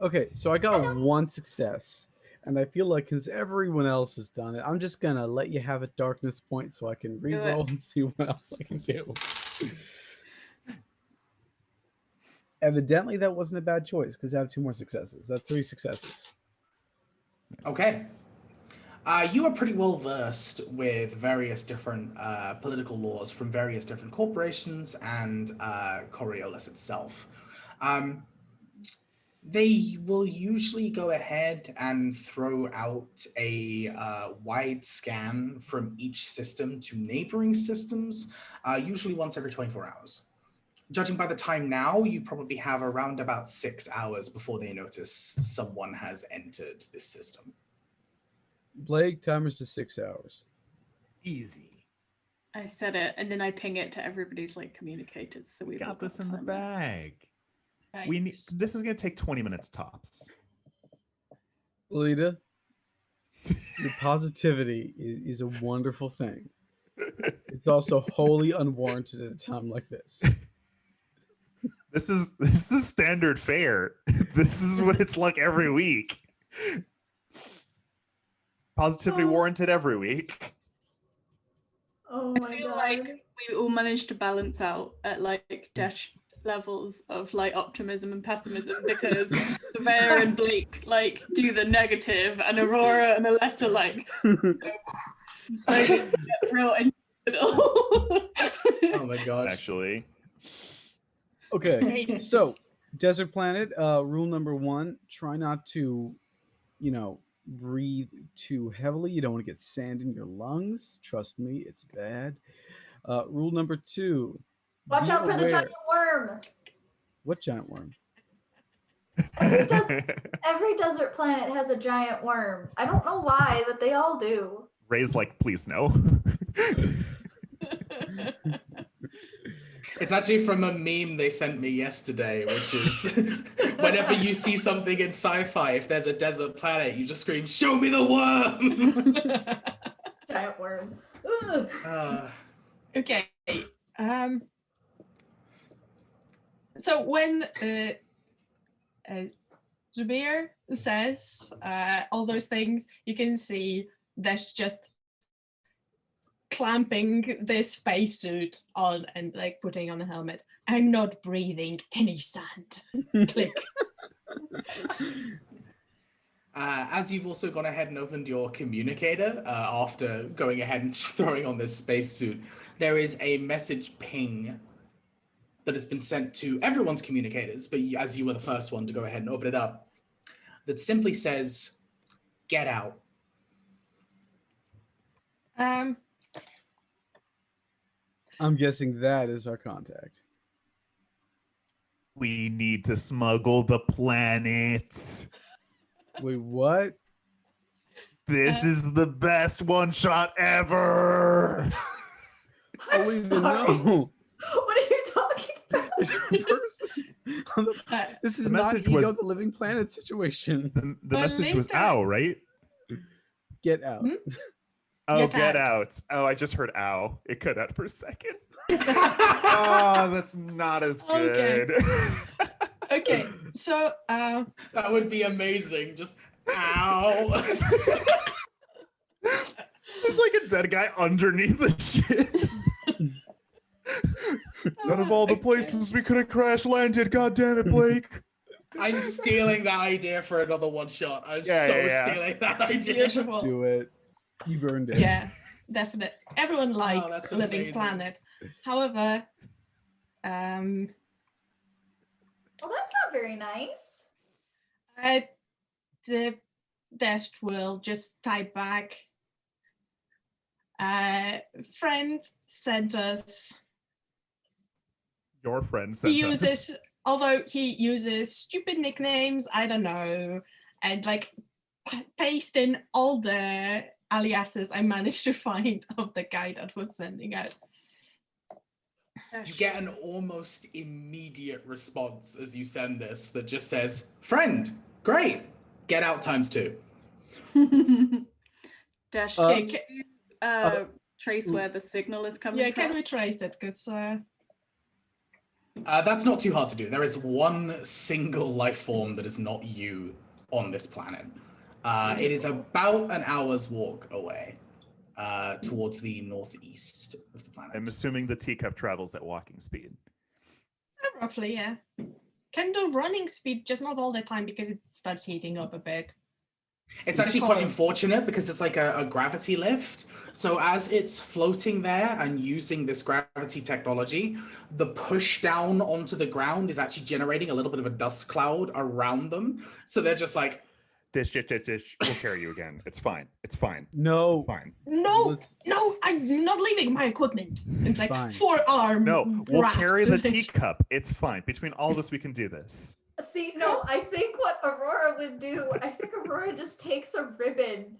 Speaker 5: Okay, so I got one success, and I feel like because everyone else has done it, I'm just gonna let you have a darkness point so I can re-roll and see what else I can do. Evidently, that wasn't a bad choice because I have 2 more successes. That's 3 successes.
Speaker 2: Okay. You are pretty well versed with various different political laws from various different corporations and Coriolis itself. They will usually go ahead and throw out a wide scan from each system to neighboring systems, usually once every 24 hours. Judging by the time now, you probably have around about 6 hours before they notice someone has entered this system.
Speaker 5: Blake, timer's to 6 hours.
Speaker 7: Easy.
Speaker 6: I said it, and then I ping it to everybody's like communicators, so we
Speaker 7: Got this in the bag.
Speaker 1: Right.
Speaker 4: We need. This is gonna take 20 minutes tops.
Speaker 5: Lolita, your positivity is a wonderful thing. It's also wholly unwarranted at a time like this.
Speaker 4: This is standard fare. This is what it's like every week. Positivity warranted every week.
Speaker 3: Oh
Speaker 6: I
Speaker 3: my
Speaker 6: feel
Speaker 3: god.
Speaker 6: like we all managed to balance out at like dash levels of like optimism and pessimism, because Surveyor and Blake like do the negative, and Aurora and Aletta like slowly get real in the middle.
Speaker 2: Oh my gosh.
Speaker 4: Actually,
Speaker 5: Okay, so Desert Planet, rule number 1, try not to, breathe too heavily. You don't want to get sand in your lungs. Trust me, it's bad. Rule number 2,
Speaker 3: Watch
Speaker 5: be
Speaker 3: out for the
Speaker 5: aware-
Speaker 3: giant worm.
Speaker 5: What giant worm?
Speaker 3: Every desert planet has a giant worm. I don't know why, but they all do.
Speaker 4: Ray's like, please no.
Speaker 2: It's actually from a meme they sent me yesterday, which is whenever you see something in sci-fi, if there's a desert planet, you just scream, "Show me the worm!"
Speaker 3: Giant worm.
Speaker 1: Okay. So when Zubair says all those things, you can see that's just clamping this spacesuit on and like putting on the helmet. I'm not breathing any sand. Click.
Speaker 2: As you've also gone ahead and opened your communicator after going ahead and throwing on this spacesuit, there is a message ping that has been sent to everyone's communicators, but as you were the first one to go ahead and open it up, that simply says, "Get out."
Speaker 5: I'm guessing that is our contact.
Speaker 4: We need to smuggle the planet.
Speaker 5: Wait, what?
Speaker 4: This is the best one shot ever.
Speaker 3: I'm
Speaker 5: I don't even
Speaker 3: sorry.
Speaker 5: know.
Speaker 3: What are you talking about?
Speaker 5: Is there a person? This is
Speaker 4: The
Speaker 5: not
Speaker 4: message
Speaker 5: Ego
Speaker 4: was-
Speaker 5: the Living Planet situation.
Speaker 4: The message was
Speaker 1: later-
Speaker 4: ow, right?
Speaker 5: Get out.
Speaker 4: Oh,
Speaker 1: Get
Speaker 4: get
Speaker 1: out.
Speaker 4: out. Oh, I just heard ow. It cut out for a second. Oh, that's not as
Speaker 1: Okay.
Speaker 4: good.
Speaker 1: Okay, so
Speaker 2: That would be amazing. Just ow.
Speaker 4: There's like a dead guy underneath the shit. Out of all the
Speaker 1: Okay.
Speaker 4: places we could have crash landed, god damn it, Blake.
Speaker 2: I'm stealing that idea for another one shot. I'm
Speaker 4: Yeah,
Speaker 2: so
Speaker 4: yeah, yeah.
Speaker 2: stealing that idea.
Speaker 1: beautiful.
Speaker 5: Do it. You burned it.
Speaker 1: Yeah, definitely. Everyone likes
Speaker 2: that's
Speaker 1: Living
Speaker 2: amazing.
Speaker 1: Planet. However,
Speaker 3: Well, that's not very nice.
Speaker 1: the Dash will just type back. Friend sent us.
Speaker 4: Your friend
Speaker 1: He
Speaker 4: sent
Speaker 1: uses,
Speaker 4: us.
Speaker 1: although he uses stupid nicknames, I don't know, and like paste in all the aliases I managed to find of the guy that was sending out.
Speaker 2: You get an almost immediate response as you send this that just says, "Friend, great. Get out ×2."
Speaker 6: Dash,
Speaker 5: Uh,
Speaker 6: can you trace where the signal is coming
Speaker 1: Yeah,
Speaker 6: from?
Speaker 1: can we trace it? Because
Speaker 2: That's not too hard to do. There is one single life form that is not you on this planet. It is about an hour's walk away towards the northeast of the planet.
Speaker 4: I'm assuming the teacup travels at walking speed.
Speaker 1: roughly, yeah. Can do running speed, just not all the time because it starts heating up a bit.
Speaker 2: It's actually quite
Speaker 1: Cold.
Speaker 2: unfortunate because it's like a gravity lift. So as it's floating there and using this gravity technology, the push down onto the ground is actually generating a little bit of a dust cloud around them. So they're just like,
Speaker 4: Dish. We'll carry you again. It's fine. It's fine.
Speaker 5: No.
Speaker 4: Fine.
Speaker 1: No,
Speaker 5: Let's-
Speaker 1: no, I'm not leaving my equipment. It's like
Speaker 5: Fine.
Speaker 1: forearm.
Speaker 4: No, we'll
Speaker 1: grasp
Speaker 4: carry the
Speaker 1: position.
Speaker 4: teacup. It's fine. Between all of us, we can do this.
Speaker 3: See, no, I think what Aurora would do, I think Aurora just takes a ribbon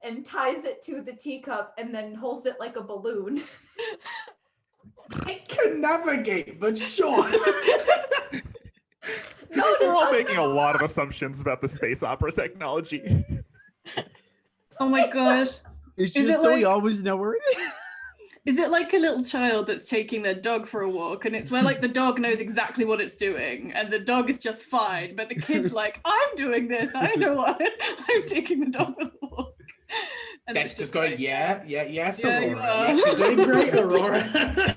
Speaker 3: and ties it to the teacup and then holds it like a balloon.
Speaker 2: I can navigate, but sure.
Speaker 3: No,
Speaker 4: We're all
Speaker 3: doesn't.
Speaker 4: making a lot of assumptions about the space opera technology.
Speaker 6: Oh my gosh.
Speaker 5: It's
Speaker 6: Is
Speaker 5: just
Speaker 6: it
Speaker 5: so we
Speaker 6: like-
Speaker 5: always know where it is.
Speaker 6: Is it like a little child that's taking their dog for a walk and it's where like the dog knows exactly what it's doing and the dog is just fine, but the kid's like, I'm doing this, I know what I'm taking the dog for a walk. And
Speaker 2: That's
Speaker 6: it's
Speaker 2: just going,
Speaker 6: like,
Speaker 2: yes,
Speaker 6: Yeah, you
Speaker 2: Aurora.
Speaker 6: are.
Speaker 2: Yes, you're doing great, Aurora.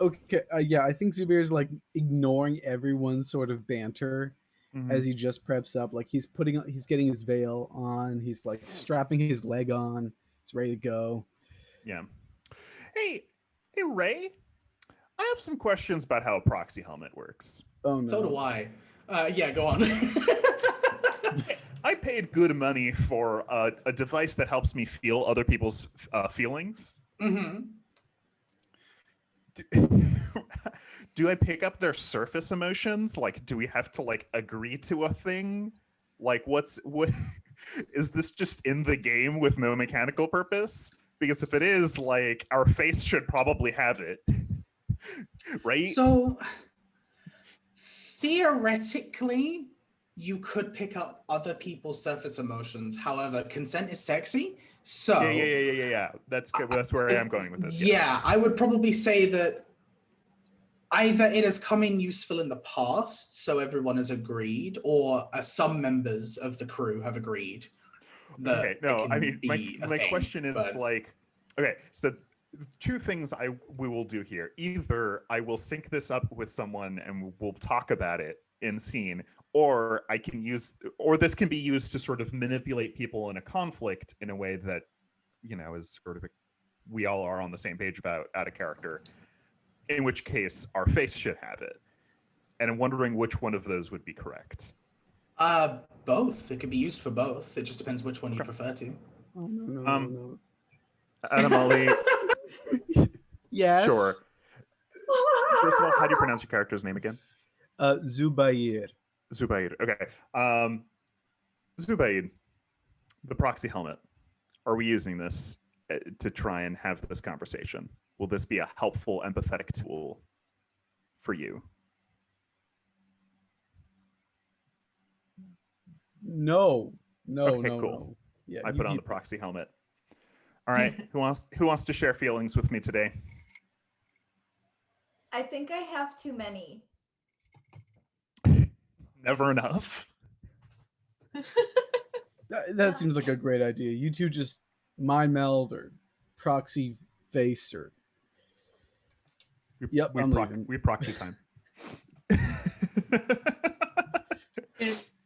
Speaker 5: Okay, yeah, I think Zubair is like ignoring everyone's sort of banter as he just preps up. Like he's getting his veil on. He's like strapping his leg on. He's ready to go.
Speaker 4: Yeah. Hey, Ray. I have some questions about how a proxy helmet works.
Speaker 5: Oh no.
Speaker 2: So do I. Yeah, go on.
Speaker 4: I paid good money for a device that helps me feel other people's feelings.
Speaker 2: Mm-hmm.
Speaker 4: Do I pick up their surface emotions? Like, do we have to like agree to a thing? Like, what is this just in the game with no mechanical purpose? Because if it is, like, our face should probably have it, right?
Speaker 2: So theoretically, you could pick up other people's surface emotions. However, consent is sexy. So
Speaker 4: Yeah. That's good. That's where I am going with this.
Speaker 2: Yeah,
Speaker 4: yes.
Speaker 2: I would probably say that either it has come in useful in the past, so everyone has agreed, or some members of the crew have agreed. That
Speaker 4: Okay, no,
Speaker 2: it
Speaker 4: I
Speaker 2: can
Speaker 4: mean,
Speaker 2: be a
Speaker 4: my
Speaker 2: thing,
Speaker 4: question is
Speaker 2: but-
Speaker 4: like, okay, so two things we will do here. Either I will sync this up with someone and we'll talk about it in scene, or I can use, or this can be used to sort of manipulate people in a conflict in a way that, you know, is sort of we all are on the same page about out of character. In which case, our face should have it. And I'm wondering which one of those would be correct.
Speaker 2: Both. It could be used for both. It just depends which one you prefer to.
Speaker 5: Oh no, no,
Speaker 4: Um,
Speaker 5: no.
Speaker 4: Adam Ali,
Speaker 5: Yes.
Speaker 4: sure. First of all, how do you pronounce your character's name again?
Speaker 5: Zubair.
Speaker 4: Zubair. Okay. Zubair, the proxy helmet. Are we using this to try and have this conversation? Will this be a helpful, empathetic tool? for you?
Speaker 5: No.
Speaker 4: Okay,
Speaker 5: No.
Speaker 4: cool.
Speaker 5: Yeah,
Speaker 4: I
Speaker 5: you
Speaker 4: put on the
Speaker 5: keep it.
Speaker 4: proxy helmet. All right, who wants to share feelings with me today?
Speaker 3: I think I have too many.
Speaker 4: Never enough.
Speaker 5: That seems like a great idea. You two just mind meld or proxy face or. Yep, I'm leaving.
Speaker 4: We proxy time.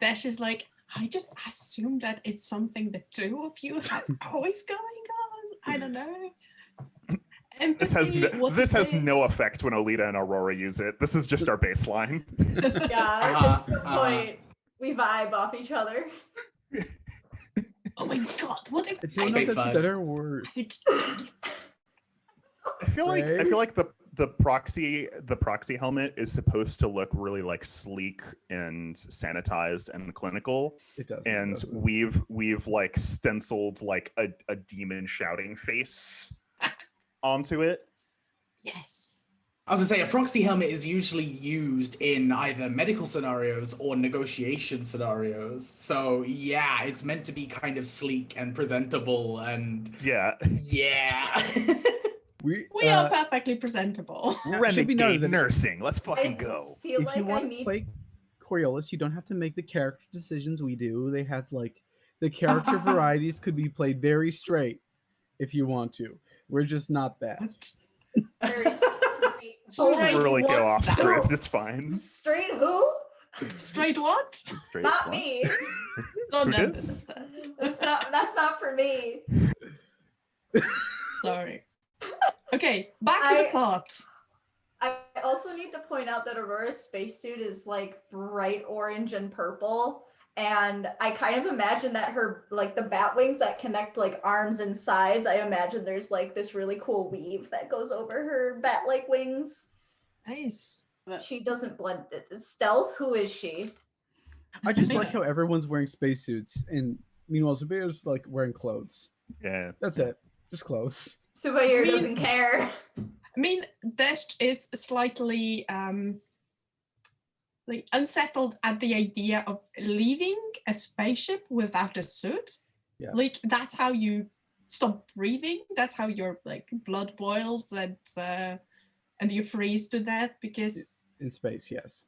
Speaker 1: Dash is like, I just assume that it's something the two of you have always going on. I don't know.
Speaker 4: This has no effect when Olita and Aurora use it. This is just our baseline.
Speaker 3: Yeah, good point. We vibe off each other.
Speaker 1: Oh my god, what if
Speaker 5: I don't know if that's better or worse.
Speaker 4: I feel like the proxy helmet is supposed to look really like sleek and sanitized and clinical.
Speaker 5: It does.
Speaker 4: And we've like stenciled like a demon shouting face onto it.
Speaker 1: Yes.
Speaker 2: I was gonna say, a proxy helmet is usually used in either medical scenarios or negotiation scenarios. So yeah, it's meant to be kind of sleek and presentable and
Speaker 4: yeah.
Speaker 1: We are perfectly presentable.
Speaker 4: Renegade nursing. Let's fucking go.
Speaker 5: If you want to play Coriolis, you don't have to make the character decisions we do. They have like the character varieties could be played very straight if you want to. We're just not that.
Speaker 3: Very straight.
Speaker 4: Really go off
Speaker 3: that?
Speaker 4: script. It's fine.
Speaker 3: Straight who?
Speaker 1: Straight what?
Speaker 4: Straight
Speaker 3: Not
Speaker 4: what?
Speaker 3: me.
Speaker 1: Don't
Speaker 4: Who
Speaker 1: understand.
Speaker 3: That's not for me.
Speaker 1: Sorry. Okay, back to the plot.
Speaker 3: I also need to point out that Aurora's spacesuit is like bright orange and purple. And I kind of imagine that her, like the bat wings that connect like arms and sides, I imagine there's like this really cool weave that goes over her bat-like wings.
Speaker 1: Nice.
Speaker 3: She doesn't blend it. Stealth, who is she?
Speaker 5: I just like how everyone's wearing spacesuits and meanwhile Zubair's like wearing clothes.
Speaker 4: Yeah.
Speaker 5: That's it. Just clothes.
Speaker 3: Zubair doesn't care.
Speaker 1: I mean, Dash is slightly like unsettled at the idea of leaving a spaceship without a suit.
Speaker 5: Yeah.
Speaker 1: Like that's how you stop breathing. That's how your like blood boils and you freeze to death because
Speaker 5: In space, yes.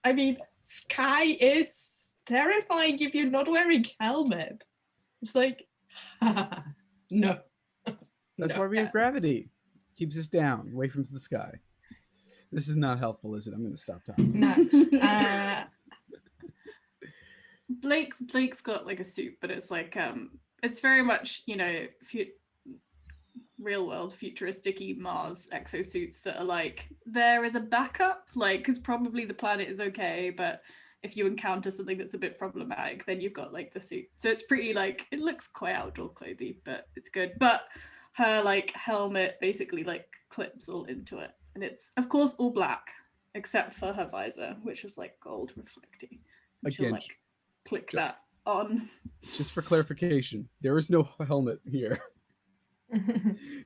Speaker 1: I mean, sky is terrifying if you're not wearing helmet. It's like no.
Speaker 5: That's
Speaker 1: No.
Speaker 5: why we have gravity. Keeps us down, away from the sky. This is not helpful, is it? I'm going to stop talking.
Speaker 1: No.
Speaker 6: Blake's got like a suit, but it's like it's very much, you know, real world futuristic-y Mars exosuits that are like there is a backup, like because probably the planet is okay, but if you encounter something that's a bit problematic, then you've got like the suit. So it's pretty like it looks quite outdoor clothy, but it's good. But her like helmet basically like clips all into it, and it's of course all black except for her visor, which is like gold reflecty. She'll
Speaker 5: Again,
Speaker 6: like click that on.
Speaker 5: Just for clarification, there is no helmet here.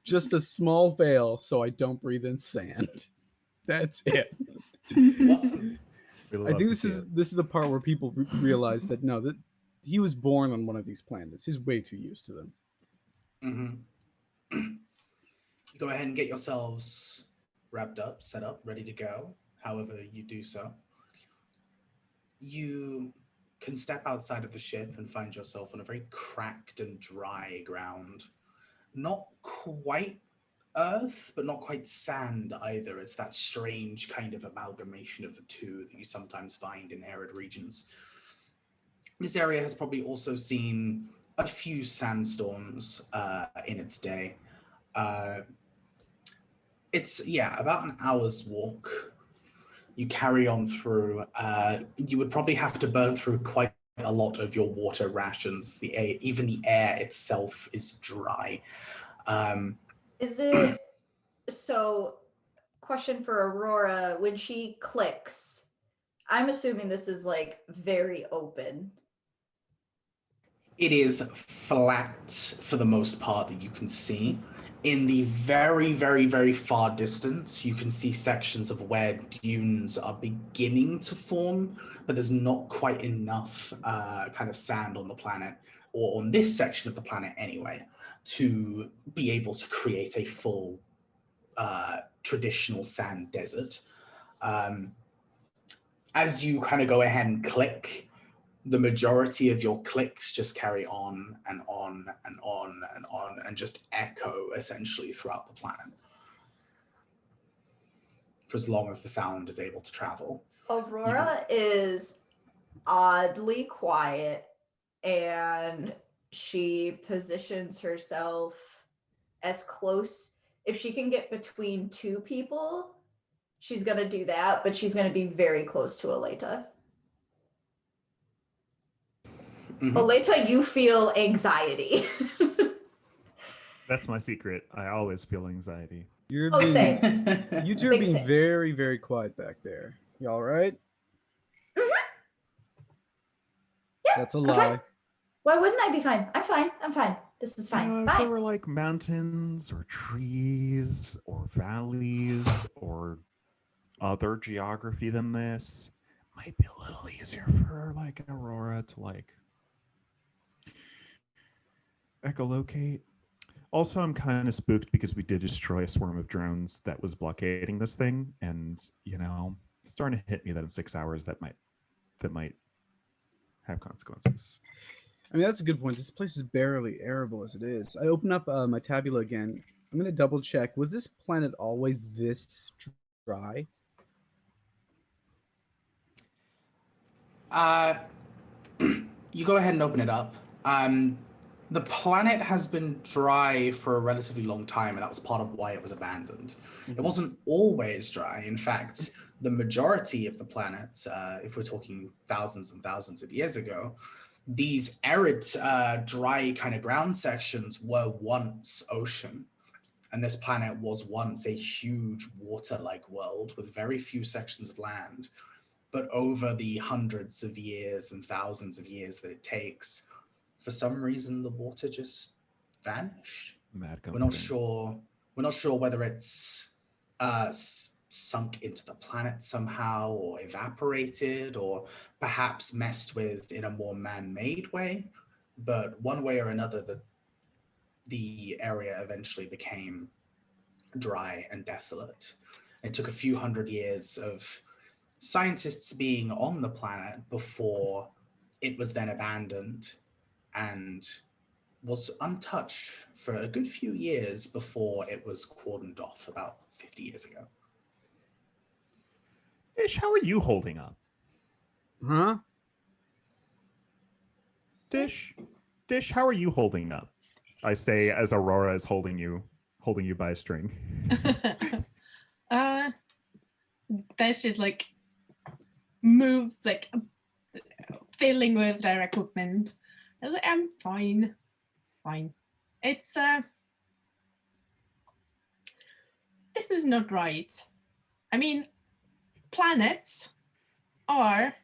Speaker 5: Just a small veil so I don't breathe in sand. That's it.
Speaker 2: Awesome.
Speaker 5: I think this is the part where people realize that no, that he was born on one of these planets. He's way too used to them.
Speaker 2: Mm-hmm. Go ahead and get yourselves wrapped up, set up, ready to go. However you do so, you can step outside of the ship and find yourself on a very cracked and dry ground. Not quite earth, but not quite sand either. It's that strange kind of amalgamation of the two that you sometimes find in arid regions. This area has probably also seen a few sandstorms in its day. It's, about an hour's walk. You carry on through. You would probably have to burn through quite a lot of your water rations. Even the air itself is dry.
Speaker 3: Is it so? Question for Aurora: when she clicks, I'm assuming this is like very open.
Speaker 2: It is flat for the most part that you can see. In the very, very, very far distance, you can see sections of where dunes are beginning to form, but there's not quite enough kind of sand on the planet, or on this section of the planet anyway, to be able to create a full traditional sand desert. As you kind of go ahead and click, the majority of your clicks just carry on and on and on and on and just echo essentially throughout the planet for as long as the sound is able to travel.
Speaker 3: Aurora is oddly quiet, and she positions herself as close. If she can get between two people, she's going to do that, but she's going to be very close to Aleta. Aleta, you feel anxiety.
Speaker 4: That's my secret. I always feel anxiety.
Speaker 5: You're
Speaker 3: Oh,
Speaker 5: being,
Speaker 3: same.
Speaker 5: you two are
Speaker 3: Big
Speaker 5: being
Speaker 3: same.
Speaker 5: very, very quiet back there. You all right?
Speaker 3: Yeah,
Speaker 5: That's a
Speaker 3: I'm
Speaker 5: lie.
Speaker 3: fine. Why wouldn't I be fine? I'm fine. I'm fine. This is fine.
Speaker 4: You know, if
Speaker 3: Bye.
Speaker 4: there were like mountains or trees or valleys or other geography than this, might be a little easier for like Aurora to like echolocate. Also, I'm kind of spooked because we did destroy a swarm of drones that was blockading this thing, and you know, it's starting to hit me that in 6 hours that might have consequences.
Speaker 5: I mean, that's a good point. This place is barely arable as it is. I open up my tabula again. I'm going to double check. Was this planet always this dry?
Speaker 2: You go ahead and open it up. The planet has been dry for a relatively long time, and that was part of why it was abandoned. It wasn't always dry. In fact, the majority of the planet, if we're talking thousands and thousands of years ago, these arid, dry kind of ground sections were once ocean. And this planet was once a huge water-like world with very few sections of land. But over the hundreds of years and thousands of years that it takes, for some reason, the water just vanished. We're not sure whether it's sunk into the planet somehow, or evaporated, or perhaps messed with in a more man-made way. But one way or another, the area eventually became dry and desolate. It took a few hundred years of scientists being on the planet before it was then abandoned and was untouched for a good few years before it was cordoned off about 50 years ago.
Speaker 4: Ish, how are you holding up?
Speaker 5: Huh?
Speaker 4: Dish, how are you holding up? I say as Aurora is holding you by a string.
Speaker 1: That's just like move, like fiddling with their equipment. I was like, I'm fine. It's this is not right. I mean, planets are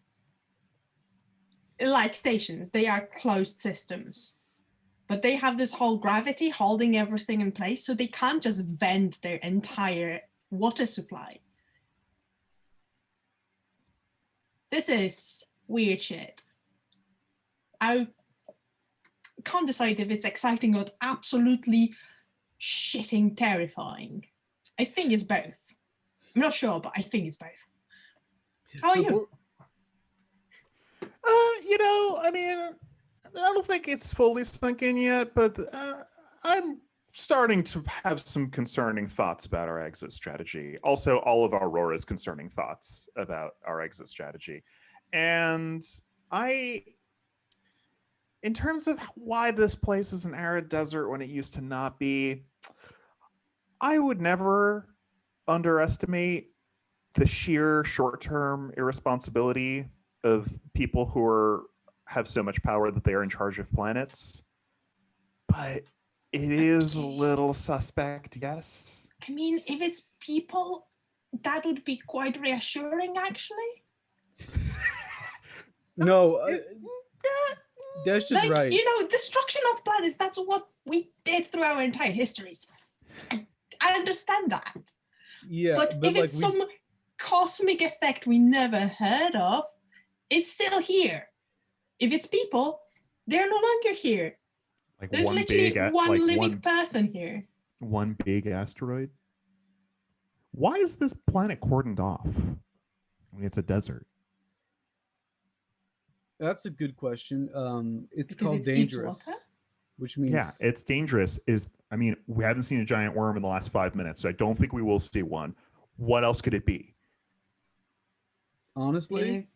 Speaker 1: like stations. They are closed systems, but they have this whole gravity holding everything in place, so they can't just vent their entire water supply. This is weird shit. I can't decide if it's exciting or absolutely shitting terrifying. I think it's both. I'm not sure, but I think it's both. How are you?
Speaker 4: You know, I mean, I don't think it's fully sunk in yet, but I'm starting to have some concerning thoughts about our exit strategy. Also, all of Aurora's concerning thoughts about our exit strategy. And in terms of why this place is an arid desert when it used to not be, I would never underestimate the sheer short-term irresponsibility of people who have so much power that they are in charge of planets. But it is a little suspect, yes.
Speaker 1: I mean, if it's people, that would be quite reassuring, actually.
Speaker 5: No, that's just
Speaker 1: like,
Speaker 5: right.
Speaker 1: You know, destruction of planets, that's what we did through our entire histories. I understand that.
Speaker 5: Yeah,
Speaker 1: but if
Speaker 5: like
Speaker 1: it's some cosmic effect we never heard of, it's still here. If it's people, they're no longer here.
Speaker 4: Like
Speaker 1: There's
Speaker 4: one
Speaker 1: literally
Speaker 4: big,
Speaker 1: one living person here.
Speaker 4: one big asteroid. Why is this planet cordoned off? I mean, it's a desert.
Speaker 5: that's a good question. It's
Speaker 1: Because
Speaker 5: called
Speaker 1: it's
Speaker 5: dangerous,
Speaker 1: water?
Speaker 5: which means
Speaker 4: Yeah, it's dangerous. I mean, we haven't seen a giant worm in the last 5 minutes, so I don't think we will see one. What else could it be?
Speaker 5: honestly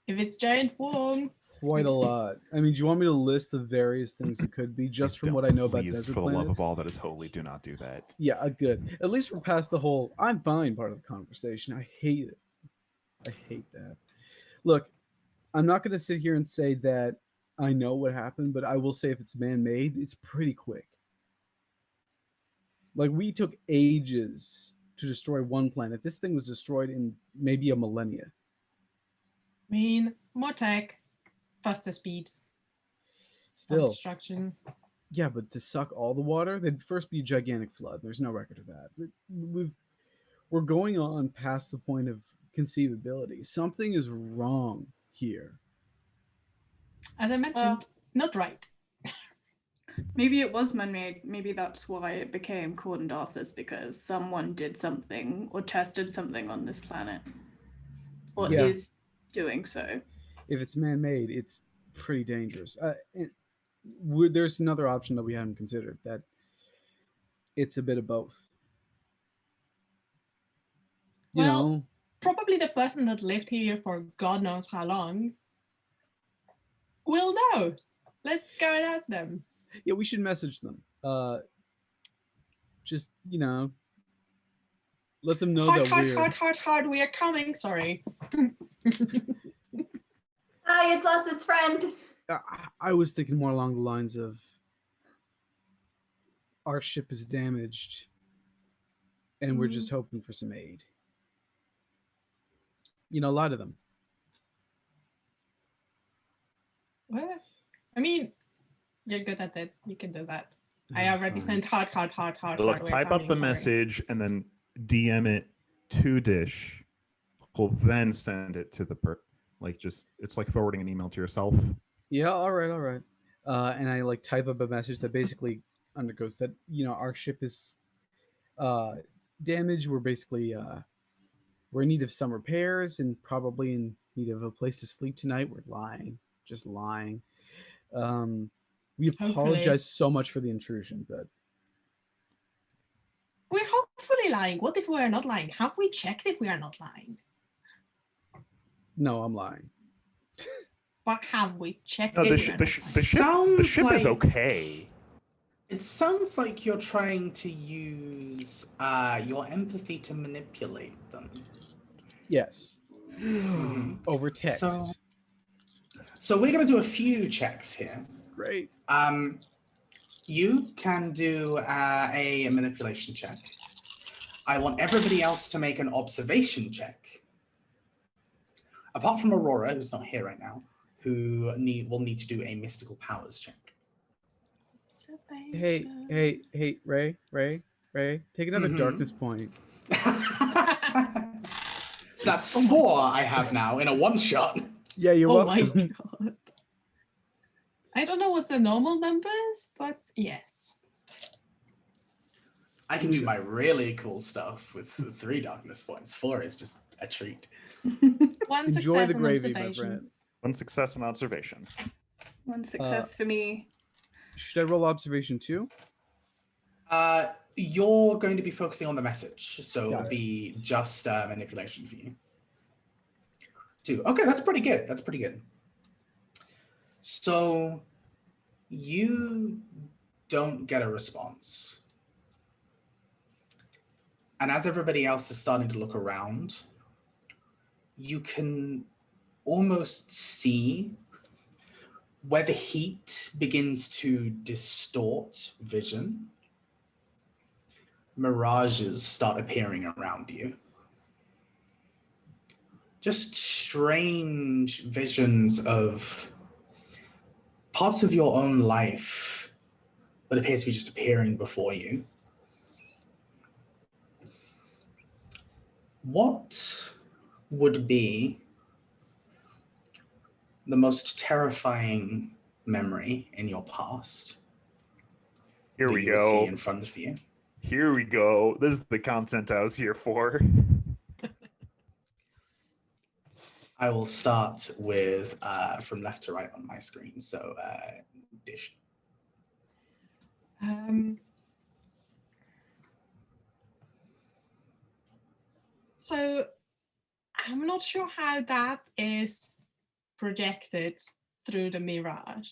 Speaker 1: If it's giant worm,
Speaker 5: quite a lot. I mean, do you want me to list the various things it could be just from what I know about
Speaker 4: Please,
Speaker 5: desert
Speaker 4: for the love
Speaker 5: planet?
Speaker 4: of all that is holy, do not do that.
Speaker 5: Yeah, good. At least we're past the whole I'm fine part of the conversation. I hate it. I hate that. Look, I'm not going to sit here and say that I know what happened, but I will say if it's man-made, it's pretty quick. Like, we took ages to destroy one planet. This thing was destroyed in maybe a millennia.
Speaker 1: I mean, more tech, faster speed,
Speaker 5: Still,
Speaker 1: destruction.
Speaker 5: yeah, but to suck all the water, there'd first be a gigantic flood. There's no record of that. We're going on past the point of conceivability. Something is wrong here.
Speaker 1: As I mentioned, not right.
Speaker 6: Maybe it was man-made. Maybe that's why it became cordoned off, is because someone did something or tested something on this planet, or
Speaker 5: Yeah.
Speaker 6: is doing so.
Speaker 5: If it's man-made, it's pretty dangerous. There's another option that we haven't considered, that it's a bit of both. You
Speaker 1: Well,
Speaker 5: know,
Speaker 1: probably the person that lived here for God knows how long will know. Let's go and ask them.
Speaker 5: yeah, we should message them. Just, let them know that we're...
Speaker 1: Hard, we are coming. Sorry.
Speaker 3: Hi, it's us, it's friend.
Speaker 5: I was thinking more along the lines of our ship is damaged and we're just hoping for some aid. A lot of them.
Speaker 1: What? I mean, you're good at it. You can do that. I already sent hard.
Speaker 4: Look, type up the message and then DM it to Dish. We'll then send it to the it's like forwarding an email to yourself.
Speaker 5: Yeah, all right. And I type up a message that basically undergoes that, our ship is damaged. We're basically we're in need of some repairs and probably in need of a place to sleep tonight. We're lying. Just lying. We apologize so much for the intrusion, but
Speaker 1: we're hopefully lying. What if we are not lying? Have we checked if we are not lying?
Speaker 5: No, I'm lying.
Speaker 1: But have we checked
Speaker 4: No,
Speaker 1: if
Speaker 4: the ship is okay.
Speaker 2: It sounds like you're trying to use your empathy to manipulate them.
Speaker 5: Yes. Over text.
Speaker 2: So we're going to do a few checks here.
Speaker 5: Great.
Speaker 2: You can do a manipulation check. I want everybody else to make an observation check. Apart from Aurora, who's not here right now, who will need to do a mystical powers check.
Speaker 5: Hey, Ray, take another darkness point.
Speaker 2: So that's 4 I have now in a one-shot.
Speaker 5: Yeah, you're welcome.
Speaker 1: My God. I don't know what the normal number is, but yes.
Speaker 2: I can do my really cool stuff with 3 darkness points. 4 is just a treat.
Speaker 1: One
Speaker 5: Enjoy
Speaker 1: success
Speaker 5: the
Speaker 1: and
Speaker 5: gravy, my
Speaker 1: observation.
Speaker 5: friend.
Speaker 4: One success and observation.
Speaker 6: One success for me.
Speaker 5: Should I roll observation too?
Speaker 2: You're going to be focusing on the message, so
Speaker 5: Got
Speaker 2: it'll
Speaker 5: it.
Speaker 2: be just manipulation for you. 2. Okay, that's pretty good. So you don't get a response. And as everybody else is starting to look around, you can almost see where the heat begins to distort vision. Mirages start appearing around you. Just strange visions of parts of your own life that appear to be just appearing before you. What would be the most terrifying memory in your past
Speaker 4: Here
Speaker 2: that
Speaker 4: we
Speaker 2: you would see
Speaker 4: go.
Speaker 2: in front of you?
Speaker 4: Here we go. This is the content I was here for.
Speaker 2: I will start with from left to right on my screen. So, Dish.
Speaker 1: So I'm not sure how that is projected through the mirage,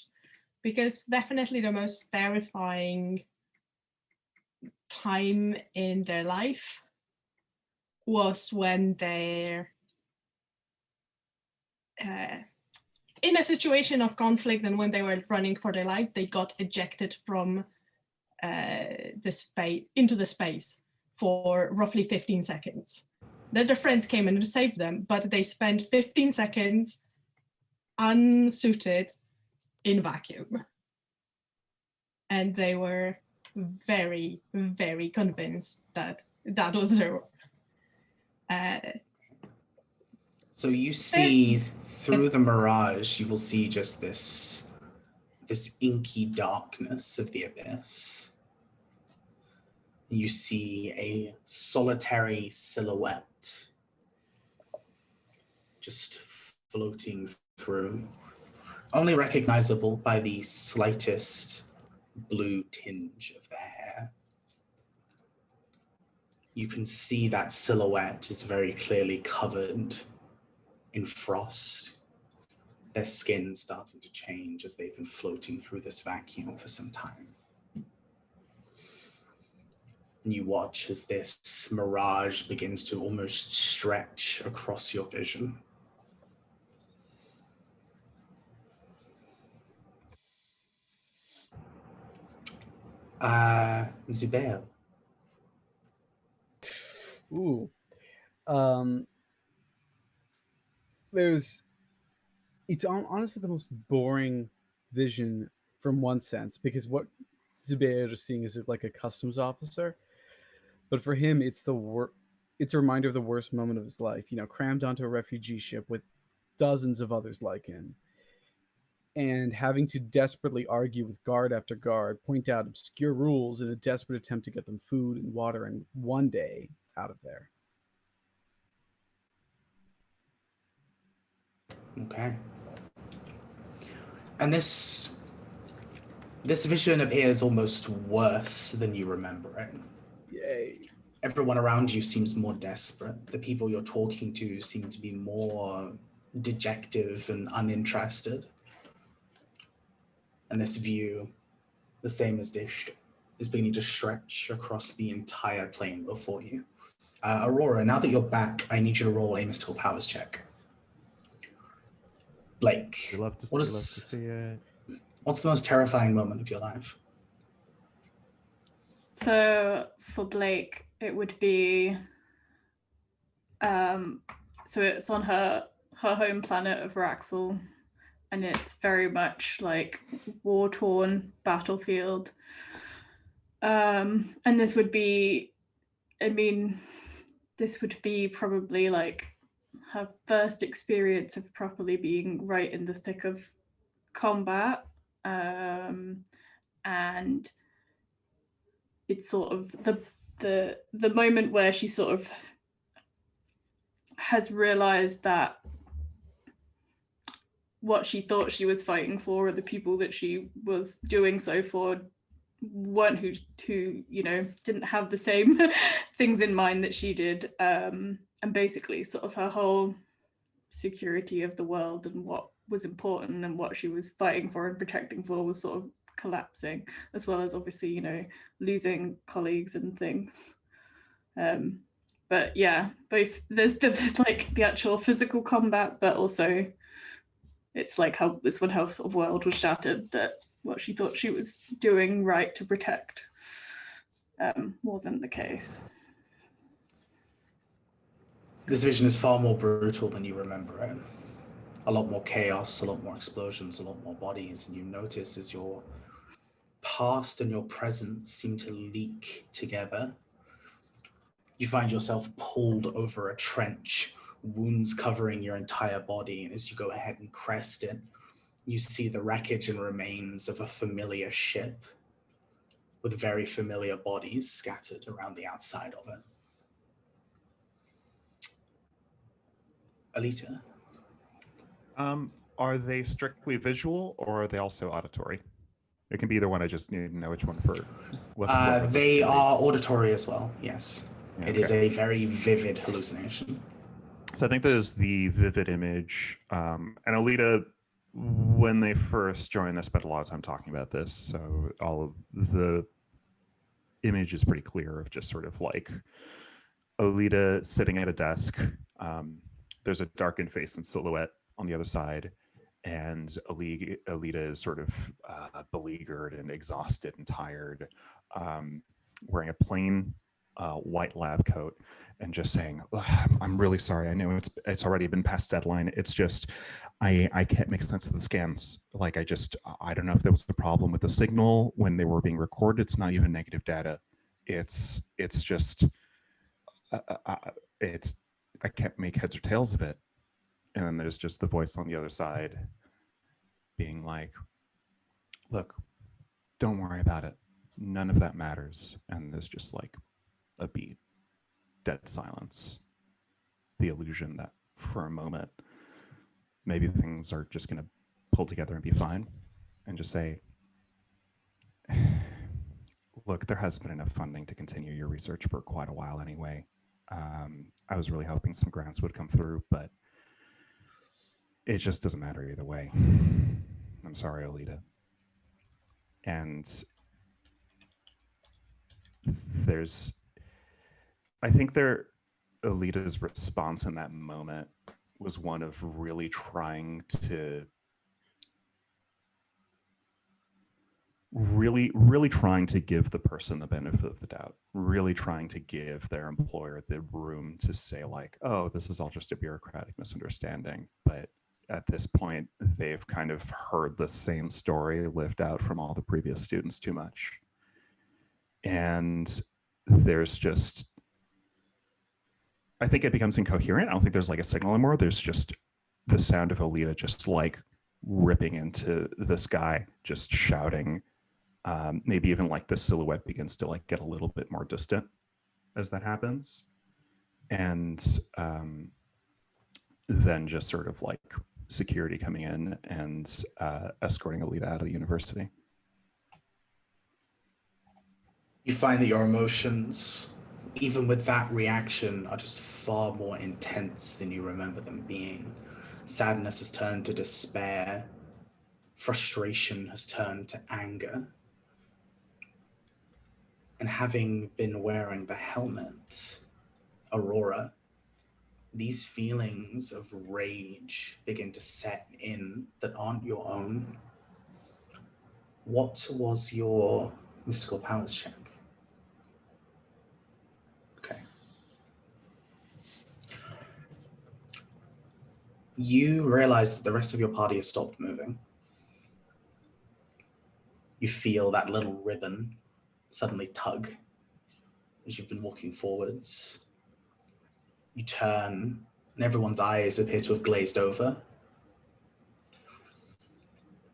Speaker 1: because definitely the most terrifying time in their life was when they're in a situation of conflict, and when they were running for their life, they got ejected from the space into the space for roughly 15 seconds. Then their friends came in and saved them, but they spent 15 seconds unsuited in vacuum. And they were very, very convinced that that was their...
Speaker 2: So you see through the mirage, you will see just this inky darkness of the abyss. You see a solitary silhouette just floating through, only recognizable by the slightest blue tinge of their hair. You can see that silhouette is very clearly covered in frost. Their skin starting to change as they've been floating through this vacuum for some time. And you watch as this mirage begins to almost stretch across your vision. Zubair.
Speaker 5: Ooh. It's honestly the most boring vision from one sense, because what Zubair is seeing is like a customs officer, but for him it's it's a reminder of the worst moment of his life, crammed onto a refugee ship with dozens of others like him, and having to desperately argue with guard after guard, point out obscure rules in a desperate attempt to get them food and water and one day out of there.
Speaker 2: Okay. And this vision appears almost worse than you remember it.
Speaker 5: Yay.
Speaker 2: Everyone around you seems more desperate. The people you're talking to seem to be more dejected and uninterested. And this view, the same as Dish, is beginning to stretch across the entire plane before you. Aurora, now that you're back, I need you to roll a mystical powers check. Blake,
Speaker 4: We love to see it.
Speaker 2: what's the most terrifying moment of your life?
Speaker 6: So for Blake, it would be so it's on her home planet of Raxel, and it's very much like war-torn battlefield. And this would be, this would be probably like her first experience of properly being right in the thick of combat. And it's sort of the moment where she sort of has realized that what she thought she was fighting for, or the people that she was doing so for, weren't who didn't have the same things in mind that she did, and basically sort of her whole security of the world and what was important and what she was fighting for and protecting for was sort of collapsing, as well as obviously losing colleagues and things. But yeah, both there's like the actual physical combat, but also it's like how this when her sort of world was shattered, that what she thought she was doing right to protect wasn't the case.
Speaker 2: This vision is far more brutal than you remember it. A lot more chaos, a lot more explosions, a lot more bodies, and you notice as your past and your present seem to leak together. You find yourself pulled over a trench, wounds covering your entire body, and as you go ahead and crest it, you see the wreckage and remains of a familiar ship with very familiar bodies scattered around the outside of it. Alita.
Speaker 4: Are they strictly visual or are they also auditory? It can be either one. I just need to know which one for what the flavor of this
Speaker 2: They
Speaker 4: is gonna be.
Speaker 2: are auditory as well, yes.
Speaker 4: Yeah,
Speaker 2: It is
Speaker 4: okay.
Speaker 2: a very vivid hallucination.
Speaker 4: So I think there's the vivid image. And Alita, when they first joined, they spent a lot of time talking about this. So all of the image is pretty clear of just sort of like Alita sitting at a desk. There's a darkened face and silhouette on the other side. And Alita is sort of beleaguered and exhausted and tired, wearing a plain white lab coat and just saying, I'm really sorry. I know it's already been past deadline. It's just, I can't make sense of the scans. Like, I don't know if there was a problem with the signal when they were being recorded. It's not even negative data. It's just, I can't make heads or tails of it. And then there's just the voice on the other side being like, look, don't worry about it. None of that matters. And there's just like a beat, dead silence. The illusion that for a moment, maybe things are just going to pull together and be fine. And just say, look, there hasn't been enough funding to continue your research for quite a while anyway. I was really hoping some grants would come through, but it just doesn't matter either way. I'm sorry, Alita. And I think Alita's response in that moment was one of really trying to give the person the benefit of the doubt, really trying to give their employer the room to say like, oh, this is all just a bureaucratic misunderstanding. But at this point, they've kind of heard the same story lived out from all the previous students too much. And there's just, I think it becomes incoherent. I don't think there's like a signal anymore. There's just the sound of Alita just like ripping into the sky, just shouting. Maybe even like the silhouette begins to like get a little bit more distant as that happens. And then just sort of like security coming in and escorting Alita out of the university.
Speaker 2: You find that your emotions, even with that reaction, are just far more intense than you remember them being. Sadness has turned to despair. Frustration has turned to anger. And having been wearing the helmet, Aurora, these feelings of rage begin to set in that aren't your own. What was your mystical powers check? Okay. You realize that the rest of your party has stopped moving. You feel that little ribbon suddenly tug as you've been walking forwards. You turn, and everyone's eyes appear to have glazed over.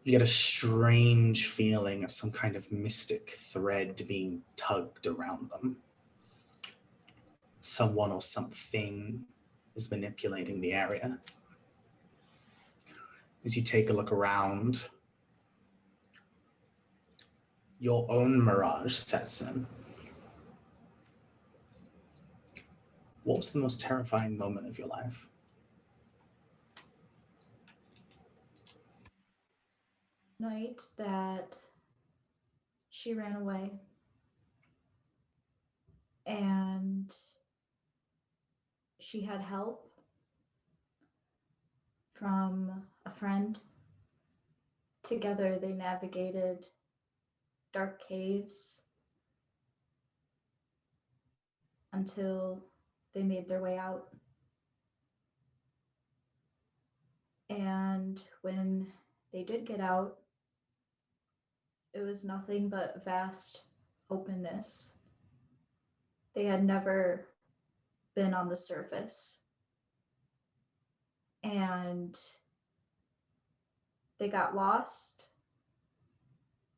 Speaker 2: You get a strange feeling of some kind of mystic thread being tugged around them. Someone or something is manipulating the area. As you take a look around, your own mirage sets in. What was the most terrifying moment of your life?
Speaker 3: Night that she ran away and she had help from a friend. Together they navigated dark caves until they made their way out. And when they did get out, it was nothing but vast openness. They had never been on the surface. And they got lost.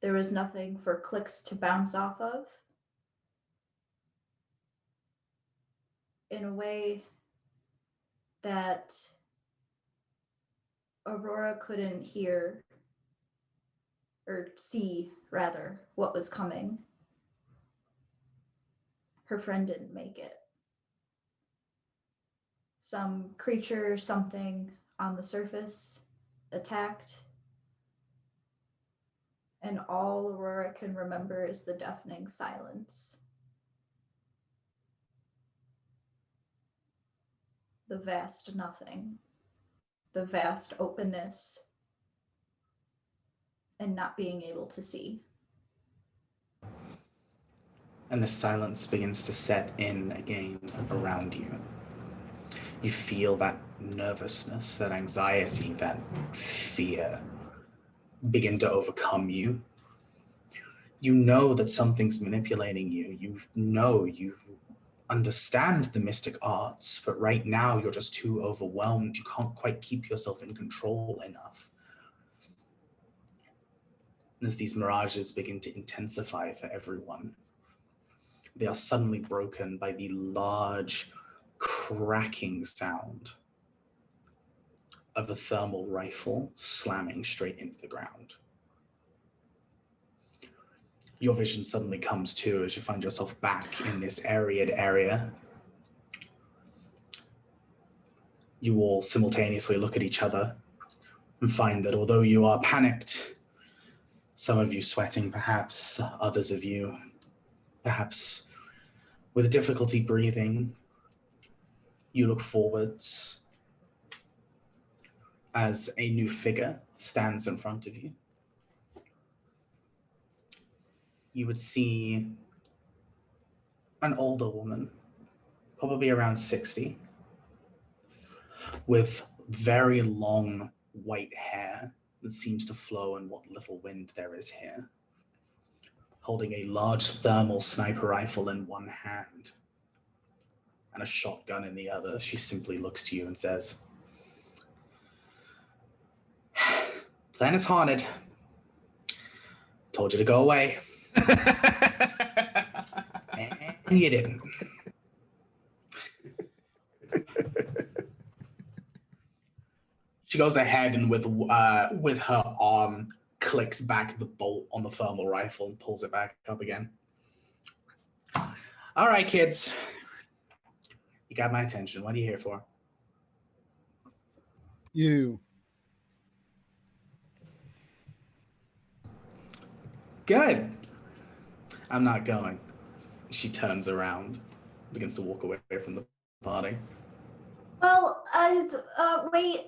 Speaker 3: There was nothing for clicks to bounce off of. In a way that Aurora couldn't hear or see, rather, what was coming. Her friend didn't make it. Some creature, something on the surface attacked, and all Aurora can remember is the deafening silence. The vast nothing, the vast openness, and not being able to see.
Speaker 2: And the silence begins to set in again around you. You feel that nervousness, that anxiety, that fear begin to overcome you. You know that something's manipulating you. You know you understand the mystic arts, but right now you're just too overwhelmed. You can't quite keep yourself in control enough. And as these mirages begin to intensify for everyone, they are suddenly broken by the large cracking sound of a thermal rifle slamming straight into the ground. Your vision suddenly comes to as you find yourself back in this arid area. You all simultaneously look at each other and find that although you are panicked, some of you sweating perhaps, others of you perhaps with difficulty breathing, you look forwards as a new figure stands in front of you. You would see an older woman, probably around 60, with very long white hair that seems to flow in what little wind there is here, holding a large thermal sniper rifle in one hand and a shotgun in the other. She simply looks to you and says, "Planet's haunted. Told you to go away." And you didn't. She goes ahead and with her arm clicks back the bolt on the thermal rifle and pulls it back up again. All right, kids. You got my attention. What are you here for?
Speaker 5: You.
Speaker 2: Good. I'm not going. She turns around, begins to walk away from the party.
Speaker 3: Well, wait.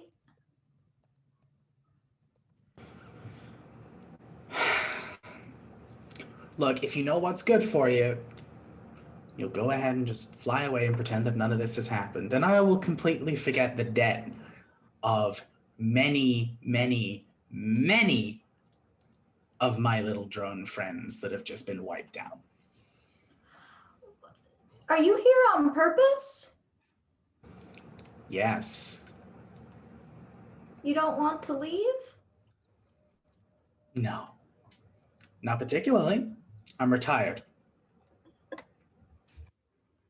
Speaker 2: Look, if you know what's good for you, you'll go ahead and just fly away and pretend that none of this has happened. And I will completely forget the debt of many, many, many of my little drone friends that have just been wiped out.
Speaker 3: Are you here on purpose?
Speaker 2: Yes.
Speaker 3: You don't want to leave?
Speaker 2: No. Not particularly. I'm retired.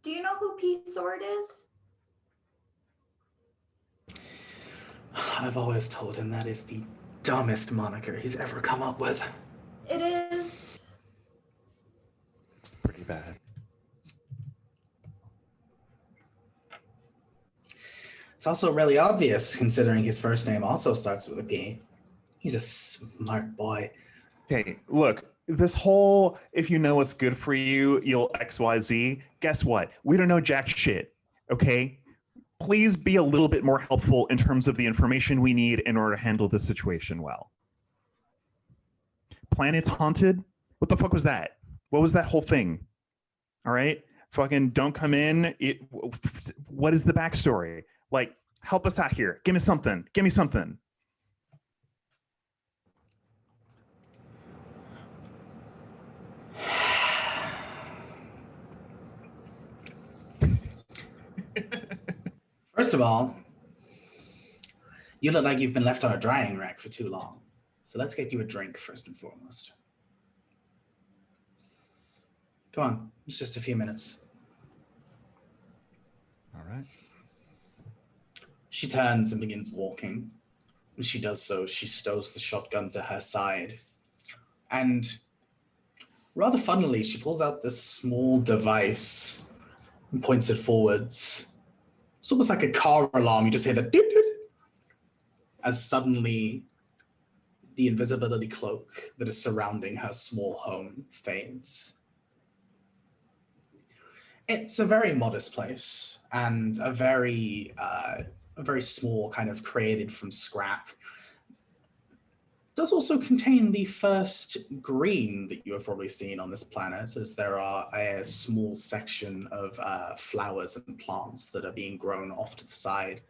Speaker 3: Do you know who Peace Sword is?
Speaker 2: I've always told him that is the dumbest moniker he's ever come up with.
Speaker 3: It is.
Speaker 4: It's pretty bad.
Speaker 2: It's also really obvious, considering his first name also starts with a P. He's a smart boy.
Speaker 4: Okay, look, this whole, if you know what's good for you, you'll XYZ. Guess what? We don't know jack shit, okay? Please be a little bit more helpful in terms of the information we need in order to handle this situation well. Planet's haunted? What the fuck was that? What was that whole thing? All right? Fucking don't come in. What is the backstory? Like, help us out here. Give me something. Give me something.
Speaker 2: First of all, you look like you've been left on a drying rack for too long. So let's get you a drink first and foremost. Come on, it's just a few minutes.
Speaker 4: All right.
Speaker 2: She turns and begins walking. When she does so, she stows the shotgun to her side. And rather funnily, she pulls out this small device and points it forwards. It's almost like a car alarm. You just hear the doot doot as suddenly the invisibility cloak that is surrounding her small home fades. It's a very modest place and a very small, kind of created from scrap. It does also contain the first green that you have probably seen on this planet, as there are a small section of flowers and plants that are being grown off to the side.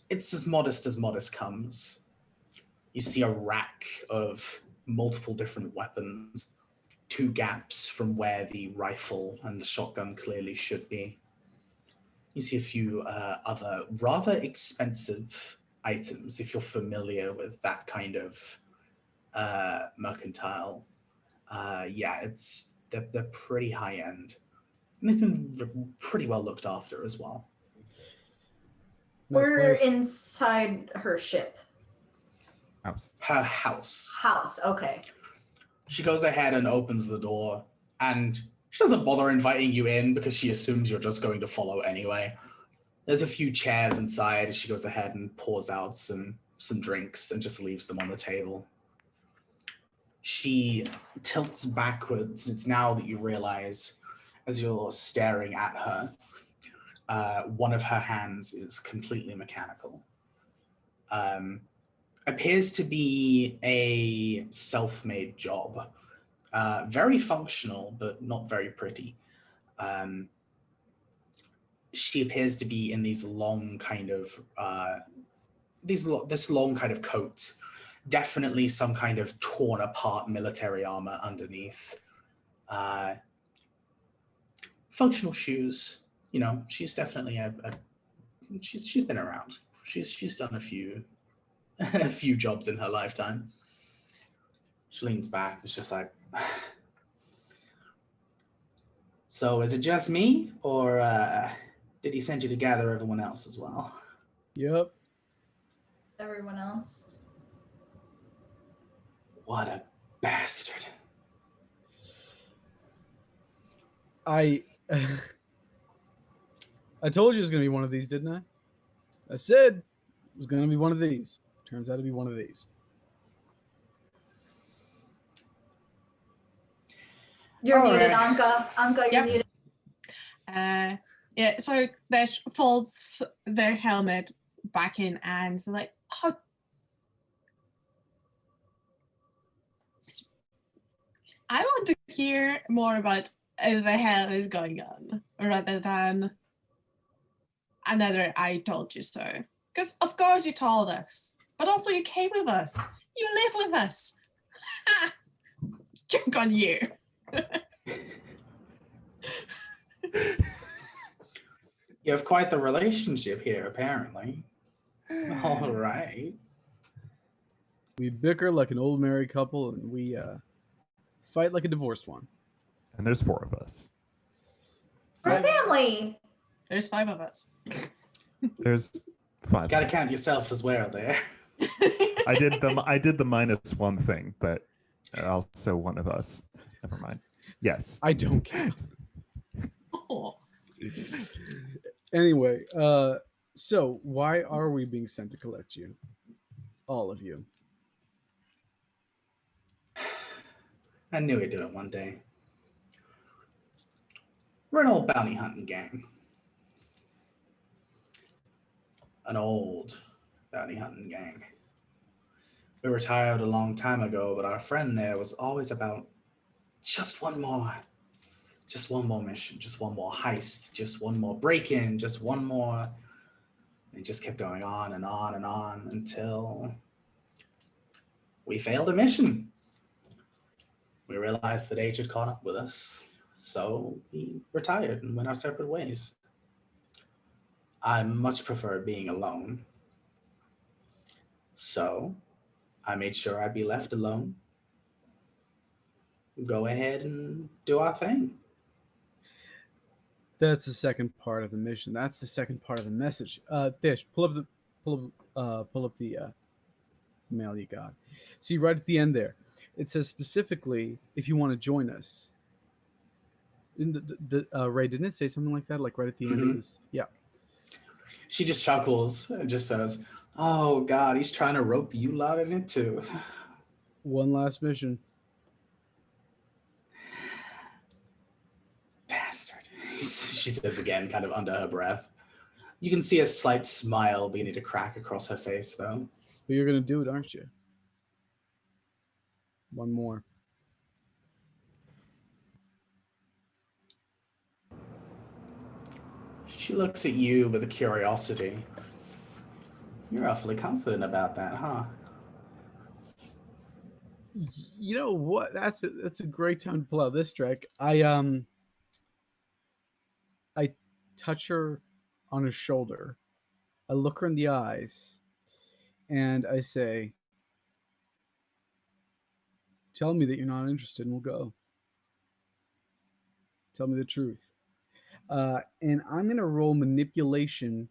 Speaker 2: It's as modest comes. You see a rack of multiple different weapons, 2 gaps from where the rifle and the shotgun clearly should be. You see a few other rather expensive items, if you're familiar with that kind of mercantile. They're pretty high end. And they've been pretty well looked after as well.
Speaker 5: Nice
Speaker 3: We're
Speaker 5: place.
Speaker 3: inside her ship.
Speaker 4: House.
Speaker 2: Her house.
Speaker 3: House, okay.
Speaker 2: She goes ahead and opens the door, and she doesn't bother inviting you in because she assumes you're just going to follow anyway. There's a few chairs inside. She goes ahead and pours out some drinks and just leaves them on the table. She tilts backwards, and it's now that you realize, as you're staring at her, one of her hands is completely mechanical. Appears to be a self-made job. Very functional, but not very pretty. She appears to be in these long kind of this long kind of coat. Definitely some kind of torn apart military armor underneath. Functional shoes. You know, she's definitely she's been around. She's done a few jobs in her lifetime. She leans back. It's just like, so is it just me, or did he send you to gather everyone else as well?
Speaker 5: Yep.
Speaker 3: Everyone else.
Speaker 2: What a bastard.
Speaker 5: I told you it was going to be one of these, didn't I? I said it was going to be one of these. Turns out to be one of these.
Speaker 3: You're
Speaker 1: All
Speaker 3: muted,
Speaker 1: right.
Speaker 3: Anka. Anka, you're
Speaker 1: Yep.
Speaker 3: muted.
Speaker 1: So they folds their helmet back in and they're like, oh. I want to hear more about what the hell is going on, rather than another I told you so. Because of course you told us, but also you came with us. You live with us. Joke on you.
Speaker 2: You have quite the relationship here, apparently. All right.
Speaker 5: We bicker like an old married couple, and we fight like a divorced one.
Speaker 4: And there's 4 of us.
Speaker 3: We're a family.
Speaker 1: There's 5 of us.
Speaker 4: There's 5.
Speaker 2: Gotta
Speaker 4: of
Speaker 2: count
Speaker 4: us.
Speaker 2: yourself as well there.
Speaker 4: I did the -1 thing, but also one of us. Never mind. Yes.
Speaker 5: I don't care.
Speaker 1: Oh.
Speaker 5: Anyway, so why are we being sent to collect you? All of you.
Speaker 2: I knew he'd do it one day. We're an old bounty hunting gang. An old bounty hunting gang. We retired a long time ago, but our friend there was always about just one more mission, just one more heist, just one more break-in, just one more. And it just kept going on and on and on until we failed a mission. We realized that age had caught up with us, so we retired and went our separate ways. I much prefer being alone. So I made sure I'd be left alone. Go ahead and do our thing.
Speaker 5: That's the second part of the mission. That's the second part of the message. Dish, pull up the mail you got. See right at the end there, it says specifically if you want to join us. In Ray, didn't it say something like that? Like right at the end, it was yeah.
Speaker 2: She just chuckles and just says, "Oh God, he's trying to rope you lot in it too."
Speaker 5: One last mission.
Speaker 2: Bastard. She says again, kind of under her breath. You can see a slight smile beginning to crack across her face, though.
Speaker 5: But you're gonna do it, aren't you? One more.
Speaker 2: She looks at you with a curiosity. You're awfully confident about that, huh?
Speaker 5: You know what? That's a great time to pull out this trick. I touch her on her shoulder. I look her in the eyes, and I say, "Tell me that you're not interested, and we'll go. Tell me the truth." And I'm gonna roll manipulation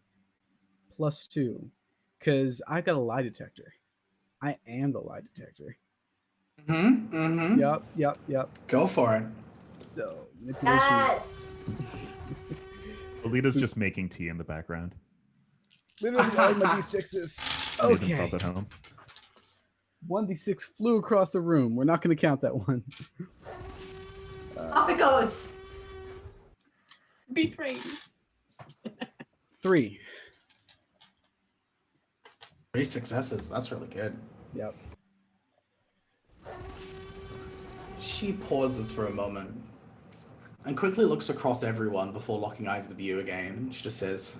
Speaker 5: +2 because I got a lie detector. I am the lie detector. Yep.
Speaker 2: Go for it.
Speaker 5: So manipulation.
Speaker 3: Yes.
Speaker 4: Alita's just making tea in the background.
Speaker 5: Literally all my d6s.
Speaker 4: Made
Speaker 5: Okay.
Speaker 4: himself at home.
Speaker 5: 1d6 flew across the room. We're not going to count that one.
Speaker 3: Off it goes.
Speaker 1: Be brave.
Speaker 5: 3.
Speaker 2: 3 successes. That's really good.
Speaker 5: Yep.
Speaker 2: She pauses for a moment and quickly looks across everyone before locking eyes with you again. She just says,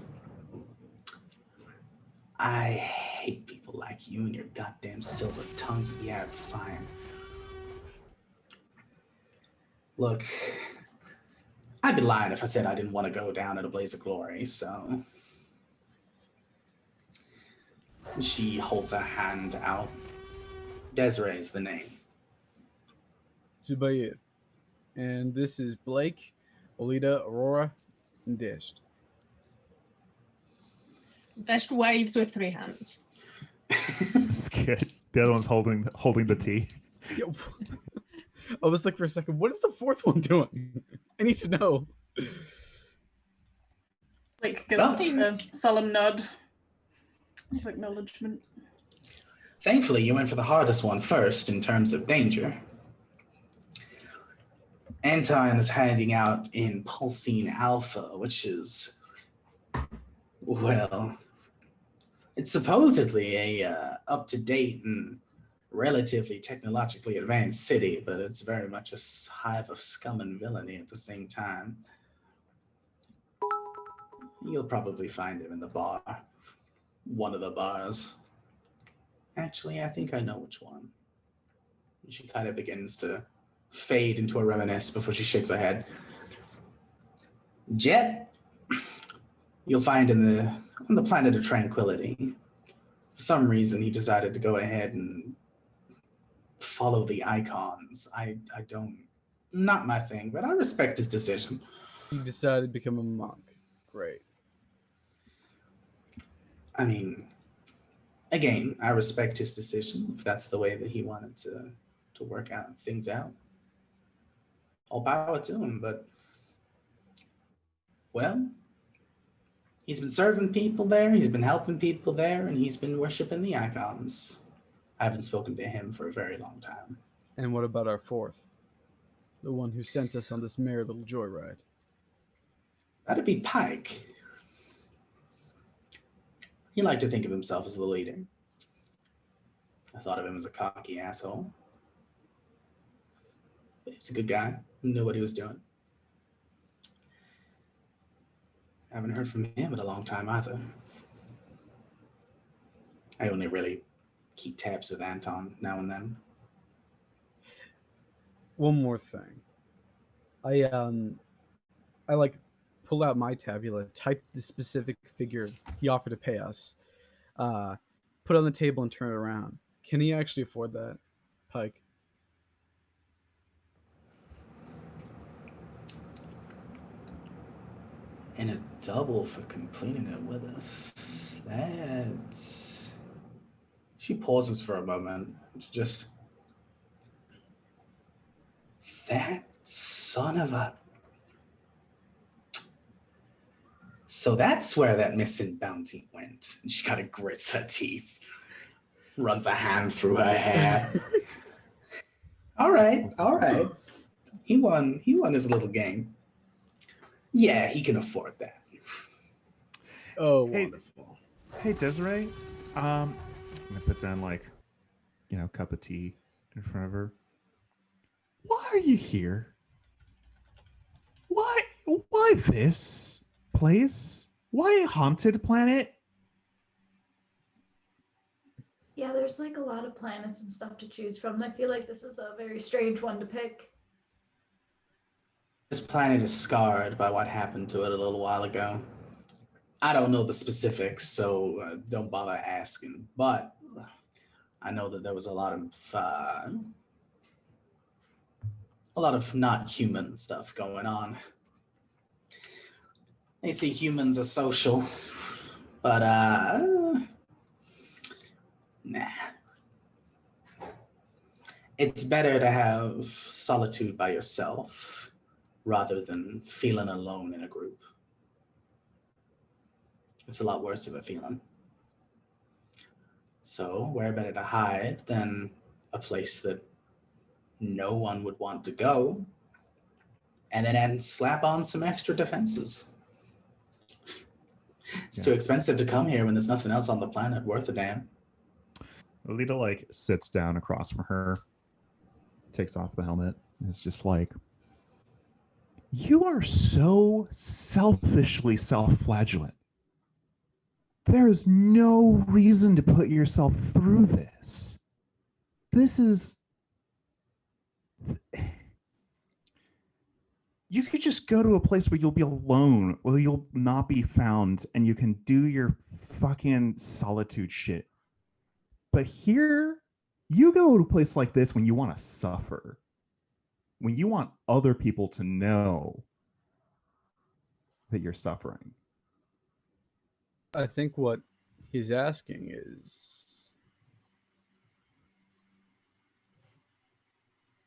Speaker 2: "I hate people like you and your goddamn silver tongues. Yeah, fine. Look, I'd be lying if I said I didn't want to go down in a blaze of glory, so..." She holds her hand out. Desiree's the name.
Speaker 5: Zubair. And this is Blake, Alita, Aurora, and Dished.
Speaker 1: Best waves with 3 hands.
Speaker 4: That's good. The other one's holding the tea.
Speaker 5: Yo, I was like for a second, what is the fourth one doing? I need to know.
Speaker 6: Like gives a solemn nod of acknowledgement.
Speaker 2: Thankfully, you went for the hardest one first in terms of danger. Anton is handing out in Pulsine Alpha, which is, well, it's supposedly a up-to-date and relatively technologically advanced city, but it's very much a hive of scum and villainy at the same time. You'll probably find him in the bar. One of the bars. Actually, I think I know which one. She kind of begins to fade into a reminisce before she shakes her head. Jet, you'll find on the planet of Tranquility. For some reason, he decided to go ahead and follow the icons. I don't, not my thing, but I respect his decision.
Speaker 5: He decided to become a monk. Great.
Speaker 2: I mean, again, I respect his decision. If that's the way that he wanted to work out things out, all power to him. But, well, he's been serving people there, he's been helping people there, and he's been worshiping the icons. I haven't spoken to him for a very long time.
Speaker 5: And what about our fourth? The one who sent us on this merry little joyride?
Speaker 2: That'd be Pike. He liked to think of himself as the leader. I thought of him as a cocky asshole. But he was a good guy, knew what he was doing. Haven't heard from him in a long time either. I only really keep tabs with Anton now and then.
Speaker 5: One more thing. I like pull out my tabula, type the specific figure he offered to pay us, put it on the table, and turn it around. Can he actually afford that, Pike?
Speaker 2: And a double for completing it with us. That's... She pauses for a moment. Just... That son of a... So that's where that missing bounty went. And she kind of grits her teeth, runs a hand through her hair. All right. He won his little game. Yeah, he can afford that.
Speaker 5: Oh,
Speaker 4: Hey.
Speaker 5: wonderful.
Speaker 4: Hey, Desiree. I'm gonna put down cup of tea in front of her. Why are you here? Why this place? Why Haunted Planet?
Speaker 3: Yeah, there's like a lot of planets and stuff to choose from. I feel like this is a very strange one to pick.
Speaker 2: This planet is scarred by what happened to it a little while ago. I don't know the specifics, so don't bother asking. But I know that there was a lot of not human stuff going on. They say humans are social, but nah. It's better to have solitude by yourself rather than feeling alone in a group. It's a lot worse of a feeling. So where better to hide than a place that no one would want to go, and then slap on some extra defenses. It's too expensive to come here when there's nothing else on the planet worth a damn.
Speaker 4: Alita sits down across from her, takes off the helmet, and is just like, you are so selfishly self-flagellant. There is no reason to put yourself through this. This is... You could just go to a place where you'll be alone, where you'll not be found, and you can do your fucking solitude shit. But here, you go to a place like this when you want to suffer. When you want other people to know that you're suffering.
Speaker 5: I think what he's asking is,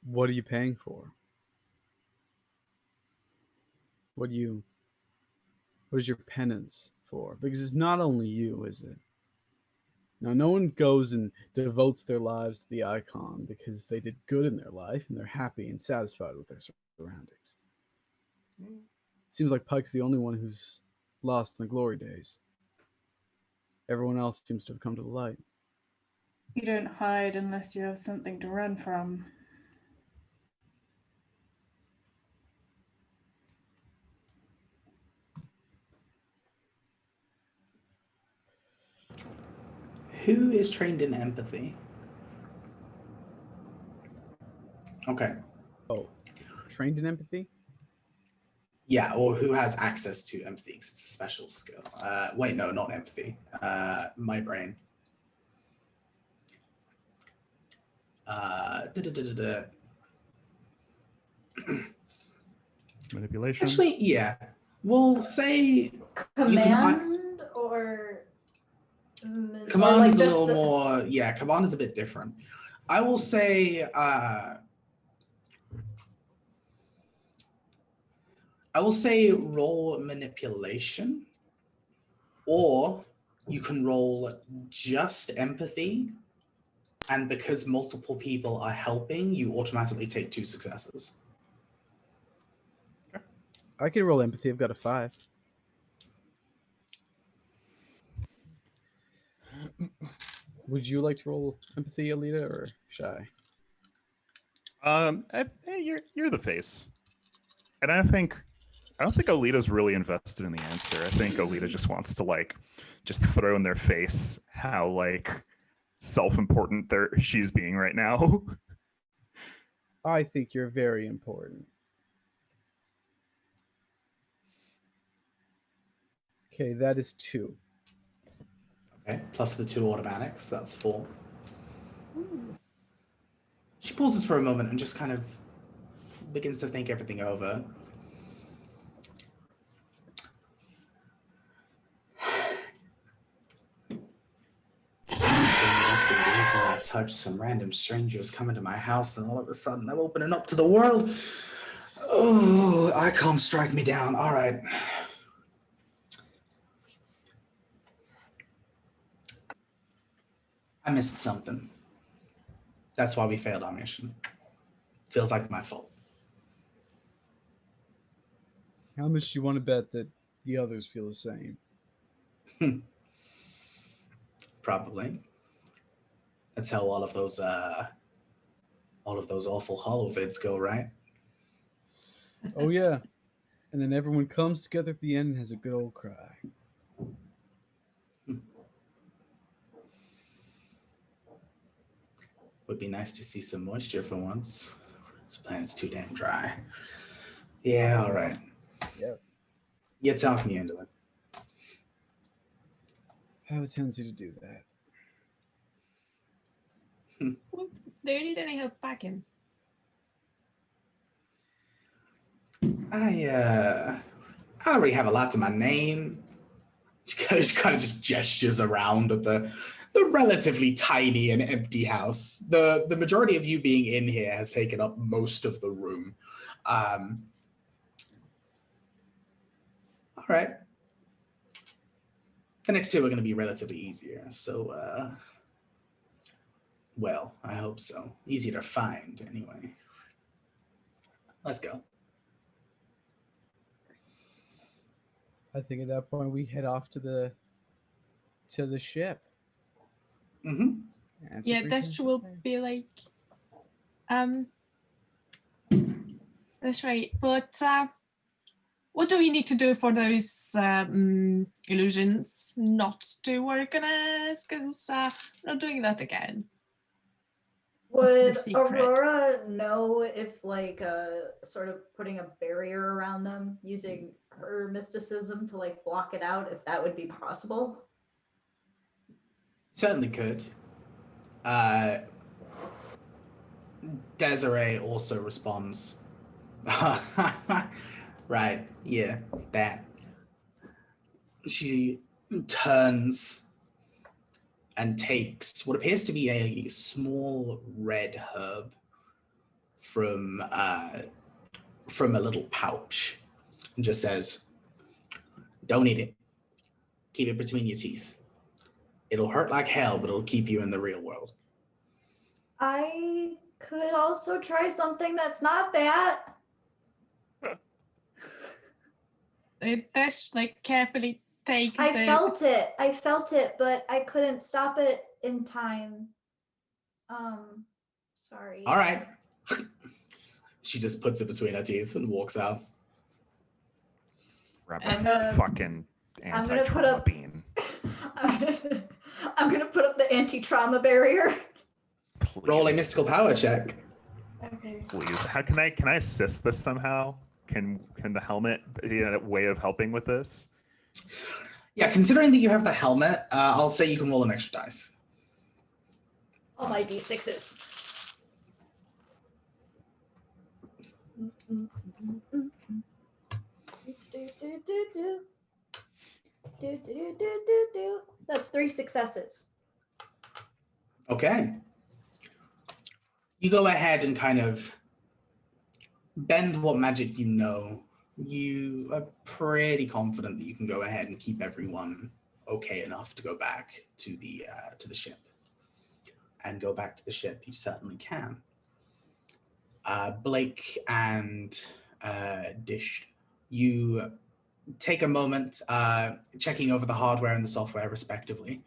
Speaker 5: what are you paying for? What is your penance for? Because it's not only you, is it? Now, no one goes and devotes their lives to the icon because they did good in their life and they're happy and satisfied with their surroundings. Seems like Pike's the only one who's lost in the glory days. Everyone else seems to have come to the light.
Speaker 6: You don't hide unless you have something to run from.
Speaker 2: Who is trained in empathy? Okay.
Speaker 5: Oh, trained in empathy?
Speaker 2: Yeah, or who has access to empathy, because it's a special skill. Wait, no, not empathy. My brain.
Speaker 4: Manipulation.
Speaker 2: Actually, yeah. We'll say
Speaker 3: Command or
Speaker 2: command
Speaker 3: like
Speaker 2: is a
Speaker 3: just
Speaker 2: little more. Yeah, command is a bit different. I will say. I will say roll manipulation, or you can roll just empathy, and because multiple people are helping, you automatically take 2 successes.
Speaker 5: I can roll empathy. I've got a 5. Would you like to roll empathy, Alita, or Shy?
Speaker 4: You're the face, and I don't think Alita's really invested in the answer. I think Alita just wants to just throw in their face how self-important she's being right now.
Speaker 5: I think you're very important. Okay, that is 2.
Speaker 2: Okay, plus the 2 automatics, that's 4. She pauses for a moment and just kind of begins to think everything over. Must be the reason I touched some random strangers coming to my house, and all of a sudden I'm opening up to the world. Oh, icon strike me down. All right. I missed something. That's why we failed our mission. Feels like my fault.
Speaker 5: How much do you want to bet that the others feel the same?
Speaker 2: Probably. That's how all of those awful hollow vids go, right?
Speaker 5: Oh yeah. And then everyone comes together at the end and has a good old cry.
Speaker 2: Would be nice to see some moisture for once. This planet's too damn dry. Yeah, all right.
Speaker 5: Yep.
Speaker 2: You talk me into it.
Speaker 5: I have a tendency to do that.
Speaker 1: Do you need any help packing?
Speaker 2: I already have a lot to my name. She kind of just gestures around at the relatively tiny and empty house. The majority of you being in here has taken up most of the room. All right. The next 2 are going to be relatively easier. So, well, I hope so. Easier to find, anyway. Let's go.
Speaker 5: I think at that point we head off to the ship.
Speaker 2: Mm-hmm.
Speaker 1: Yeah, that will be like, that's right. But what do we need to do for those illusions not to work on us? Because we're not doing that again.
Speaker 3: Would
Speaker 1: the secret?
Speaker 3: Aurora know if, like, sort of putting a barrier around them using her mysticism to, like, block it out, if that would be possible?
Speaker 2: Certainly could. Desiree also responds. Right, yeah, that. She turns and takes what appears to be a small red herb from a little pouch and just says, "Don't eat it. Keep it between your teeth. It'll hurt like hell, but it'll keep you in the real world."
Speaker 3: I could also try something that's not that.
Speaker 1: It Dash like carefully takes
Speaker 3: I
Speaker 1: the
Speaker 3: felt it, but I couldn't stop it in time. Sorry.
Speaker 2: All right. She just puts it between her teeth and walks out.
Speaker 4: Grab
Speaker 3: I'm
Speaker 4: a
Speaker 3: gonna-
Speaker 4: fucking
Speaker 3: I'm gonna put
Speaker 4: anti-trauma
Speaker 3: up-
Speaker 4: bean.
Speaker 3: I'm gonna put up the anti-trauma barrier.
Speaker 4: Please.
Speaker 2: Roll a mystical power check.
Speaker 3: Okay.
Speaker 4: Please. How can I assist this somehow? Can the helmet be a way of helping with this?
Speaker 2: Yeah, considering that you have the helmet, I'll say you can roll an extra dice.
Speaker 3: All my d6s. That's 3 successes.
Speaker 2: Okay. You go ahead and kind of bend what magic you know. You are pretty confident that you can go ahead and keep everyone okay enough to go back to the ship. And go back to the ship, you certainly can. Blake and Dish, you take a moment checking over the hardware and the software respectively.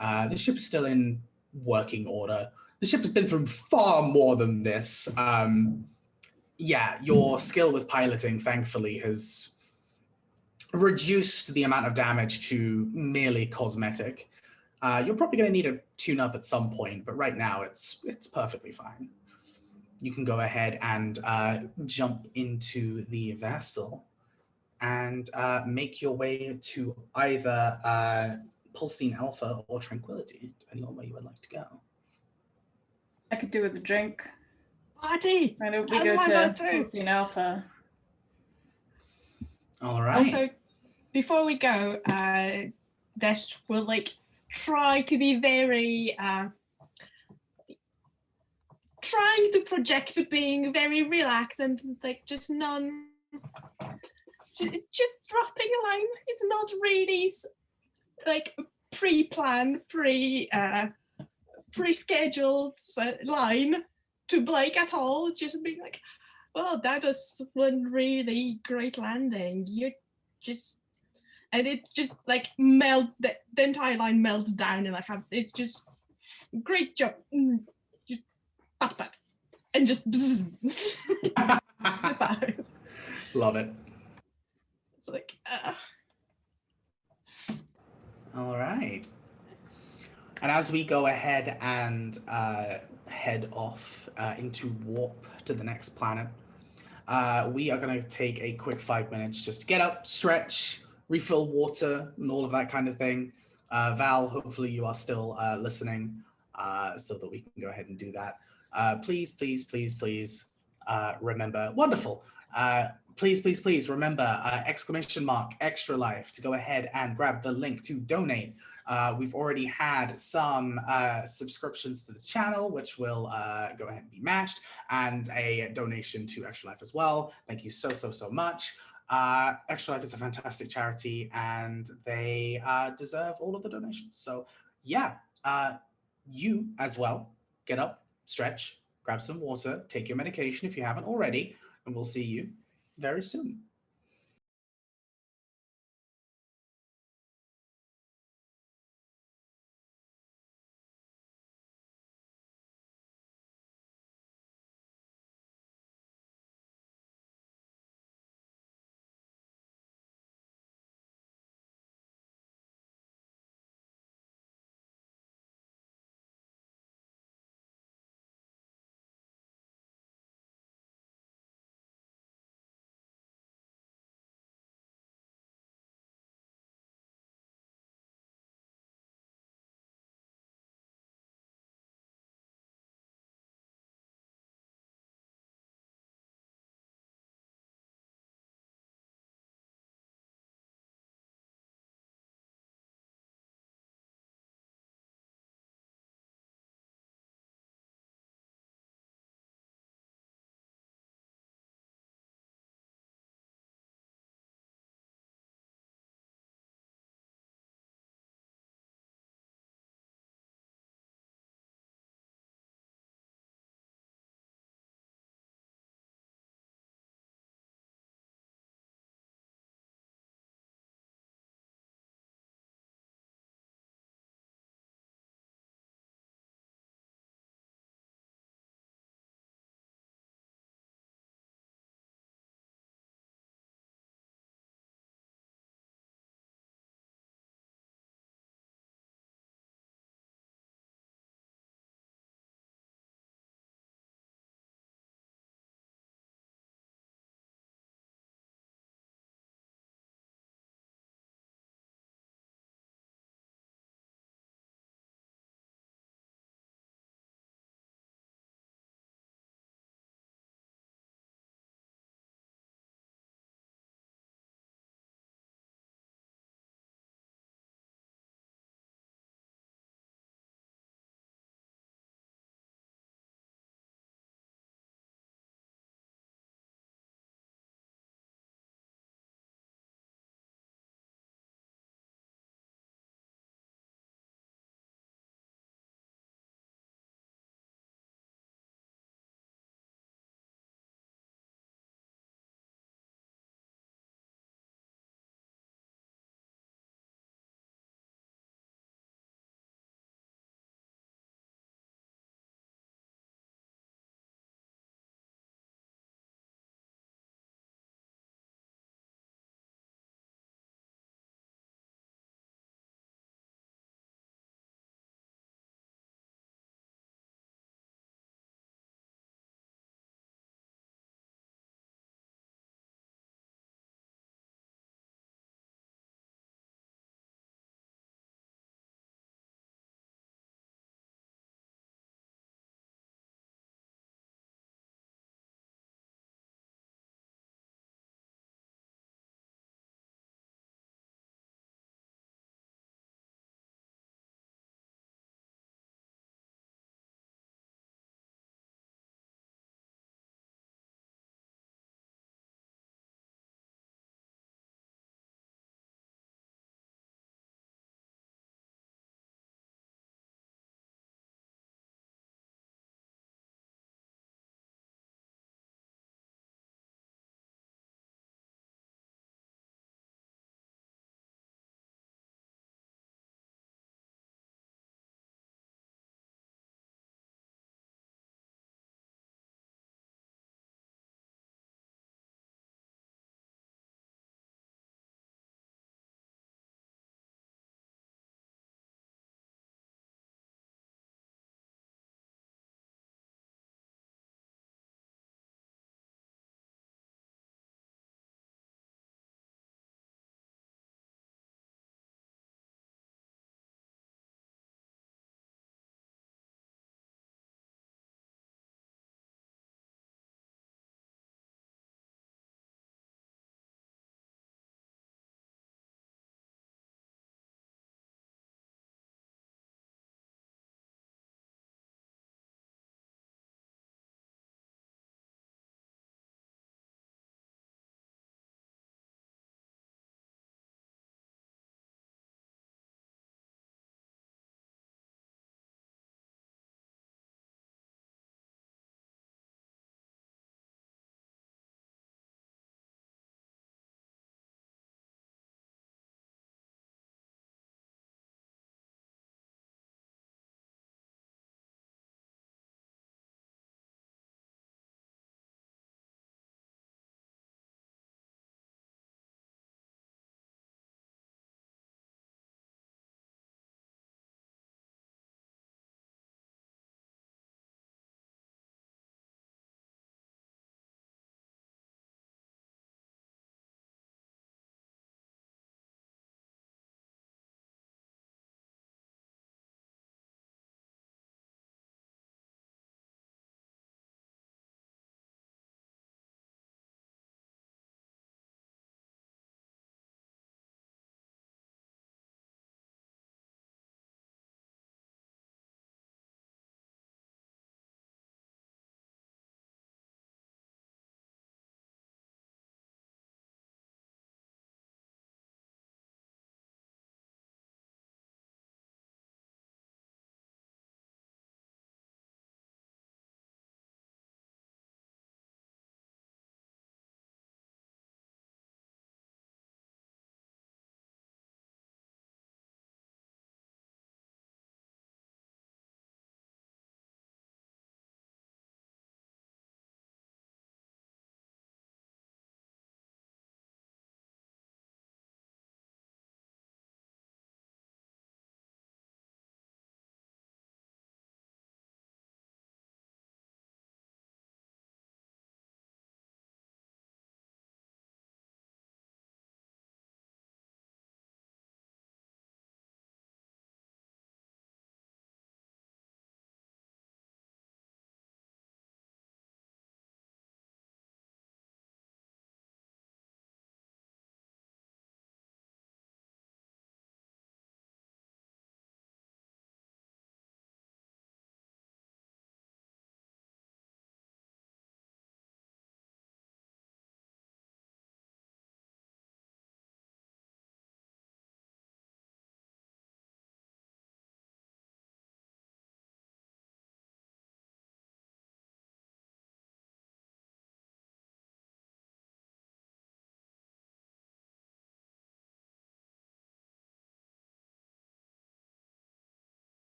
Speaker 2: The ship is still in working order. The ship has been through far more than this. Yeah, your skill with piloting, thankfully, has reduced the amount of damage to merely cosmetic. You're probably going to need a tune-up at some point, but right now it's perfectly fine. You can go ahead and jump into the vessel. and make your way to either Pulsine Alpha or Tranquility, depending on where you would like to go.
Speaker 6: I could do with a drink.
Speaker 1: Party!
Speaker 6: Why don't we
Speaker 1: That's
Speaker 6: go
Speaker 1: my
Speaker 6: to
Speaker 1: vote too.
Speaker 6: Pulsine Alpha?
Speaker 2: All right.
Speaker 1: Also, before we go, Dash will like try to be very trying to project being very relaxed and like just just dropping a line. It's not really like pre-planned, pre-scheduled line to Blake at all. Just being like, well, that was one really great landing. You just, and it just like melts, the entire line melts down, and like it's just great job. Just pat, and just goodbye.
Speaker 2: Love it.
Speaker 1: It's like,
Speaker 2: All right. And as we go ahead and head off into warp to the next planet, we are going to take a quick 5 minutes just to get up, stretch, refill water, and all of that kind of thing. Val, hopefully you are still listening so that we can go ahead and do that. Please remember, wonderful. Please remember !ExtraLife to go ahead and grab the link to donate. We've already had some subscriptions to the channel, which will go ahead and be matched, and a donation to ExtraLife as well. Thank you so much. ExtraLife is a fantastic charity, and they deserve all of the donations. So yeah, you as well, get up, stretch, grab some water, take your medication if you haven't already, and we'll see you very soon.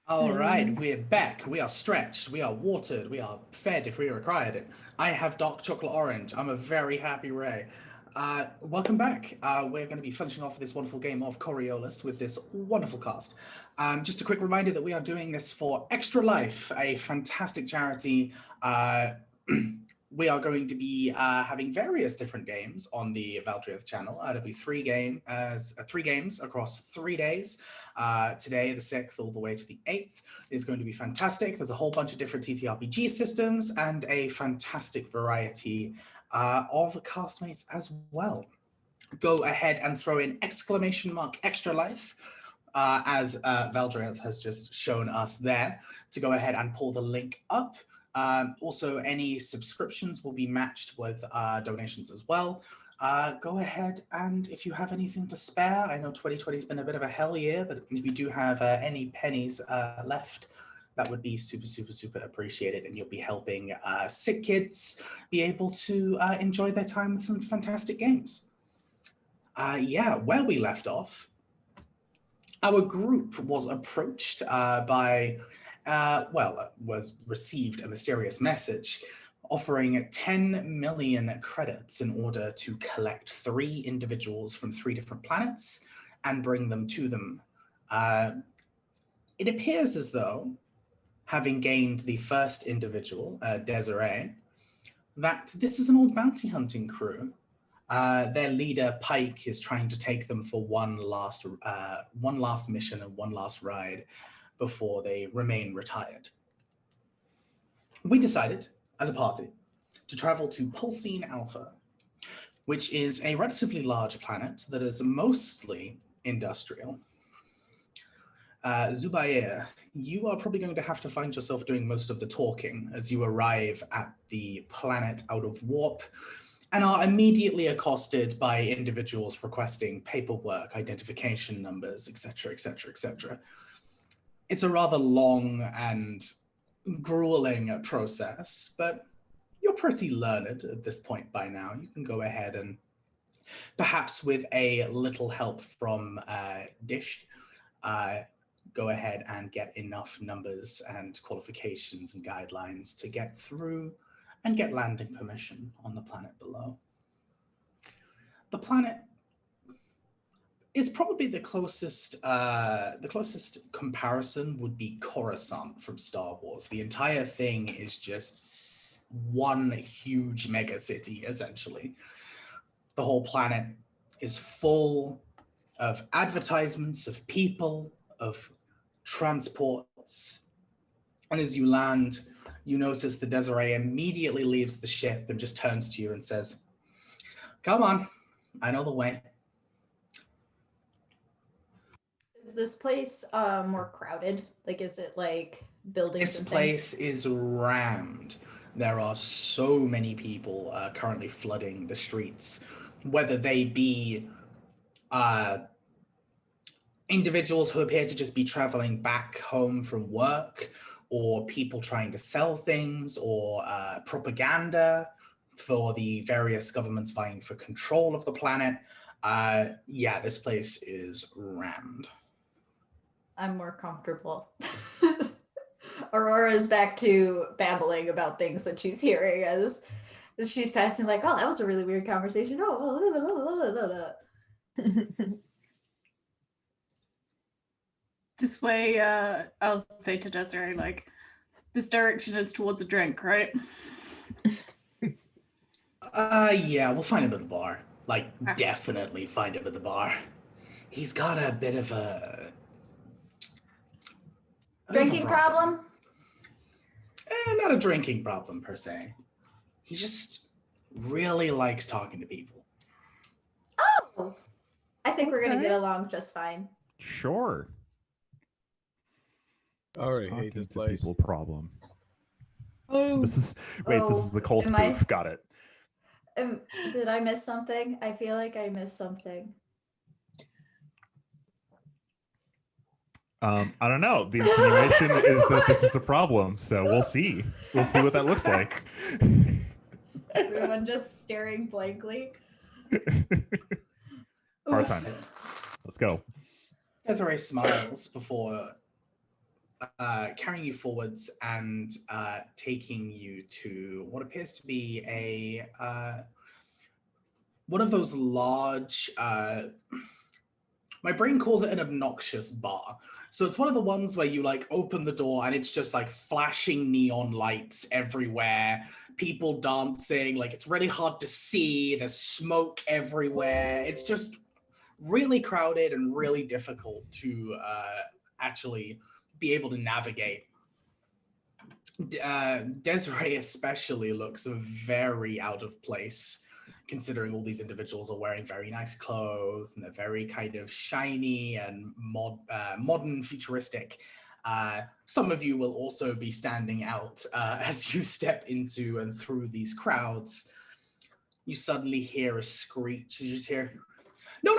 Speaker 2: All right, we're back. We are stretched. We are watered. We are fed if we required it. I have dark chocolate orange. I'm a very happy Ray. Welcome back. We're going to be finishing off this wonderful game of Coriolis with this wonderful cast. Just a quick reminder that we are doing this for ExtraLife, a fantastic charity. We are going to be having various different games on the Valdriath channel. It'll be three games across 3 days. Today, the 6th, all the way to the 8th, is going to be fantastic. There's a whole bunch of different TTRPG systems and a fantastic variety of castmates as well. Go ahead and throw in !ExtraLife, as Valdriath has just shown us there, to go ahead and pull the link up. Also, any subscriptions will be matched with donations as well. Go ahead, and if you have anything to spare, I know 2020 has been a bit of a hell year, but if you do have any pennies left, that would be super, super, super appreciated, and you'll be helping sick kids be able to enjoy their time with some fantastic games. Yeah, where we left off, our group was approached was received a mysterious message offering 10 million credits in order to collect 3 individuals from 3 different planets and bring them to them. It appears as though, having gained the first individual, Desiree, that this is an old bounty hunting crew. Their leader, Pike, is trying to take them for one last mission and one last ride before they remain retired. We decided, as a party, to travel to Pulsine Alpha, which is a relatively large planet that is mostly industrial. Zubair, you are probably going to have to find yourself doing most of the talking as you arrive at the planet out of warp and are immediately accosted by individuals requesting paperwork, identification numbers, etc., etc., etc. It's a rather long and grueling process, but you're pretty learned at this point by now. You can go ahead and, perhaps with a little help from Dish, go ahead and get enough numbers and qualifications and guidelines to get through and get landing permission on the planet below. The planet is probably the closest comparison would be Coruscant from Star Wars. The entire thing is just one huge mega city, essentially. The whole planet is full of advertisements, of people, of transports. And as you land, you notice the Desiree immediately leaves the ship and just turns to you and says, "Come on, I know the way."
Speaker 3: Is this place more crowded? Like, is it like buildings?
Speaker 2: This place is rammed. There are so many people currently flooding the streets, whether they be individuals who appear to just be traveling back home from work, or people trying to sell things, or propaganda for the various governments vying for control of the planet. Yeah, this place is rammed.
Speaker 3: I'm more comfortable. Aurora's back to babbling about things that she's hearing as she's passing, like, "Oh, that was a really weird conversation.
Speaker 6: This way, I'll say to Desiree, like, this direction is towards a drink, right?
Speaker 2: Yeah, we'll find him at the bar. Like, definitely find him at the bar. He's got a bit of a
Speaker 3: Drinking problem?
Speaker 2: Not a drinking problem, per se. He just really likes talking to people.
Speaker 3: Oh! I think we're going to get along just fine.
Speaker 7: Sure.
Speaker 5: I already hate
Speaker 4: Talking
Speaker 5: this
Speaker 4: to
Speaker 5: place.
Speaker 4: people problem.
Speaker 1: Oh,
Speaker 4: This is this is the Cole
Speaker 3: am I-
Speaker 4: spoof. Got it.
Speaker 3: Did I miss something? I feel like I missed something.
Speaker 4: I don't know. The insinuation is that this is a problem, so we'll see. We'll see what that looks like.
Speaker 3: Everyone just staring blankly.
Speaker 4: Bar time. Let's go.
Speaker 2: Desiree smiles before carrying you forwards and taking you to what appears to be a one of those large. My brain calls it an obnoxious bar. So it's one of the ones where you like open the door and it's just like flashing neon lights everywhere, people dancing, like it's really hard to see, there's smoke everywhere. It's just really crowded and really difficult to actually be able to navigate. Desiree especially looks very out of place, considering all these individuals are wearing very nice clothes and they're very kind of shiny and modern, futuristic. Some of you will also be standing out as you step into and through these crowds. You suddenly hear a screech. You just hear, no,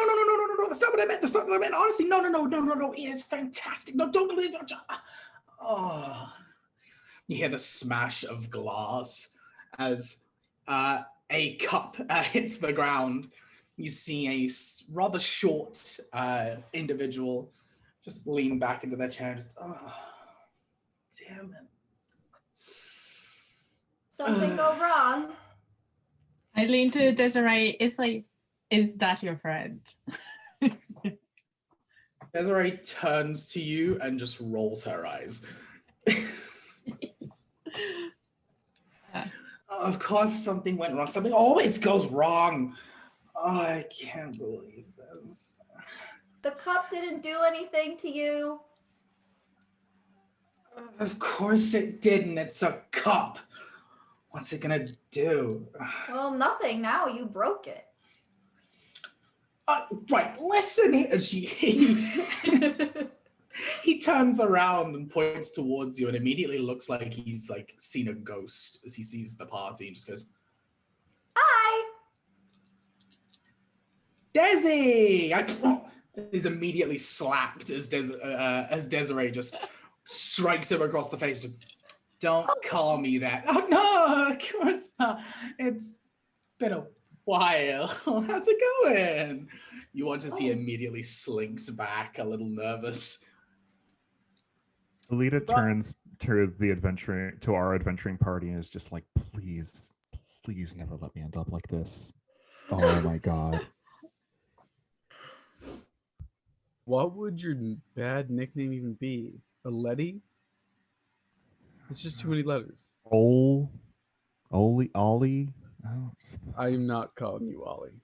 Speaker 2: that's not what I meant. That's not what I meant. Honestly, no. It is fantastic. No, don't believe it. Oh. You hear the smash of glass as a cup hits the ground. You see a rather short individual just lean back into their chair. Just, oh, damn it.
Speaker 3: Something go wrong.
Speaker 1: I lean to Desiree. It's like, is that your friend?
Speaker 2: Desiree turns to you and just rolls her eyes. Of course something went wrong. Something always goes wrong. Oh, I can't believe this.
Speaker 3: The cup didn't do anything to you.
Speaker 2: Of course it didn't. It's a cup. What's it gonna do?
Speaker 3: Well, nothing now. You broke it.
Speaker 2: Right, listen here. He turns around and points towards you and immediately looks like he's like seen a ghost as he sees the party and just goes,
Speaker 3: Hi.
Speaker 2: Desi! He's immediately slapped as Desiree just strikes him across the face. Don't call me that. Oh no, of course not. It's been a while. How's it going? You watch as he immediately slinks back, a little nervous.
Speaker 4: Alita turns to our adventuring party and is just like, please never let me end up like this. Oh my god.
Speaker 5: What would your bad nickname even be? A Letty? It's just too many letters.
Speaker 4: Ollie? Oh,
Speaker 5: I am not calling you Ollie.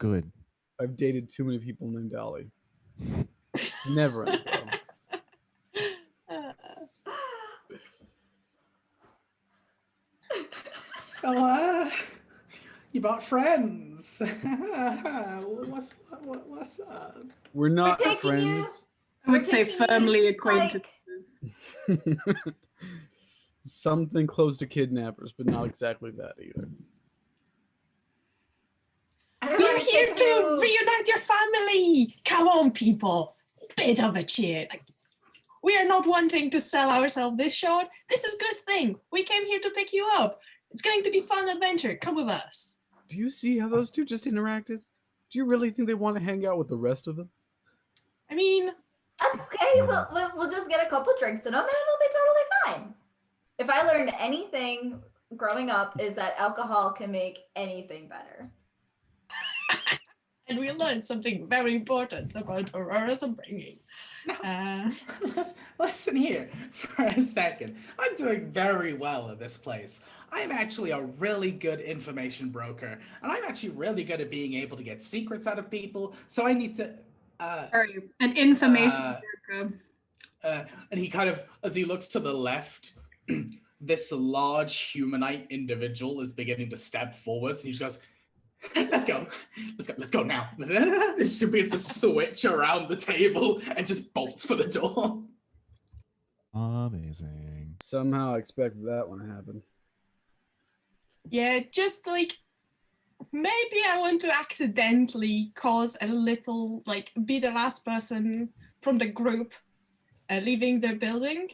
Speaker 4: good.
Speaker 5: I've dated too many people named Ollie. Never end well.
Speaker 2: So, you bought friends. What's up?
Speaker 5: We're not
Speaker 3: taking
Speaker 5: friends.
Speaker 6: I would say
Speaker 3: taking
Speaker 6: firmly
Speaker 3: these,
Speaker 6: acquaintances.
Speaker 5: Something close to kidnappers, but not exactly that either.
Speaker 1: We're here to reunite your family. Come on, people. Bit of a cheer. Like, we are not wanting to sell ourselves this short. This is a good thing. We came here to pick you up. It's going to be fun adventure. Come with us.
Speaker 5: Do you see how those two just interacted? Do you really think they want to hang out with the rest of them?
Speaker 1: I mean,
Speaker 3: That's okay. We'll just get a couple drinks in them and it'll be totally fine. If I learned anything growing up is that alcohol can make anything better.
Speaker 1: and we learned something very important about Aurora's upbringing.
Speaker 2: Listen here for a second. I'm doing very well at this place. I'm actually a really good information broker, and I'm actually really good at being able to get secrets out of people. So I need to.
Speaker 6: An information broker.
Speaker 2: And he kind of, as he looks to the left, this large humanite individual is beginning to step forwards, and he just goes, let's go now. This should be a switch around the table and just bolts for the door.
Speaker 4: Amazing.
Speaker 5: Somehow I expected that one to happen.
Speaker 1: Yeah, just like, maybe I want to accidentally cause a little, like, be the last person from the group leaving the building.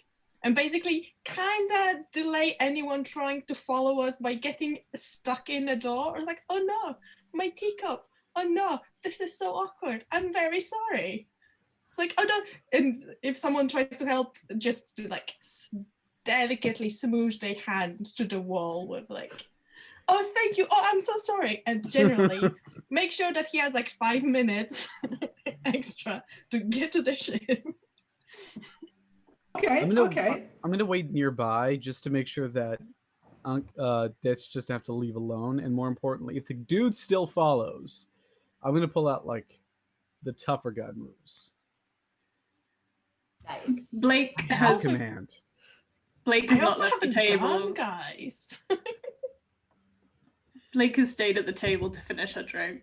Speaker 1: And basically kind of delay anyone trying to follow us by getting stuck in the door. Or like, oh no, my teacup. Oh no, this is so awkward. I'm very sorry. It's like, oh no, and if someone tries to help, just to like delicately smoosh their hand to the wall with like, oh thank you, oh I'm so sorry, and generally make sure that he has like 5 minutes extra to get to the ship.
Speaker 2: Okay,
Speaker 5: I'm gonna wait nearby just to make sure that that's just have to leave alone, and more importantly, if the dude still follows, I'm gonna pull out like the tougher guy moves.
Speaker 3: Nice.
Speaker 6: Blake
Speaker 5: At
Speaker 6: has
Speaker 5: command.
Speaker 6: Blake
Speaker 1: I
Speaker 6: has not
Speaker 1: also
Speaker 6: left
Speaker 1: have
Speaker 6: the
Speaker 1: a
Speaker 6: table.
Speaker 1: gun, guys.
Speaker 6: Blake has stayed at the table to finish her drink.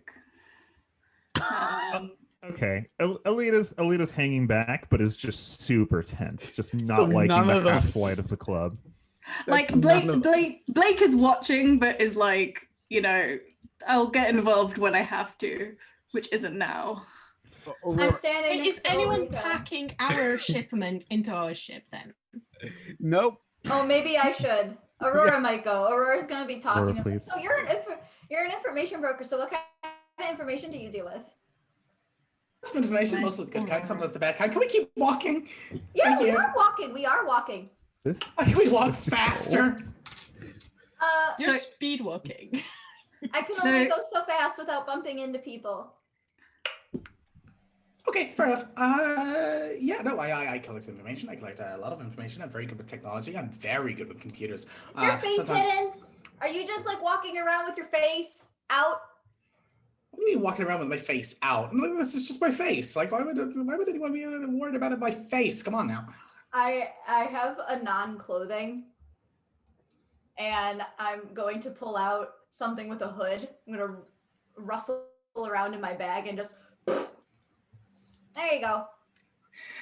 Speaker 4: Okay, Alita's hanging back, but is just super tense, just not
Speaker 5: So
Speaker 4: liking
Speaker 5: none
Speaker 4: the
Speaker 5: of
Speaker 4: half
Speaker 5: us-
Speaker 4: light of the club.
Speaker 6: Like
Speaker 5: That's none of us.
Speaker 6: Blake is watching, but is like, you know, I'll get involved when I have to, which isn't now.
Speaker 3: I'm
Speaker 5: Aurora,
Speaker 3: standing next
Speaker 1: Is
Speaker 3: to
Speaker 1: anyone
Speaker 3: Ulrika.
Speaker 1: packing our shipment into our ship then?
Speaker 5: nope.
Speaker 3: Oh, maybe I should. Aurora might go. Aurora's gonna be talking.
Speaker 4: Aurora, please.
Speaker 3: Oh, you're an information broker. So what kind of information do you deal with?
Speaker 2: Some information,
Speaker 1: Nice.
Speaker 2: mostly the good kind, sometimes the bad kind. Can we keep walking?
Speaker 3: Yeah,
Speaker 2: Thank
Speaker 3: we
Speaker 2: you.
Speaker 3: are walking. We are walking.
Speaker 4: This
Speaker 2: Can we walk
Speaker 4: this is
Speaker 2: faster?
Speaker 1: You're
Speaker 6: So-
Speaker 1: speed walking.
Speaker 3: I can only go so fast without bumping into people.
Speaker 2: Okay, fair enough. Yeah, no, I collect information. I collect a lot of information. I'm very good with technology. I'm very good with computers.
Speaker 3: Your face
Speaker 2: sometimes-
Speaker 3: hidden? Are you just like walking around with your face out?
Speaker 2: What do you mean walking around with my face out? This is just my face. Like, why would anyone be worried about my face? Come on now.
Speaker 3: I have a non-clothing, and I'm going to pull out something with a hood. I'm gonna rustle around in my bag and just. There you go.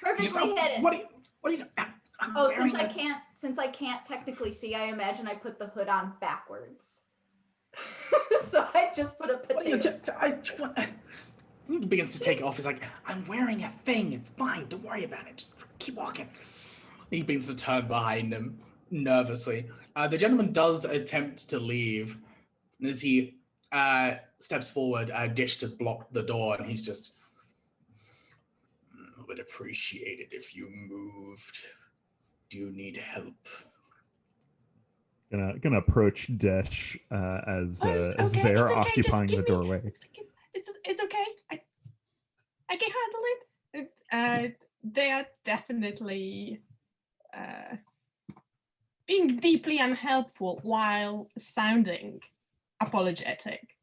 Speaker 3: Perfectly hidden.
Speaker 2: What are you? I'm
Speaker 3: Oh,
Speaker 2: wearing
Speaker 3: since I can't technically see, I imagine I put the hood on backwards. So I just put a potato.
Speaker 2: He begins to take it off. He's like, I'm wearing a thing. It's fine. Don't worry about it. Just keep walking. He begins to turn behind him nervously. The gentleman does attempt to leave. And as he steps forward, Dish has blocked the door, and he's just, I would appreciate it if you moved. Do you need help?
Speaker 4: gonna approach Desh as they're occupying the doorway.
Speaker 1: It's okay. I can handle it. They are definitely being deeply unhelpful while sounding apologetic.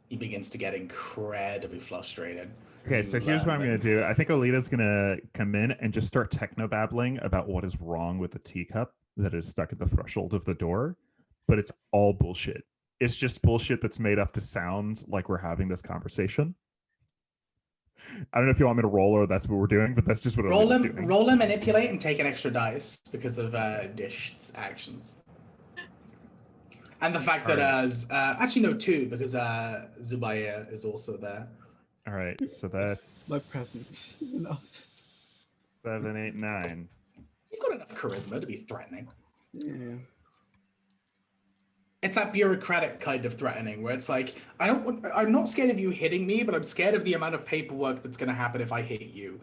Speaker 2: He begins to get incredibly frustrated.
Speaker 4: Okay, so here's what I'm gonna do. I think Olita's gonna come in and just start techno-babbling about what is wrong with the teacup that is stuck at the threshold of the door, but it's all bullshit. It's just bullshit that's made up to sound like we're having this conversation. I don't know if you want me to roll or that's what we're doing, but that's just what Olita's doing.
Speaker 2: Roll and manipulate and take an extra dice because of Dish's actions. And the fact that, actually no, 2, because Zubair is also there.
Speaker 4: All right, so that's
Speaker 5: My presence is enough.
Speaker 4: 7, 8, 9.
Speaker 2: You've got enough charisma to be threatening.
Speaker 5: Yeah.
Speaker 2: It's that bureaucratic kind of threatening where it's like, I'm not scared of you hitting me, but I'm scared of the amount of paperwork that's going to happen if I hit you.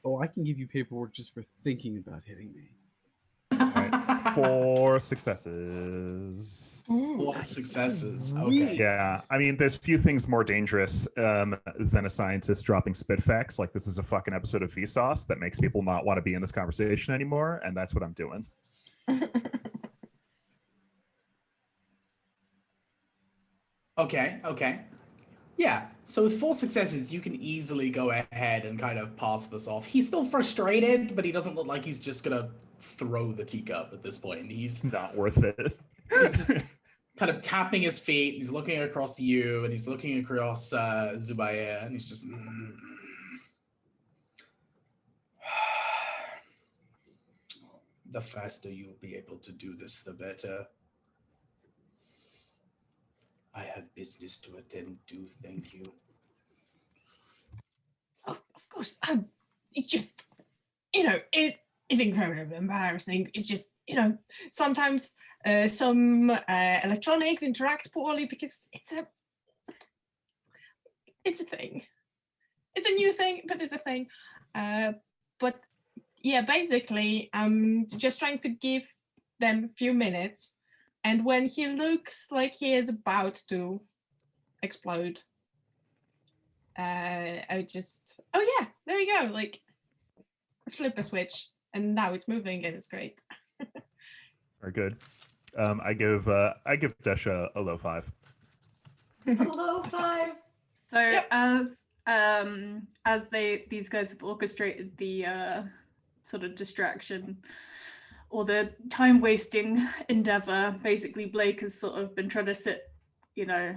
Speaker 5: Oh, I can give you paperwork just for thinking about hitting me.
Speaker 4: All right, 4 successes.
Speaker 2: 4 successes.
Speaker 5: Sweet.
Speaker 2: Okay.
Speaker 4: Yeah, I mean, there's few things more dangerous than a scientist dropping spit facts. Like, this is a fucking episode of Vsauce that makes people not want to be in this conversation anymore, and that's what I'm doing.
Speaker 2: Okay. Yeah, so with 4 successes, you can easily go ahead and kind of pass this off. He's still frustrated, but he doesn't look like he's just gonna throw the teacup at this point. He's
Speaker 4: Not worth it.
Speaker 2: he's just kind of tapping his feet. He's looking across you, and he's looking across Zubair, and he's just. The faster you'll be able to do this, the better. I have business to attend to. Thank you.
Speaker 1: Oh, of course. It's just, it's incredibly embarrassing. It's just, sometimes some electronics interact poorly because it's a thing. It's a new thing, but it's a thing. But yeah, basically, I'm just trying to give them a few minutes, and when he looks like he is about to explode, I just, oh yeah, there you go, like flip a switch, and now it's moving and it's great.
Speaker 4: Very good. I give Desha a low 5.
Speaker 3: Hello, 5.
Speaker 6: So
Speaker 1: Yep.
Speaker 6: as these guys have orchestrated the sort of distraction or the time wasting endeavor, basically Blake has sort of been trying to sit, you know,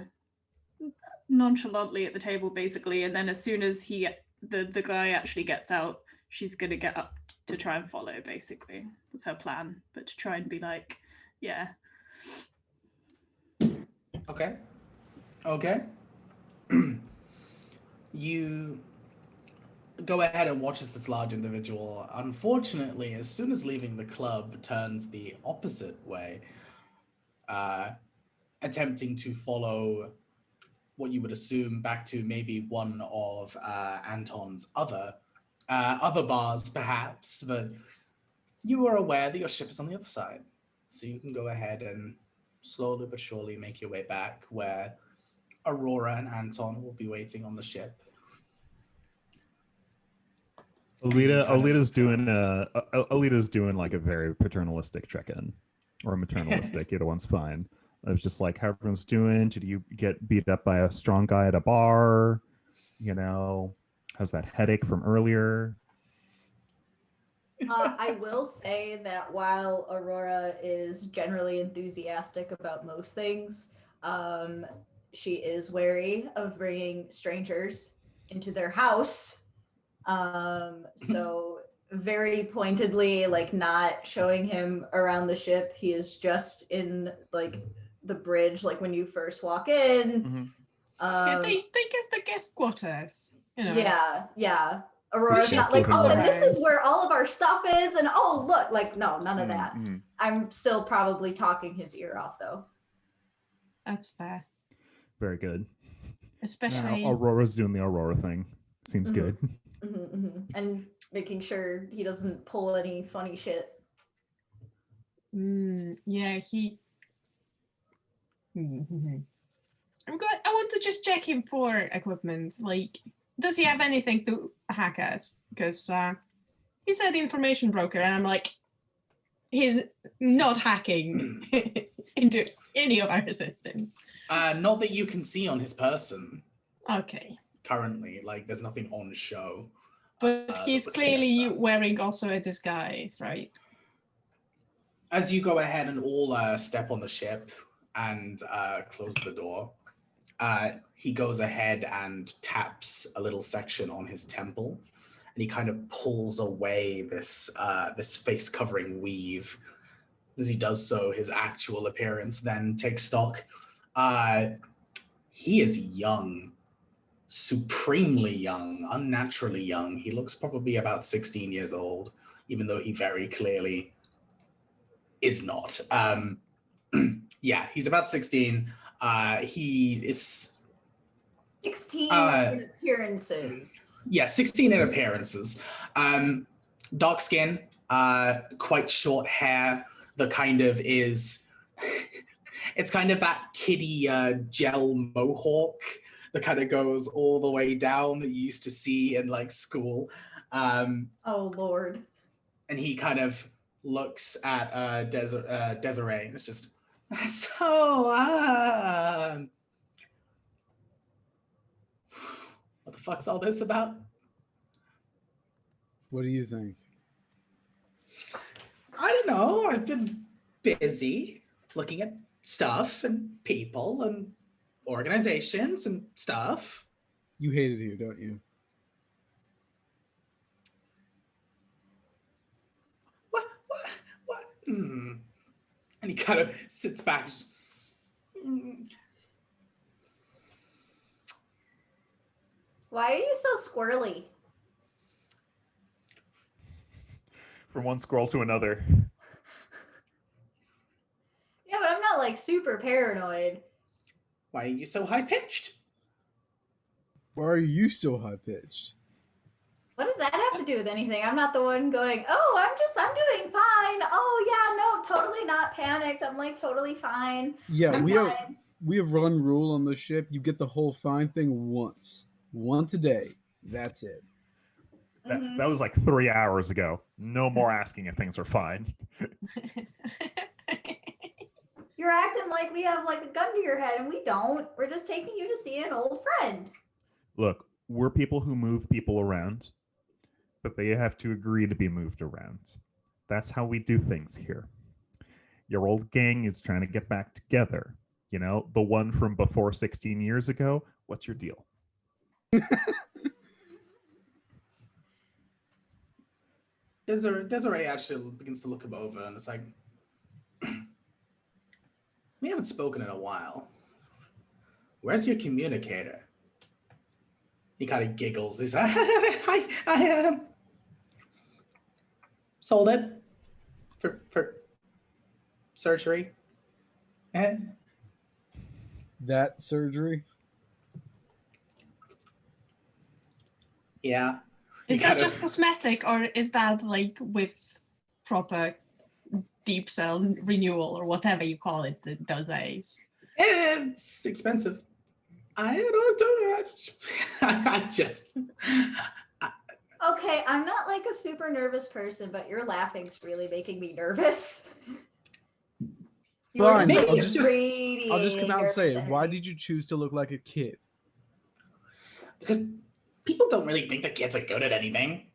Speaker 6: nonchalantly at the table basically, and then as soon as the guy actually gets out, she's gonna get up to try and follow, basically. That's her plan, but to try and be like, yeah.
Speaker 2: Okay. You go ahead and watch as this large individual, unfortunately, as soon as leaving the club, turns the opposite way, attempting to follow what you would assume back to maybe one of Anton's other bars, perhaps, but you are aware that your ship is on the other side, so you can go ahead and slowly but surely make your way back where Aurora and Anton will be waiting on the ship.
Speaker 4: Alita's doing like a very paternalistic check-in, or maternalistic. Either one's fine. I was just like, how everyone's doing. Did you get beat up by a strong guy at a bar? You know, how's that headache from earlier?
Speaker 3: I will say that while Aurora is generally enthusiastic about most things, she is wary of bringing strangers into their house. So very pointedly, like, not showing him around the ship. He is just in like the bridge, like when you first walk in.
Speaker 1: Yeah, they guess the guest quarters. You know.
Speaker 3: Yeah. Aurora's not like, oh, and this is where all of our stuff is, and oh, look, like, no, none of that. I'm still probably talking his ear off, though.
Speaker 1: That's fair.
Speaker 4: Very good.
Speaker 1: Especially
Speaker 4: Aurora's doing the Aurora thing. Seems good.
Speaker 3: And making sure he doesn't pull any funny shit.
Speaker 1: Yeah, he. I want to just check him for equipment. Like, does he have anything to hack us? Because he said information broker, and I'm like, he's not hacking into any of our systems.
Speaker 2: Not that you can see on his person.
Speaker 1: Okay.
Speaker 2: Currently, like, there's nothing on show.
Speaker 1: But he's clearly wearing also a disguise, right?
Speaker 2: As you go ahead and all step on the ship and close the door, he goes ahead and taps a little section on his temple, and he kind of pulls away this face covering weave. As he does so, his actual appearance then takes stock. He is young, supremely young, unnaturally young. He looks probably about 16 years old, even though he very clearly is not. Yeah, he's about 16. He is
Speaker 3: 16 in appearances.
Speaker 2: Yeah, 16 in appearances. Dark skin, quite short hair. The kind of is, it's kind of that kiddie gel mohawk that kind of goes all the way down that you used to see in like school.
Speaker 3: Oh Lord.
Speaker 2: And he kind of looks at Desiree, and it's just, so what the fuck's all this about?
Speaker 5: What do you think?
Speaker 2: I don't know. I've been busy looking at stuff and people and organizations and stuff.
Speaker 5: You hate it here, don't you?
Speaker 2: What? And he kind of sits back.
Speaker 3: Why are you so squirrely?
Speaker 4: From one squirrel to another.
Speaker 3: Yeah, but I'm not like super paranoid.
Speaker 2: Why are you so high-pitched?
Speaker 5: Why are you so high pitched?
Speaker 3: What does that have to do with anything? I'm not the one going, oh, I'm doing fine. Oh yeah, no, totally not panicked. I'm like totally fine.
Speaker 5: Yeah,
Speaker 3: I'm
Speaker 5: we
Speaker 3: fine.
Speaker 5: have run rule on the ship. You get the whole fine thing once a day. That's it.
Speaker 4: That was like 3 hours ago. No more asking if things are fine.
Speaker 3: You're acting like we have like a gun to your head, and we don't. We're just taking you to see an old friend.
Speaker 4: Look, we're people who move people around, but they have to agree to be moved around. That's how we do things here. Your old gang is trying to get back together. You know, the one from before 16 years ago. What's your deal?
Speaker 2: Desiree actually begins to look him over and it's like, we haven't spoken in a while. Where's your communicator? He kind of giggles. He's like, I sold it for surgery. And
Speaker 5: That surgery?
Speaker 2: yeah.
Speaker 1: Is
Speaker 2: He
Speaker 1: that
Speaker 2: kinda-
Speaker 1: just cosmetic, or is that like with proper deep cell renewal or whatever you call it those days?
Speaker 2: It's expensive. I don't know. I just.
Speaker 3: Okay, I'm not like a super nervous person, but your laughing's really making me nervous. You were
Speaker 5: Fine,
Speaker 3: just, like,
Speaker 2: I'll just-
Speaker 5: I'll just come
Speaker 3: radiating
Speaker 5: out and say it.
Speaker 3: nervous
Speaker 5: Why
Speaker 3: energy.
Speaker 5: did you choose to look like a kid?
Speaker 2: Because people don't really think that kids are good at anything.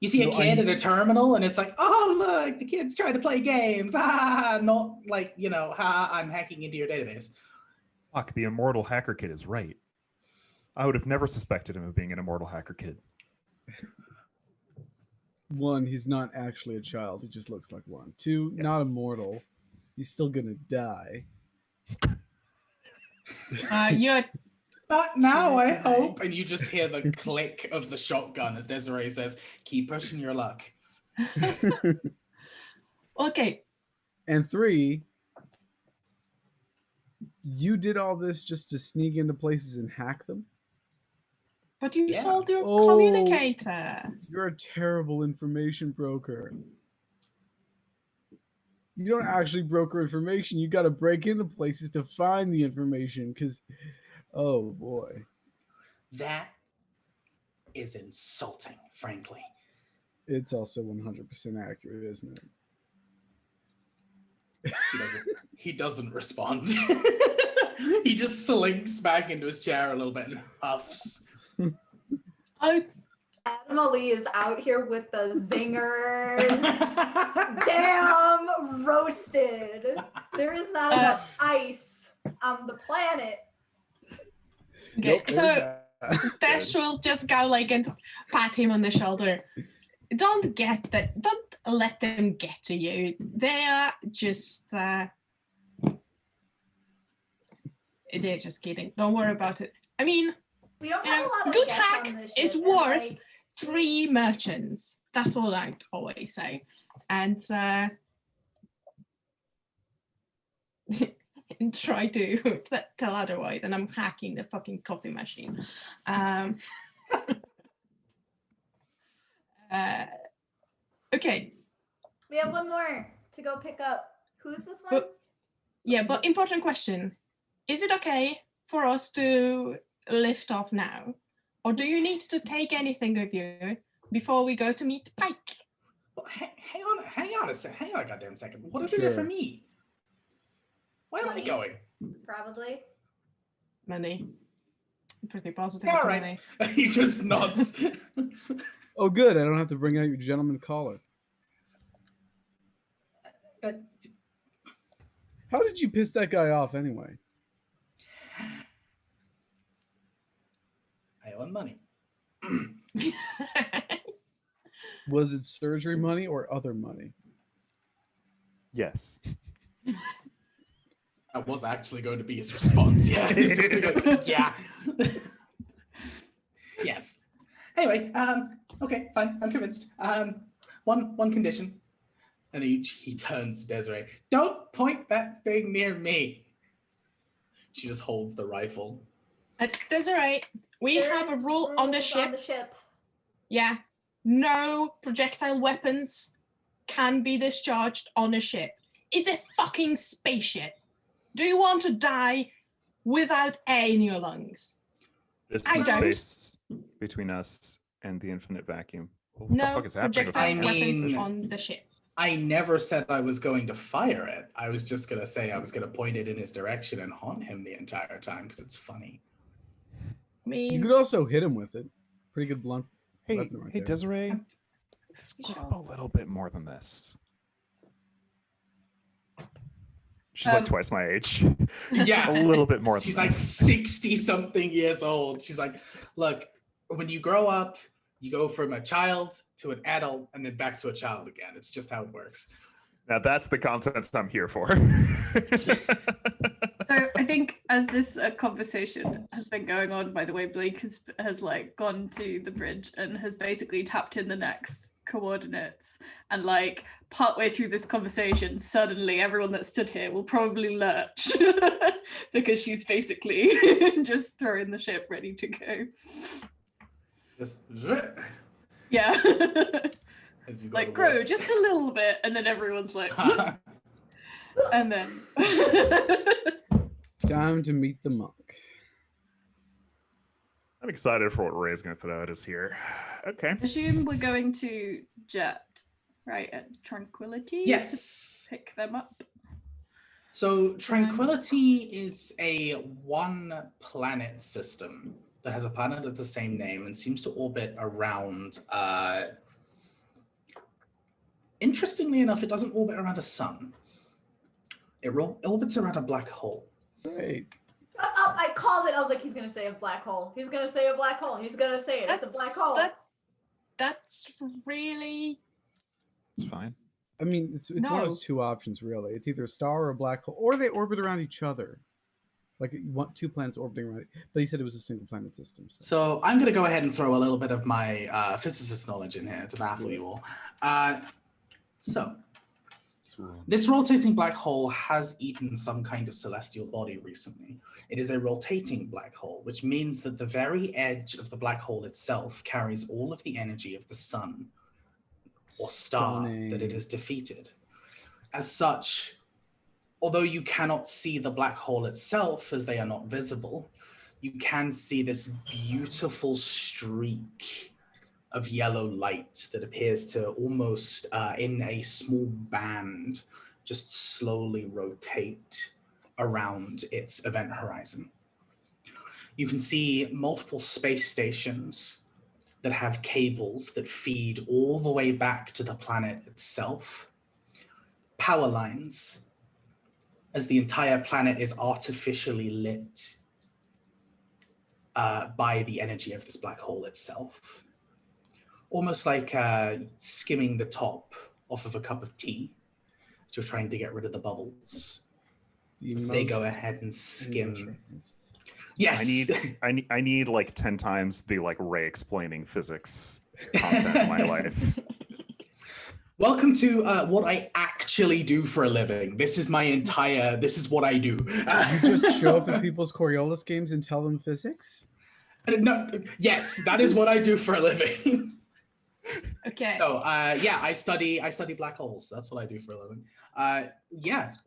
Speaker 2: You see a
Speaker 5: No,
Speaker 2: kid
Speaker 5: I-
Speaker 2: at a terminal and it's like, oh, look, the kid's trying to play games. Ah, not like, I'm hacking into your database.
Speaker 4: Fuck, the immortal hacker kid is right. I would have never suspected him of being an immortal hacker kid.
Speaker 5: One, he's not actually a child. He just looks like one. Two, not
Speaker 4: Yes.
Speaker 5: immortal. He's still gonna die.
Speaker 1: You're
Speaker 2: Not now, I
Speaker 1: Sure,
Speaker 2: hope. And you just hear the click of the shotgun as Desiree says, keep pushing your luck.
Speaker 1: okay.
Speaker 5: And three, you did all this just to sneak into places and hack them?
Speaker 1: But you
Speaker 2: Yeah.
Speaker 1: sold your
Speaker 5: Oh.
Speaker 1: communicator.
Speaker 5: You're a terrible information broker. You don't actually broker information. You got to break into places to find the information because, oh boy.
Speaker 2: That is insulting, frankly.
Speaker 5: It's also 100% accurate, isn't it?
Speaker 2: He doesn't respond. He just slinks back into his chair a little bit and huffs.
Speaker 1: Oh,
Speaker 3: Adam Ali is out here with the zingers. Damn, roasted. There is not enough ice on the planet.
Speaker 1: okay.
Speaker 5: Nope,
Speaker 1: So
Speaker 5: there's that.
Speaker 1: Dash will just go like and pat him on the shoulder. Don't let them get to you. They are just they're just kidding. Don't worry about it. I mean,
Speaker 3: We don't
Speaker 1: you
Speaker 3: have
Speaker 1: know,
Speaker 3: a lot of
Speaker 1: good
Speaker 3: guests
Speaker 1: hack
Speaker 3: on this
Speaker 1: is
Speaker 3: ship, and,
Speaker 1: worth
Speaker 3: like,
Speaker 1: 3 merchants. That's what I always say. And and try to tell otherwise. And I'm hacking the fucking coffee machine. Okay.
Speaker 3: we have one more to go pick up. Who's this one?
Speaker 1: But yeah, but important question. Is it okay for us to lift off now? Or do you need to take anything with you before we go to meet Pike?
Speaker 2: Well, hang on a goddamn second. What is in it for
Speaker 5: Sure.
Speaker 2: me? Where am I
Speaker 3: Money.
Speaker 2: going?
Speaker 3: Probably.
Speaker 1: Money. I'm pretty positive
Speaker 2: Yeah,
Speaker 1: it's
Speaker 2: right.
Speaker 1: money.
Speaker 2: He just nods.
Speaker 5: Oh, good. I don't have to bring out your gentleman collar.
Speaker 2: Uh,
Speaker 5: How did you piss that guy off anyway?
Speaker 2: I owe him money.
Speaker 5: Was it surgery money or other money?
Speaker 4: Yes.
Speaker 2: That was actually going to be his response. Yeah, he's just gonna go, yeah. Yes. Anyway, okay, fine. I'm convinced. One condition. And he turns to Desiree. Don't point that thing near me. She just holds the rifle.
Speaker 1: Desiree, we
Speaker 3: There
Speaker 1: have a
Speaker 3: is
Speaker 1: rule on the
Speaker 3: rules
Speaker 1: ship. Yeah. No projectile weapons can be discharged on a ship. It's a fucking spaceship. Do you want to die without air in your lungs?
Speaker 4: There's
Speaker 1: I
Speaker 4: some
Speaker 1: don't.
Speaker 4: space between us and the infinite vacuum. What the
Speaker 1: No
Speaker 4: fuck is happening with
Speaker 1: projectile
Speaker 4: my
Speaker 1: weapons
Speaker 2: mean-
Speaker 1: on the ship.
Speaker 2: I never said I was going to fire it. I was just going to say I was going to point it in his direction and haunt him the entire time because it's funny.
Speaker 1: I
Speaker 5: You
Speaker 1: mean,
Speaker 5: could also hit him with it. Pretty good blunt
Speaker 4: Hey,
Speaker 5: weapon right
Speaker 4: hey,
Speaker 5: there.
Speaker 4: Desiree,
Speaker 1: sure.
Speaker 4: scrub a little bit more than this. She's like twice my age.
Speaker 2: Yeah.
Speaker 4: A little bit more
Speaker 2: She's
Speaker 4: than
Speaker 2: like
Speaker 4: this.
Speaker 2: 60-something years old. She's like, look, when you grow up, you go from a child to an adult and then back to a child again. It's just how it works.
Speaker 4: Now that's the content I'm here for.
Speaker 6: So I think as this conversation has been going on, by the way, Blake has like gone to the bridge and has basically tapped in the next coordinates, and like partway through this conversation, suddenly everyone that stood here will probably lurch because she's basically just throwing the ship ready to go.
Speaker 2: Just
Speaker 6: Yeah.
Speaker 2: as you go
Speaker 6: Like
Speaker 2: to
Speaker 6: grow
Speaker 2: work.
Speaker 6: just a little bit, and then everyone's like, and then
Speaker 5: Time to meet the monk.
Speaker 4: I'm excited for what Ray's going to throw at us here. Okay.
Speaker 6: assume we're going to jet right at Tranquility.
Speaker 2: Yes.
Speaker 6: To pick them up.
Speaker 2: So Tranquility is a one-planet system that has a planet of the same name and seems to orbit around. Interestingly enough, it doesn't orbit around a sun. It orbits around a black hole.
Speaker 5: Great.
Speaker 3: I called it. I was like, he's gonna say a black hole. He's gonna say a black hole. He's gonna say it. It's a black hole.
Speaker 1: That's really
Speaker 4: It's fine.
Speaker 5: I mean, it's one of
Speaker 1: No.
Speaker 5: those two options, really. It's either a star or a black hole, or they orbit around each other. Like you want two planets orbiting around it. But he said it was a single planet system.
Speaker 2: So I'm going to go ahead and throw a little bit of my physicist knowledge in here to baffle you all. So this rotating black hole has eaten some kind of celestial body recently. It is a rotating black hole, which means that the very edge of the black hole itself carries all of the energy of the sun or star that it has defeated. As such, although you cannot see the black hole itself as they are not visible, you can see this beautiful streak of yellow light that appears to almost in a small band just slowly rotate around its event horizon. You can see multiple space stations that have cables that feed all the way back to the planet itself, power lines, as the entire planet is artificially lit by the energy of this black hole itself. Almost like skimming the top off of a cup of tea as you're trying to get rid of the bubbles. As they go ahead and skim. Yes.
Speaker 4: I need like 10 times the like Ray explaining physics content in my life.
Speaker 2: Welcome to what I actually do for a living. This is this is what I do.
Speaker 5: You just show up at people's Coriolis games and tell them physics?
Speaker 2: No, yes, that is what I do for a living.
Speaker 1: okay.
Speaker 2: No, yeah, I study black holes. That's what I do for a living. Yes.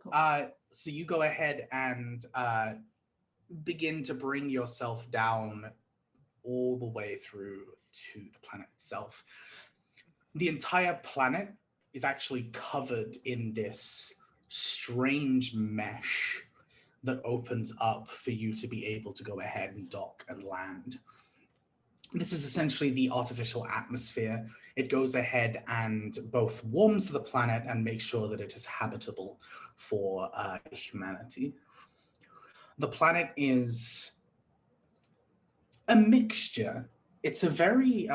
Speaker 2: So you go ahead and begin to bring yourself down all the way through to the planet itself. The entire planet is actually covered in this strange mesh that opens up for you to be able to go ahead and dock and land. This is essentially the artificial atmosphere. It goes ahead and both warms the planet and makes sure that it is habitable for humanity. The planet is a mixture. It's a very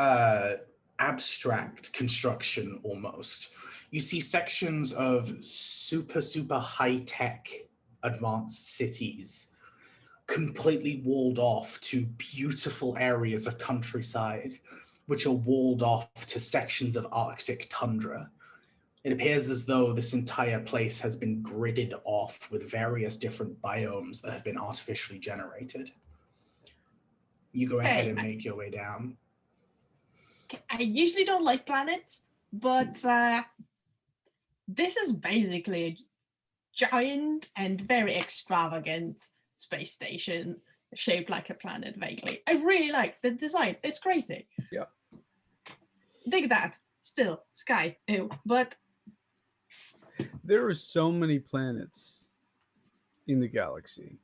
Speaker 2: abstract construction almost. You see sections of super high-tech advanced cities completely walled off to beautiful areas of countryside, which are walled off to sections of Arctic tundra. It appears as though this entire place has been gridded off with various different biomes that have been artificially generated. You go ahead
Speaker 1: Hey,
Speaker 2: and make your way down.
Speaker 1: I usually don't like planets, but this is basically a giant and very extravagant space station shaped like a planet vaguely. I really like the design. It's crazy.
Speaker 5: Yeah.
Speaker 1: Dig that. Still, sky. Ew. But
Speaker 5: There are so many planets in the galaxy,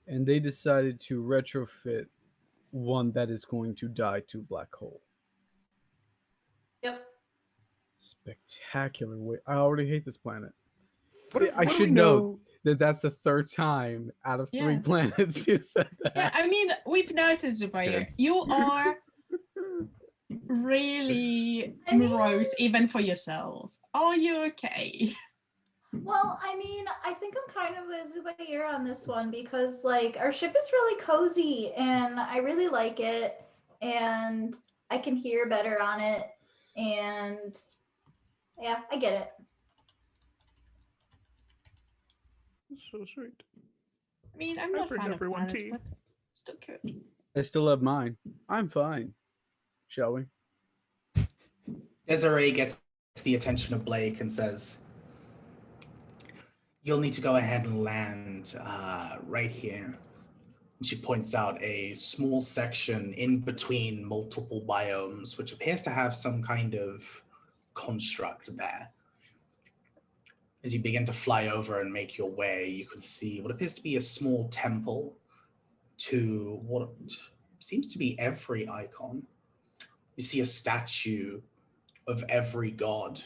Speaker 5: and they decided to retrofit one that is going to die to a black hole.
Speaker 3: Yep.
Speaker 5: Spectacular way. I already hate this planet.
Speaker 4: What,
Speaker 5: I
Speaker 4: what do
Speaker 5: should
Speaker 4: we
Speaker 5: know that that's the third time out of 3
Speaker 1: Yeah.
Speaker 5: planets you said that.
Speaker 1: yeah, I mean, we've noticed, Zubair, you are really
Speaker 3: I mean-
Speaker 1: morose even for yourself. Are you okay?
Speaker 3: Well, I mean, I think I'm kind of with Zubair on this one because, like, our ship is really cozy and I really like it, and I can hear better on it, and yeah, I get it.
Speaker 4: So sweet.
Speaker 1: I mean, I'm
Speaker 4: I
Speaker 1: not a
Speaker 4: bring
Speaker 1: fan of
Speaker 4: everyone
Speaker 1: planets,
Speaker 4: tea.
Speaker 1: but still good.
Speaker 5: I still have mine. I'm fine. Shall we?
Speaker 2: Desiree gets the attention of Blake and says, "You'll need to go ahead and land right here." And she points out a small section in between multiple biomes, which appears to have some kind of construct there. As you begin to fly over and make your way, you can see what appears to be a small temple to what seems to be every icon. You see a statue of every god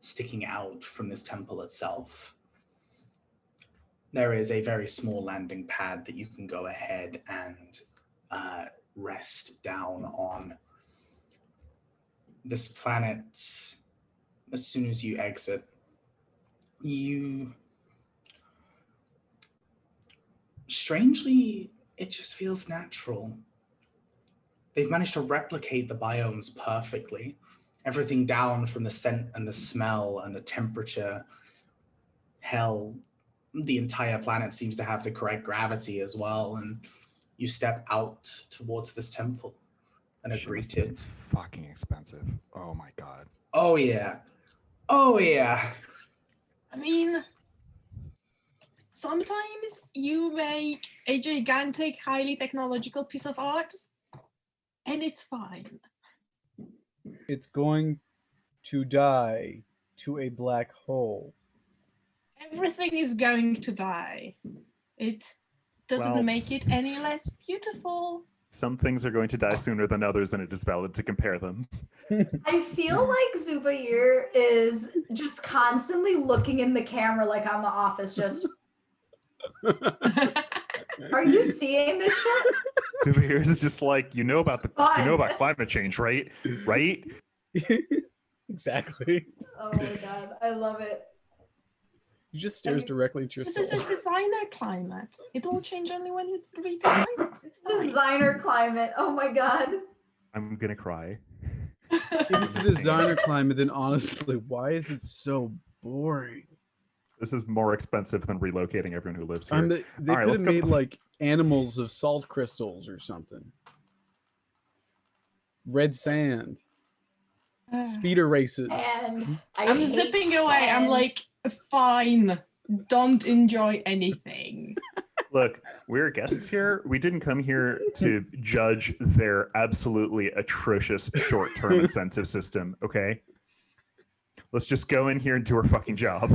Speaker 2: sticking out from this temple itself. There is a very small landing pad that you can go ahead and rest down on. This planet, as soon as you exit, strangely, it just feels natural. They've managed to replicate the biomes perfectly. Everything down from the scent and the smell and the temperature. Hell, the entire planet seems to have the correct gravity as well. And you step out towards this temple and are
Speaker 4: Shit must be
Speaker 2: greeted.
Speaker 4: fucking expensive. Oh my god.
Speaker 2: Oh yeah. Oh yeah.
Speaker 1: I mean, sometimes you make a gigantic, highly technological piece of art, and it's fine.
Speaker 5: It's going to die to a black hole.
Speaker 1: Everything is going to die. It doesn't
Speaker 4: Well,
Speaker 1: make it any less beautiful.
Speaker 4: Some things are going to die sooner than others, and it is valid to compare them.
Speaker 3: I feel like Zubair is just constantly looking in the camera like on The Office, just, are you seeing this shit?
Speaker 4: So here's just like, you know about climate change, right? Right?
Speaker 5: Exactly.
Speaker 3: Oh my god, I love it.
Speaker 5: He just stares directly into your
Speaker 1: This
Speaker 5: soul.
Speaker 1: is a designer climate. It will change only when you redesign it. It's fine.
Speaker 3: Designer climate, oh my god.
Speaker 4: I'm gonna cry.
Speaker 5: If it's a designer climate, then honestly, why is it so boring?
Speaker 4: This is more expensive than relocating everyone who lives here.
Speaker 5: They
Speaker 4: All right,
Speaker 5: could
Speaker 4: let's
Speaker 5: have
Speaker 4: go.
Speaker 5: made like animals of salt crystals or something. Red sand. Speeder races.
Speaker 3: And
Speaker 1: I'm
Speaker 3: hate
Speaker 1: zipping away. I'm
Speaker 3: sand.
Speaker 1: like, fine. Don't enjoy anything.
Speaker 4: Look, we're guests here. We didn't come here to judge their absolutely atrocious short-term incentive system, okay? Let's just go in here and do our fucking job.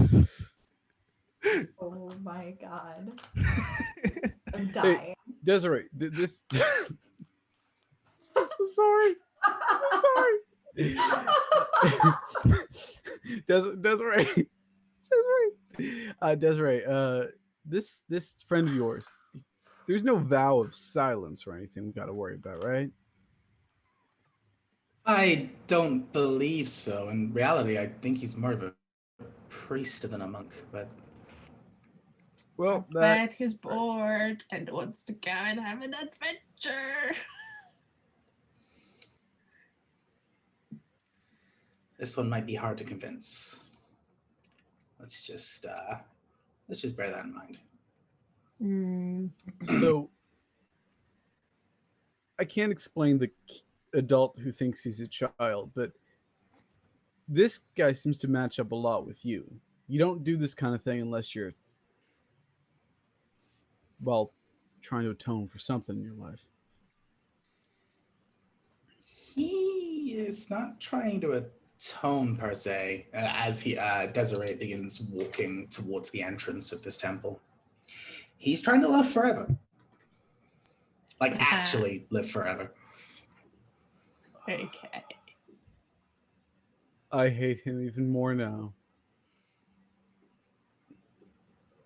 Speaker 3: Oh my god. I'm dying.
Speaker 5: Desiree, this. I'm so sorry. I'm so sorry. Desiree. Desiree, this friend of yours, there's no vow of silence or anything we got to worry about, right?
Speaker 2: I don't believe so. In reality, I think he's more of a priest than a monk, but
Speaker 5: Well,
Speaker 1: But
Speaker 5: that's
Speaker 1: he's bored and wants to go and have an adventure.
Speaker 2: this one might be hard to convince. Let's just bear that in mind.
Speaker 1: Hmm.
Speaker 5: so. I can't explain the adult who thinks he's a child, but this guy seems to match up a lot with you. You don't do this kind of thing unless you're, well, trying to atone for something in your life.
Speaker 2: He is not trying to atone per se, as Desiree begins walking towards the entrance of this temple. He's trying to live forever. Like, actually live forever.
Speaker 1: Okay.
Speaker 5: I hate him even more now.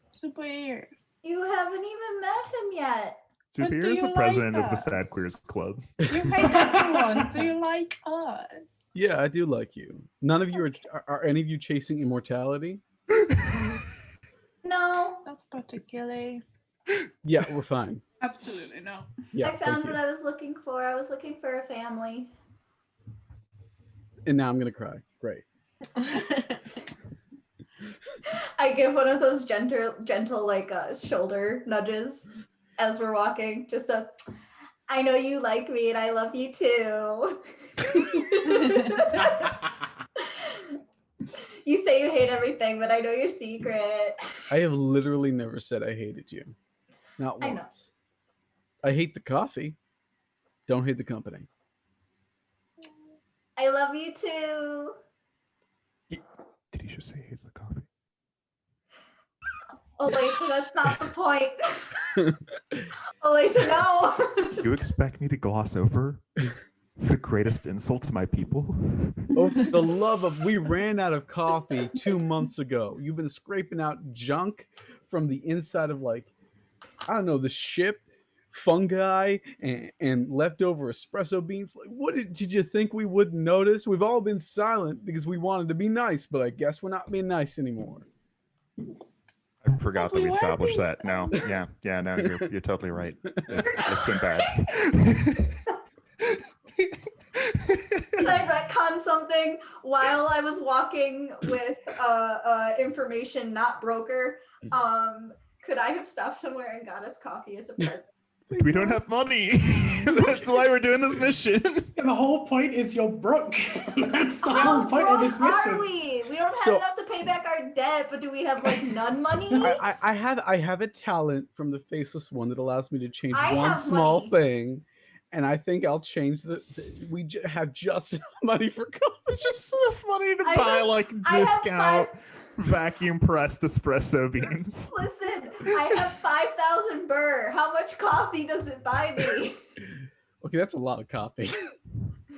Speaker 1: Super weird.
Speaker 3: You haven't even met him yet.
Speaker 1: But
Speaker 4: Superior
Speaker 1: do
Speaker 4: is the
Speaker 1: you
Speaker 4: president
Speaker 1: like
Speaker 4: of the Sad
Speaker 1: us?
Speaker 4: Queers Club.
Speaker 1: You hate everyone. Do you like us?
Speaker 5: Yeah, I do like you. None of you are any of you chasing immortality?
Speaker 3: No,
Speaker 1: Not particularly.
Speaker 5: Yeah, we're fine.
Speaker 6: Absolutely no.
Speaker 5: Yeah,
Speaker 3: I found
Speaker 5: thank
Speaker 3: what
Speaker 5: you.
Speaker 3: I was looking for. I was looking for a family.
Speaker 5: And now I'm gonna cry. Great.
Speaker 3: I give one of those gentle like shoulder nudges as we're walking. Just a, I know you like me and I love you too. You say you hate everything, but I know your secret.
Speaker 5: I have literally never said I hated you. Not
Speaker 3: I know.
Speaker 5: once. I hate the coffee. Don't hate the company.
Speaker 3: I love you too.
Speaker 4: Did he just say he hates the coffee?
Speaker 3: Oh wait, that's not the point. Oh wait, no.
Speaker 4: You expect me to gloss over the greatest insult to my people?
Speaker 5: Oh, for the love of, we ran out of coffee 2 months ago. You've been scraping out junk from the inside of, like, I don't know, the ship, fungi, and leftover espresso beans. Like, what did you think we wouldn't notice? We've all been silent because we wanted to be nice, but I guess we're not being nice anymore.
Speaker 4: I forgot that
Speaker 1: we
Speaker 4: we
Speaker 1: were
Speaker 4: established
Speaker 1: being
Speaker 4: that. No, yeah, no, you're totally right. It's been bad.
Speaker 3: Can I retcon something? While I was walking with information not broker, could I have stopped somewhere and got us coffee as a present?
Speaker 4: We don't have money. That's why we're doing this mission.
Speaker 2: Yeah, the whole point is you're broke. That's the
Speaker 3: How
Speaker 2: whole point of
Speaker 3: broke
Speaker 2: this mission.
Speaker 3: are we? We don't have
Speaker 5: So-
Speaker 3: enough to pay back our debt, but do we have like none money?
Speaker 5: I have a talent from the Faceless One that allows me to change
Speaker 3: I
Speaker 5: one
Speaker 3: have
Speaker 5: small
Speaker 3: money.
Speaker 5: thing, and I think I'll change we have just enough money for coffee.
Speaker 4: Just enough money to
Speaker 3: I
Speaker 4: buy
Speaker 3: have-
Speaker 4: like
Speaker 3: I have
Speaker 4: discount vacuum pressed espresso beans.
Speaker 3: Listen, I have 5,000 burr. How much coffee does it buy me?
Speaker 5: Okay, that's a lot of coffee.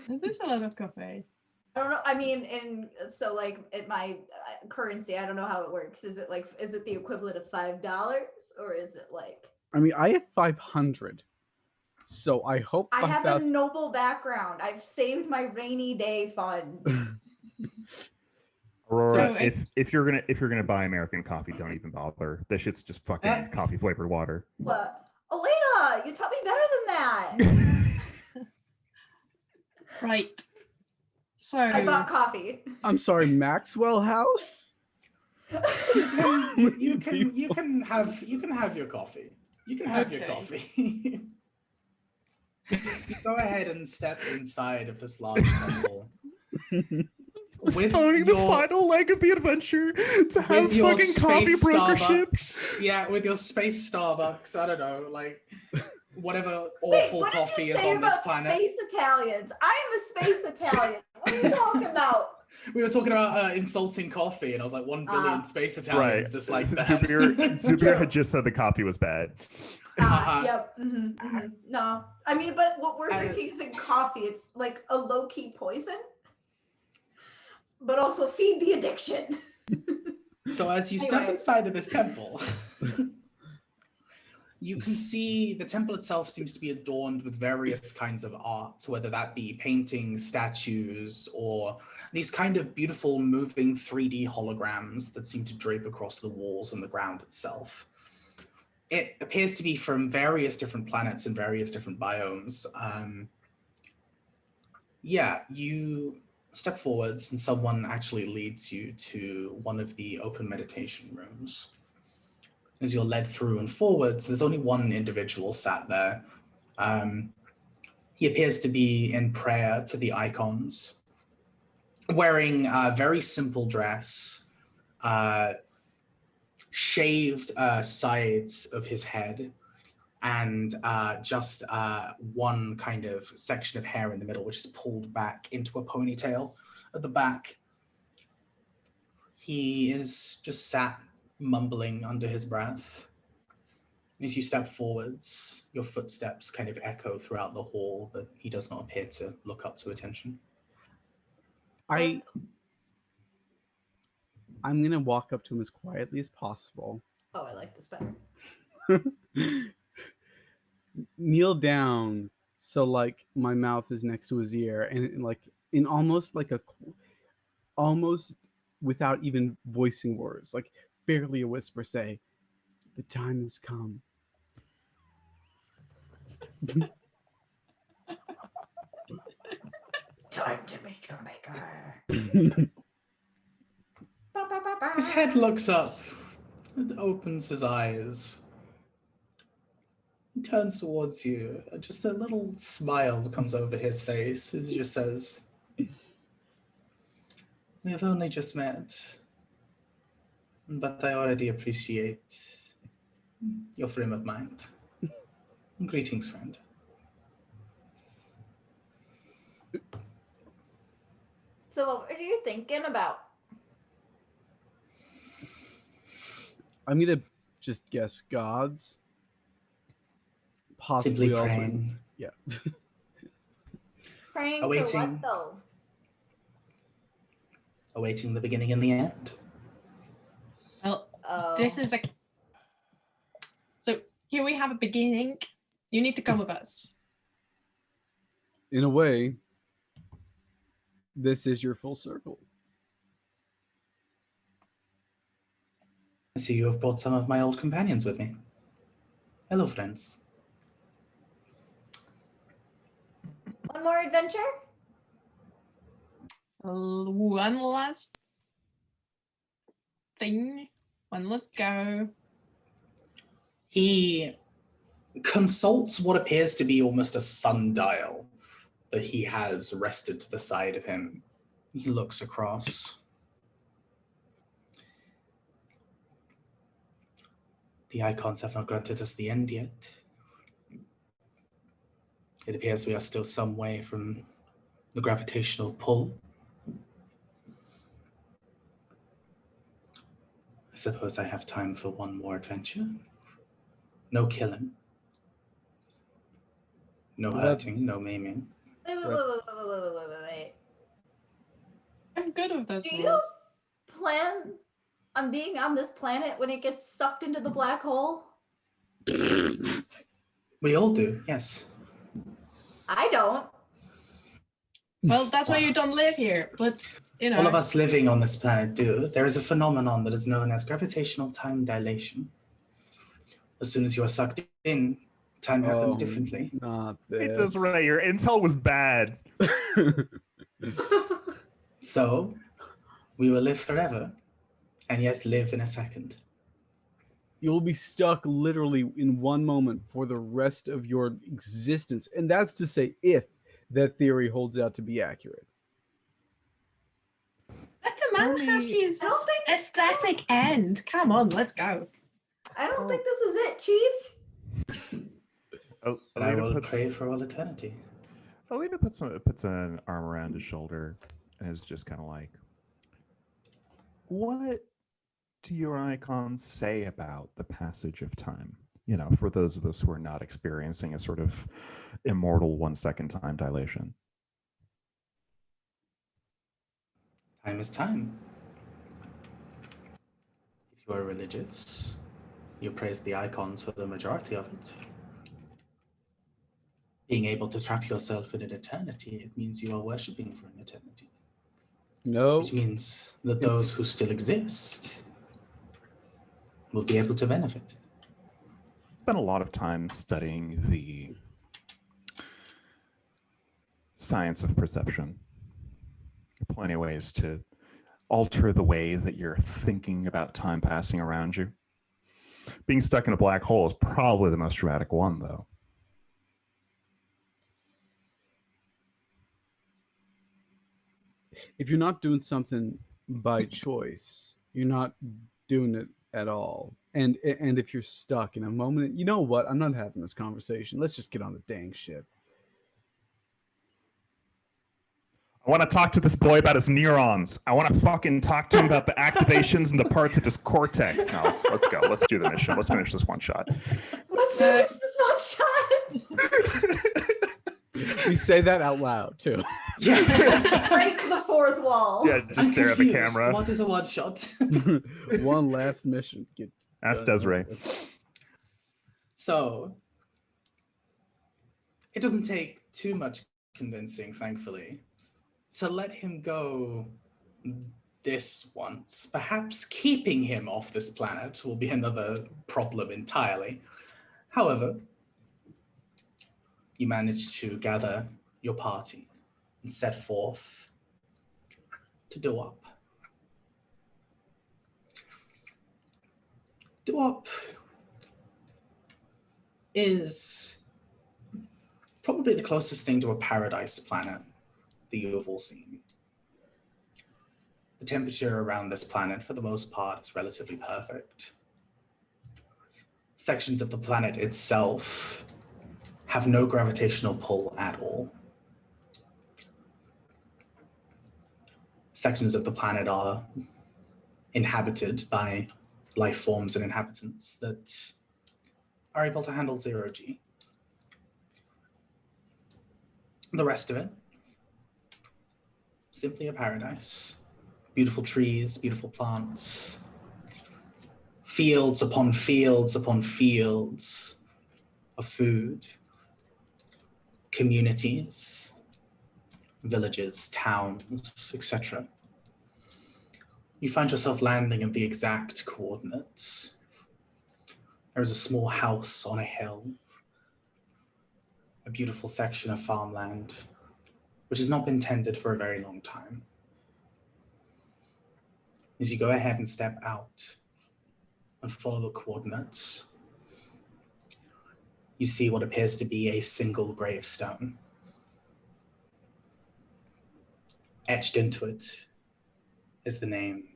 Speaker 1: There's a lot of coffee.
Speaker 3: I don't know. I mean, so like at my currency, I don't know how it works. Is it the equivalent of $5 or is it like?
Speaker 5: I mean, I have 500, so I hope
Speaker 3: I have a
Speaker 5: 5,000.
Speaker 3: noble background. I've saved my rainy day fund.
Speaker 4: Aurora,
Speaker 1: So
Speaker 4: if you're gonna buy American coffee, don't even bother. This shit's just fucking coffee flavored water.
Speaker 3: What? Elena, you taught me better than that.
Speaker 1: Right. So
Speaker 3: I bought coffee.
Speaker 5: I'm sorry, Maxwell House.
Speaker 2: You can have your coffee. You can have your
Speaker 1: Okay.
Speaker 2: coffee. You go ahead and step inside of this large temple.
Speaker 4: Starting the final leg of the adventure to have
Speaker 2: with your
Speaker 4: fucking coffee
Speaker 2: space
Speaker 4: brokerships.
Speaker 2: Yeah, with your space Starbucks. I don't know, like whatever
Speaker 3: Wait,
Speaker 2: awful
Speaker 3: what
Speaker 2: coffee
Speaker 3: did you
Speaker 2: is
Speaker 3: say
Speaker 2: on this
Speaker 3: about
Speaker 2: planet.
Speaker 3: space Italians? I am a space Italian. What are you talking about?
Speaker 2: We were talking about insulting coffee, and I was like, 1 billion space Italians
Speaker 4: Right.
Speaker 2: just like that.
Speaker 4: Zubir had just said the coffee was bad.
Speaker 3: Yep. No, I mean, but what we're drinking isn't coffee. It's like a low-key poison, but also feed the addiction.
Speaker 2: So as you step
Speaker 3: Anyway.
Speaker 2: inside of this temple, you can see the temple itself seems to be adorned with various kinds of art, whether that be paintings, statues, or these kind of beautiful moving 3D holograms that seem to drape across the walls and the ground itself. It appears to be from various different planets and various different biomes. You step forwards and someone actually leads you to one of the open meditation rooms. As you're led through and forwards, there's only one individual sat there. He appears to be in prayer to the icons, wearing a very simple dress, shaved sides of his head, and just one kind of section of hair in the middle, which is pulled back into a ponytail at the back. He is just sat mumbling under his breath. As you step forwards, your footsteps kind of echo throughout the hall, but he does not appear to look up to attention.
Speaker 5: I'm gonna walk up to him as quietly as possible.
Speaker 3: Oh, I like this better.
Speaker 5: Kneel down so like my mouth is next to his ear, and like in almost like almost without even voicing words, like barely a whisper, say, "The time has come."
Speaker 3: Time to meet your maker.
Speaker 2: His head looks up and opens his eyes. He turns towards you. Just a little smile comes over his face as he just says, "We have only just met, but I already appreciate your frame of mind. Greetings, friend."
Speaker 3: So what were you thinking about?
Speaker 5: I'm gonna just guess gods. Possibly
Speaker 2: Simply
Speaker 5: also,
Speaker 2: praying.
Speaker 5: yeah.
Speaker 3: Praying for
Speaker 2: Awaiting.
Speaker 3: what though?
Speaker 2: Awaiting the beginning and the end.
Speaker 1: Well,
Speaker 3: Oh.
Speaker 1: this is a. So here we have a beginning. You need to come with us.
Speaker 5: In a way, this is your full circle.
Speaker 2: I see you have brought some of my old companions with me. Hello, friends.
Speaker 3: One more adventure?
Speaker 1: One last thing. One last go.
Speaker 2: He consults what appears to be almost a sundial that he has rested to the side of him. He looks across. The icons have not granted us the end yet. It appears we are still some way from the gravitational pull. I suppose I have time for one more adventure. No killing. No hurting, no maiming.
Speaker 3: Wait.
Speaker 1: I'm good with those
Speaker 3: Do you
Speaker 1: rules.
Speaker 3: plan on being on this planet when it gets sucked into the black hole?
Speaker 2: We all do, yes.
Speaker 3: I don't.
Speaker 1: Well, that's why you don't live here. But you know,
Speaker 2: All of us living on this planet do. There is a phenomenon that is known as gravitational time dilation. As soon as you are sucked in, time happens differently.
Speaker 5: Not
Speaker 4: It
Speaker 5: this.
Speaker 4: does right. Your intel was bad.
Speaker 2: So, we will live forever, and yet live in a second.
Speaker 5: You'll be stuck literally in one moment for the rest of your existence. And that's to say, if that theory holds out to be accurate.
Speaker 1: let the man have his
Speaker 3: I don't think-
Speaker 1: aesthetic end. Come on, let's go.
Speaker 3: I don't think this is it, Chief.
Speaker 4: Oh,
Speaker 2: And I
Speaker 4: Alina
Speaker 2: will
Speaker 4: puts,
Speaker 2: pray for all eternity.
Speaker 4: Alina puts an arm around his shoulder and is just kind of like, what do your icons say about the passage of time? You know, for those of us who are not experiencing a sort of immortal 1 second time dilation.
Speaker 2: Time is time. If you are religious, you praise the icons for the majority of it. Being able to trap yourself in an eternity, it means you are worshipping for an eternity.
Speaker 5: No.
Speaker 2: Which means that those who still exist will be able to benefit.
Speaker 4: Spent a lot of time studying the science of perception. Plenty of ways to alter the way that you're thinking about time passing around you. Being stuck in a black hole is probably the most dramatic one, though.
Speaker 5: if you're not doing something by choice, you're not doing it at all. And if you're stuck in a moment, you know what? I'm not having this conversation. Let's just get on the dang ship.
Speaker 4: I want to talk to this boy about his neurons. I want to fucking talk to him about the activations and the parts of his cortex. No, let's go. Let's do the mission. Let's finish this one shot.
Speaker 3: Let's finish this one shot.
Speaker 5: We say that out loud too.
Speaker 3: Break the fourth wall.
Speaker 4: Yeah, just stare at the
Speaker 2: confused.
Speaker 4: camera.
Speaker 2: What is a one shot?
Speaker 5: One last mission.
Speaker 4: Ask Desiree.
Speaker 2: So, it doesn't take too much convincing, thankfully, to let him go this once. Perhaps keeping him off this planet will be another problem entirely. However, you manage to gather your party and set forth to Duop. Duop is probably the closest thing to a paradise planet that you have all seen. The temperature around this planet, for the most part, is relatively perfect. Sections of the planet itself have no gravitational pull at all. Sections of the planet are inhabited by life forms and inhabitants that are able to handle 0G. The rest of it, simply a paradise. Beautiful trees, beautiful plants, fields upon fields upon fields of food, communities, villages, towns, etc. You find yourself landing at the exact coordinates. There is a small house on a hill, a beautiful section of farmland, which has not been tended for a very long time. As you go ahead and step out and follow the coordinates, you see what appears to be a single gravestone. Etched into it is the name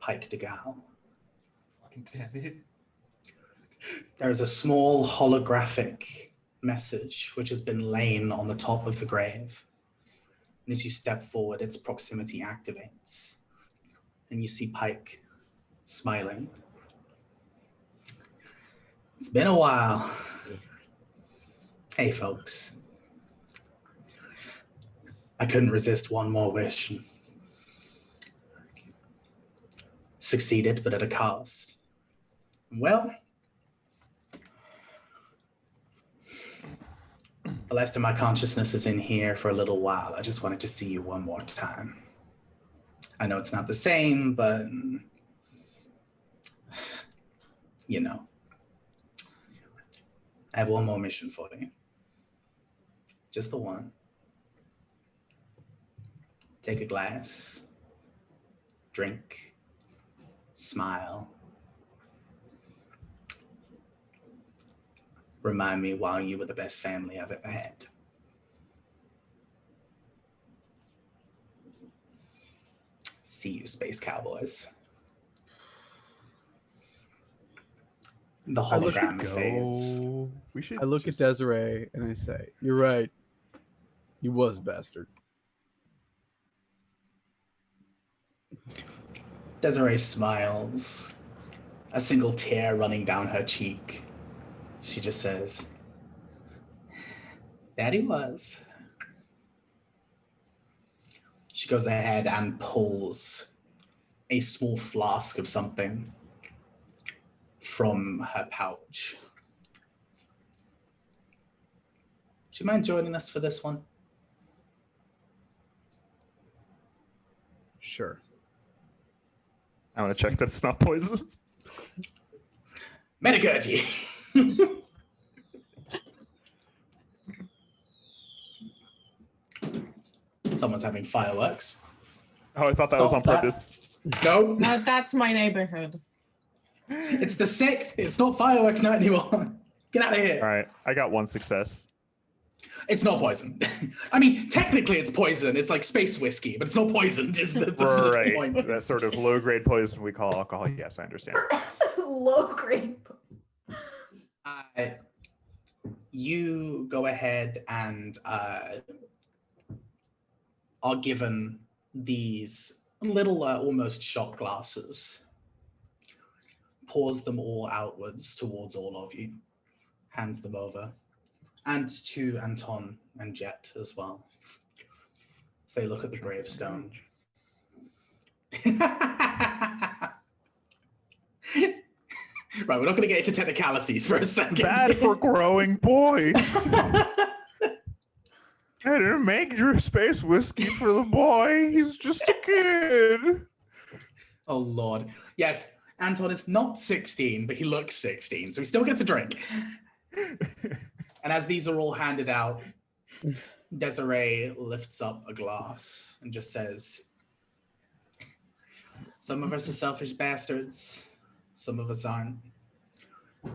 Speaker 2: Pike de Gal.
Speaker 7: Fucking damn it.
Speaker 2: There is a small holographic message which has been laying on the top of the grave. And as you step forward, its proximity activates. And you see Pike smiling. It's been a while. Hey, folks. I couldn't resist one more wish. Succeeded, but at a cost. Well, the last of my consciousness is in here for a little while. I just wanted to see you one more time. I know it's not the same, but you know. I have one more mission for you. Just the one. Take a glass, drink, smile. Remind me why you were the best family I've ever had. See you, Space Cowboys. The hologram fades.
Speaker 4: We should.
Speaker 5: I look at Desiree and I say, "You're right. He was a bastard."
Speaker 2: Desiree smiles, a single tear running down her cheek. She just says, "That he was." She goes ahead and pulls a small flask of something from her pouch. Do you mind joining us for this one?
Speaker 5: Sure.
Speaker 4: I want to check that it's not poison.
Speaker 2: Metagurgy. Someone's having fireworks.
Speaker 4: Oh, I thought that was on
Speaker 2: Stop that.
Speaker 4: purpose.
Speaker 2: No,
Speaker 1: No, that's my neighborhood.
Speaker 2: it's the 6th. It's not fireworks night anymore. Get out of here.
Speaker 4: All right, I got one success.
Speaker 2: It's not poison. I mean, technically it's poison. It's like space whiskey, but it's not poisoned. Is the
Speaker 4: Right.
Speaker 2: point.
Speaker 4: That sort of low-grade poison we call alcohol. Yes, I understand.
Speaker 3: Low grade.
Speaker 2: You go ahead and are given these little almost shot glasses. Pours them all outwards towards all of you. Hands them over. And to Anton and Jet as well. As they look at the gravestone. Right, we're not going to get into technicalities for a second.
Speaker 4: Bad for growing boys. I didn't make your space whiskey for the boy. He's just a kid.
Speaker 2: Oh, Lord. Yes, Anton is not 16, but he looks 16, so he still gets a drink. And as these are all handed out, Desiree lifts up a glass and just says, some of us are selfish bastards. Some of us aren't.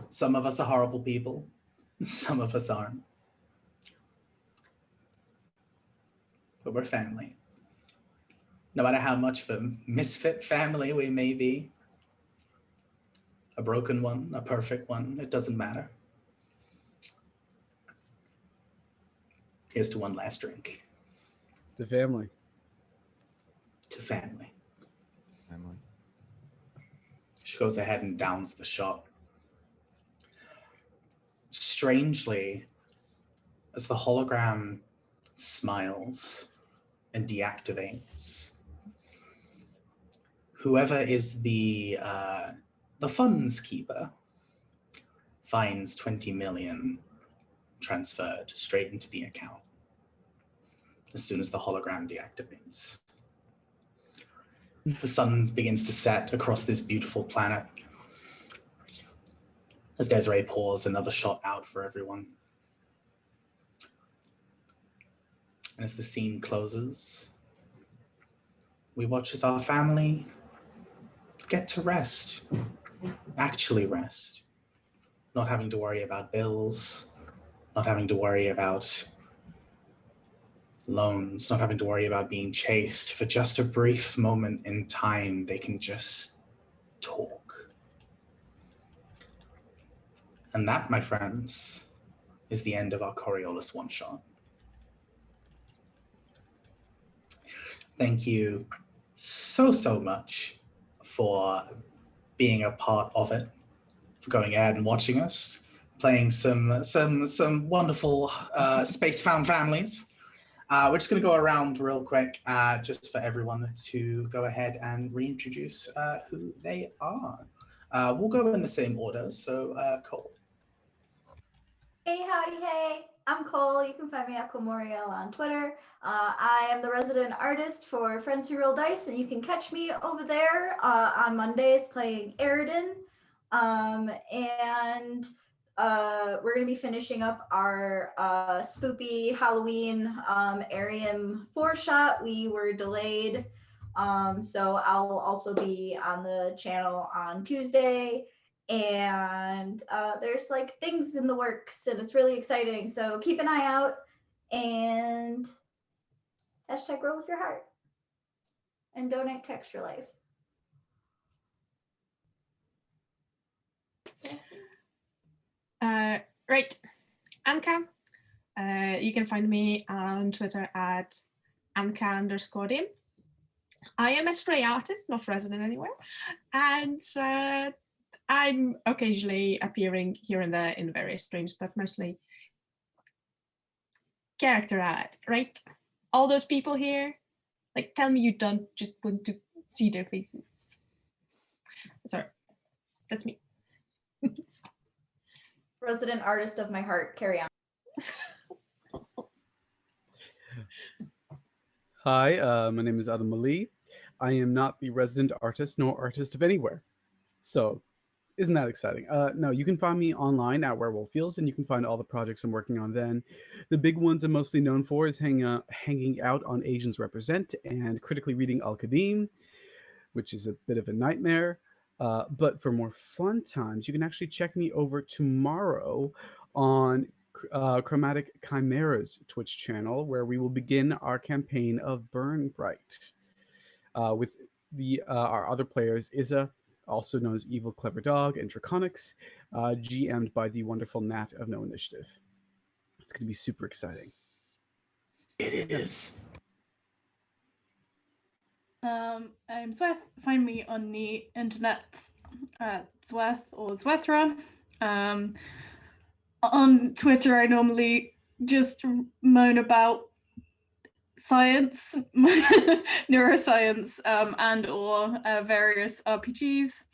Speaker 2: Some of us are horrible people. Some of us aren't. But we're family. No matter how much of a misfit family we may be, a broken one, a perfect one, it doesn't matter. Here's to one last drink.
Speaker 5: To family.
Speaker 2: To family.
Speaker 4: Family.
Speaker 2: She goes ahead and downs the shot. Strangely, as the hologram smiles and deactivates, whoever is the funds keeper finds 20 million transferred straight into the account as soon as the hologram deactivates. The sun begins to set across this beautiful planet as Desiree pours another shot out for everyone. And as the scene closes, we watch as our family get to rest, actually rest, not having to worry about bills, not having to worry about loans, not having to worry about being chased. For just a brief moment in time, they can just talk. And that, my friends, is the end of our Coriolis one-shot. Thank you so much for being a part of it, for going ahead and watching us, playing some wonderful space found families. We're just going to go around real quick, just for everyone to go ahead and reintroduce who they are. We'll go in the same order. So, Cole.
Speaker 3: Hey, howdy, hey. I'm Cole. You can find me at Coroloios on Twitter. I am the resident artist for Friends Who Roll Dice, and you can catch me over there on Mondays playing Aridin. We're going to be finishing up our spoopy Halloween Arium 4-shot. We were delayed, so I'll also be on the channel on Tuesday. And there's like things in the works, and it's really exciting. So keep an eye out, and #roll with your heart, and donate to ExtraLife.
Speaker 1: Right, Anka. You can find me on Twitter at Anka_DM. I am a stray artist, not resident anywhere, and I'm occasionally appearing here and there in various streams, but mostly character art, right? All those people here, like, tell me you don't just want to see their faces. Sorry, that's me.
Speaker 3: Resident artist of my heart, carry on.
Speaker 5: Hi, my name is Adam Ali. I am not the resident artist nor artist of anywhere. So, isn't that exciting? No, you can find me online at Werewolf Fields, and you can find all the projects I'm working on then. The big ones I'm mostly known for is hanging out on Asians Represent and critically reading Al-Qadim, which is a bit of a nightmare. But for more fun times, you can actually check me over tomorrow on Chromatic Chimera's Twitch channel, where we will begin our campaign of Burn Bright with our other players, Isa, also known as Evil Clever Dog, and Draconics, GM'd by the wonderful Nat of No Initiative. It's going to be super exciting.
Speaker 2: It is.
Speaker 6: I'm Zweth. Find me on the internet at Zweth or Zwethra. On Twitter, I normally just moan about science, neuroscience, and or various RPGs.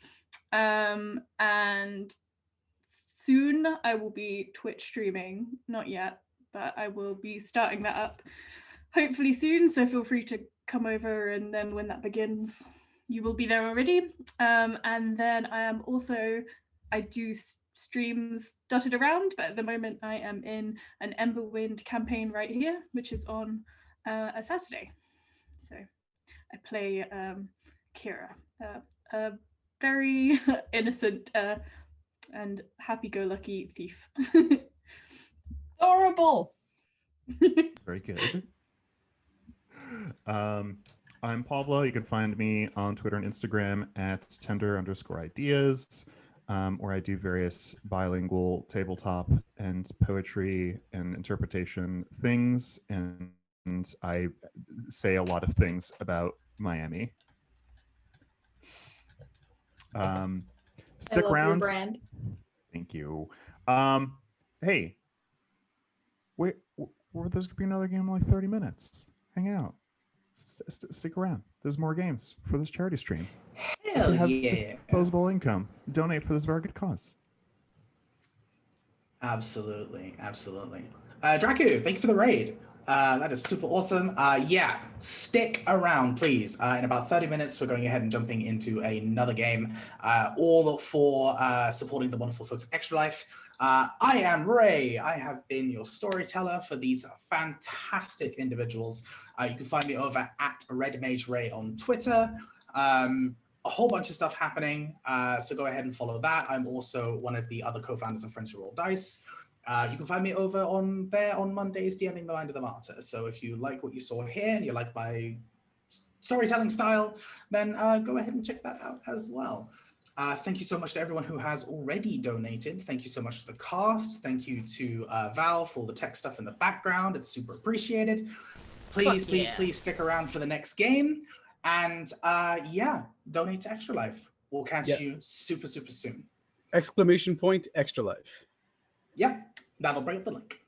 Speaker 6: And soon I will be Twitch streaming. Not yet, but I will be starting that up hopefully soon. So feel free to come over, and then when that begins, you will be there already. And then I do streams dotted around, but at the moment I am in an Emberwind campaign right here, which is on a Saturday. So I play Kira, a very innocent and happy-go-lucky thief.
Speaker 1: Adorable.
Speaker 4: Very good. I'm Pablo. You can find me on Twitter and Instagram at @tender_ideas, where I do various bilingual tabletop and poetry and interpretation things, and I say a lot of things about Miami. Stick
Speaker 3: I love
Speaker 4: around.
Speaker 3: your brand.
Speaker 4: Thank you. Hey, wait, there's gonna be another game in like 30 minutes. Hang out. Stick around. There's more games for this charity stream.
Speaker 2: Hell
Speaker 4: have
Speaker 2: yeah.
Speaker 4: disposable income. Donate for this very good cause.
Speaker 2: Absolutely. Draku, thank you for the raid. That is super awesome. Yeah, stick around, please. In about 30 minutes, we're going ahead and jumping into another game, all for supporting the wonderful folks at ExtraLife. I am Ray. I have been your storyteller for these fantastic individuals. You can find me over at RedMageRay on Twitter. A whole bunch of stuff happening, so go ahead and follow that. I'm also one of the other co-founders of Friends Who Roll Dice. You can find me over on Mondays, DMing the Mind of the Martyr. So if you like what you saw here and you like my storytelling style, then go ahead and check that out as well. Thank you so much to everyone who has already donated. Thank you so much to the cast. Thank you to Val for all the tech stuff in the background. It's super appreciated. Please stick around for the next game. And yeah, donate to ExtraLife. We'll catch you super soon.
Speaker 5: !ExtraLife.
Speaker 2: Yep, that'll bring up the link.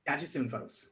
Speaker 2: Catch you soon, folks.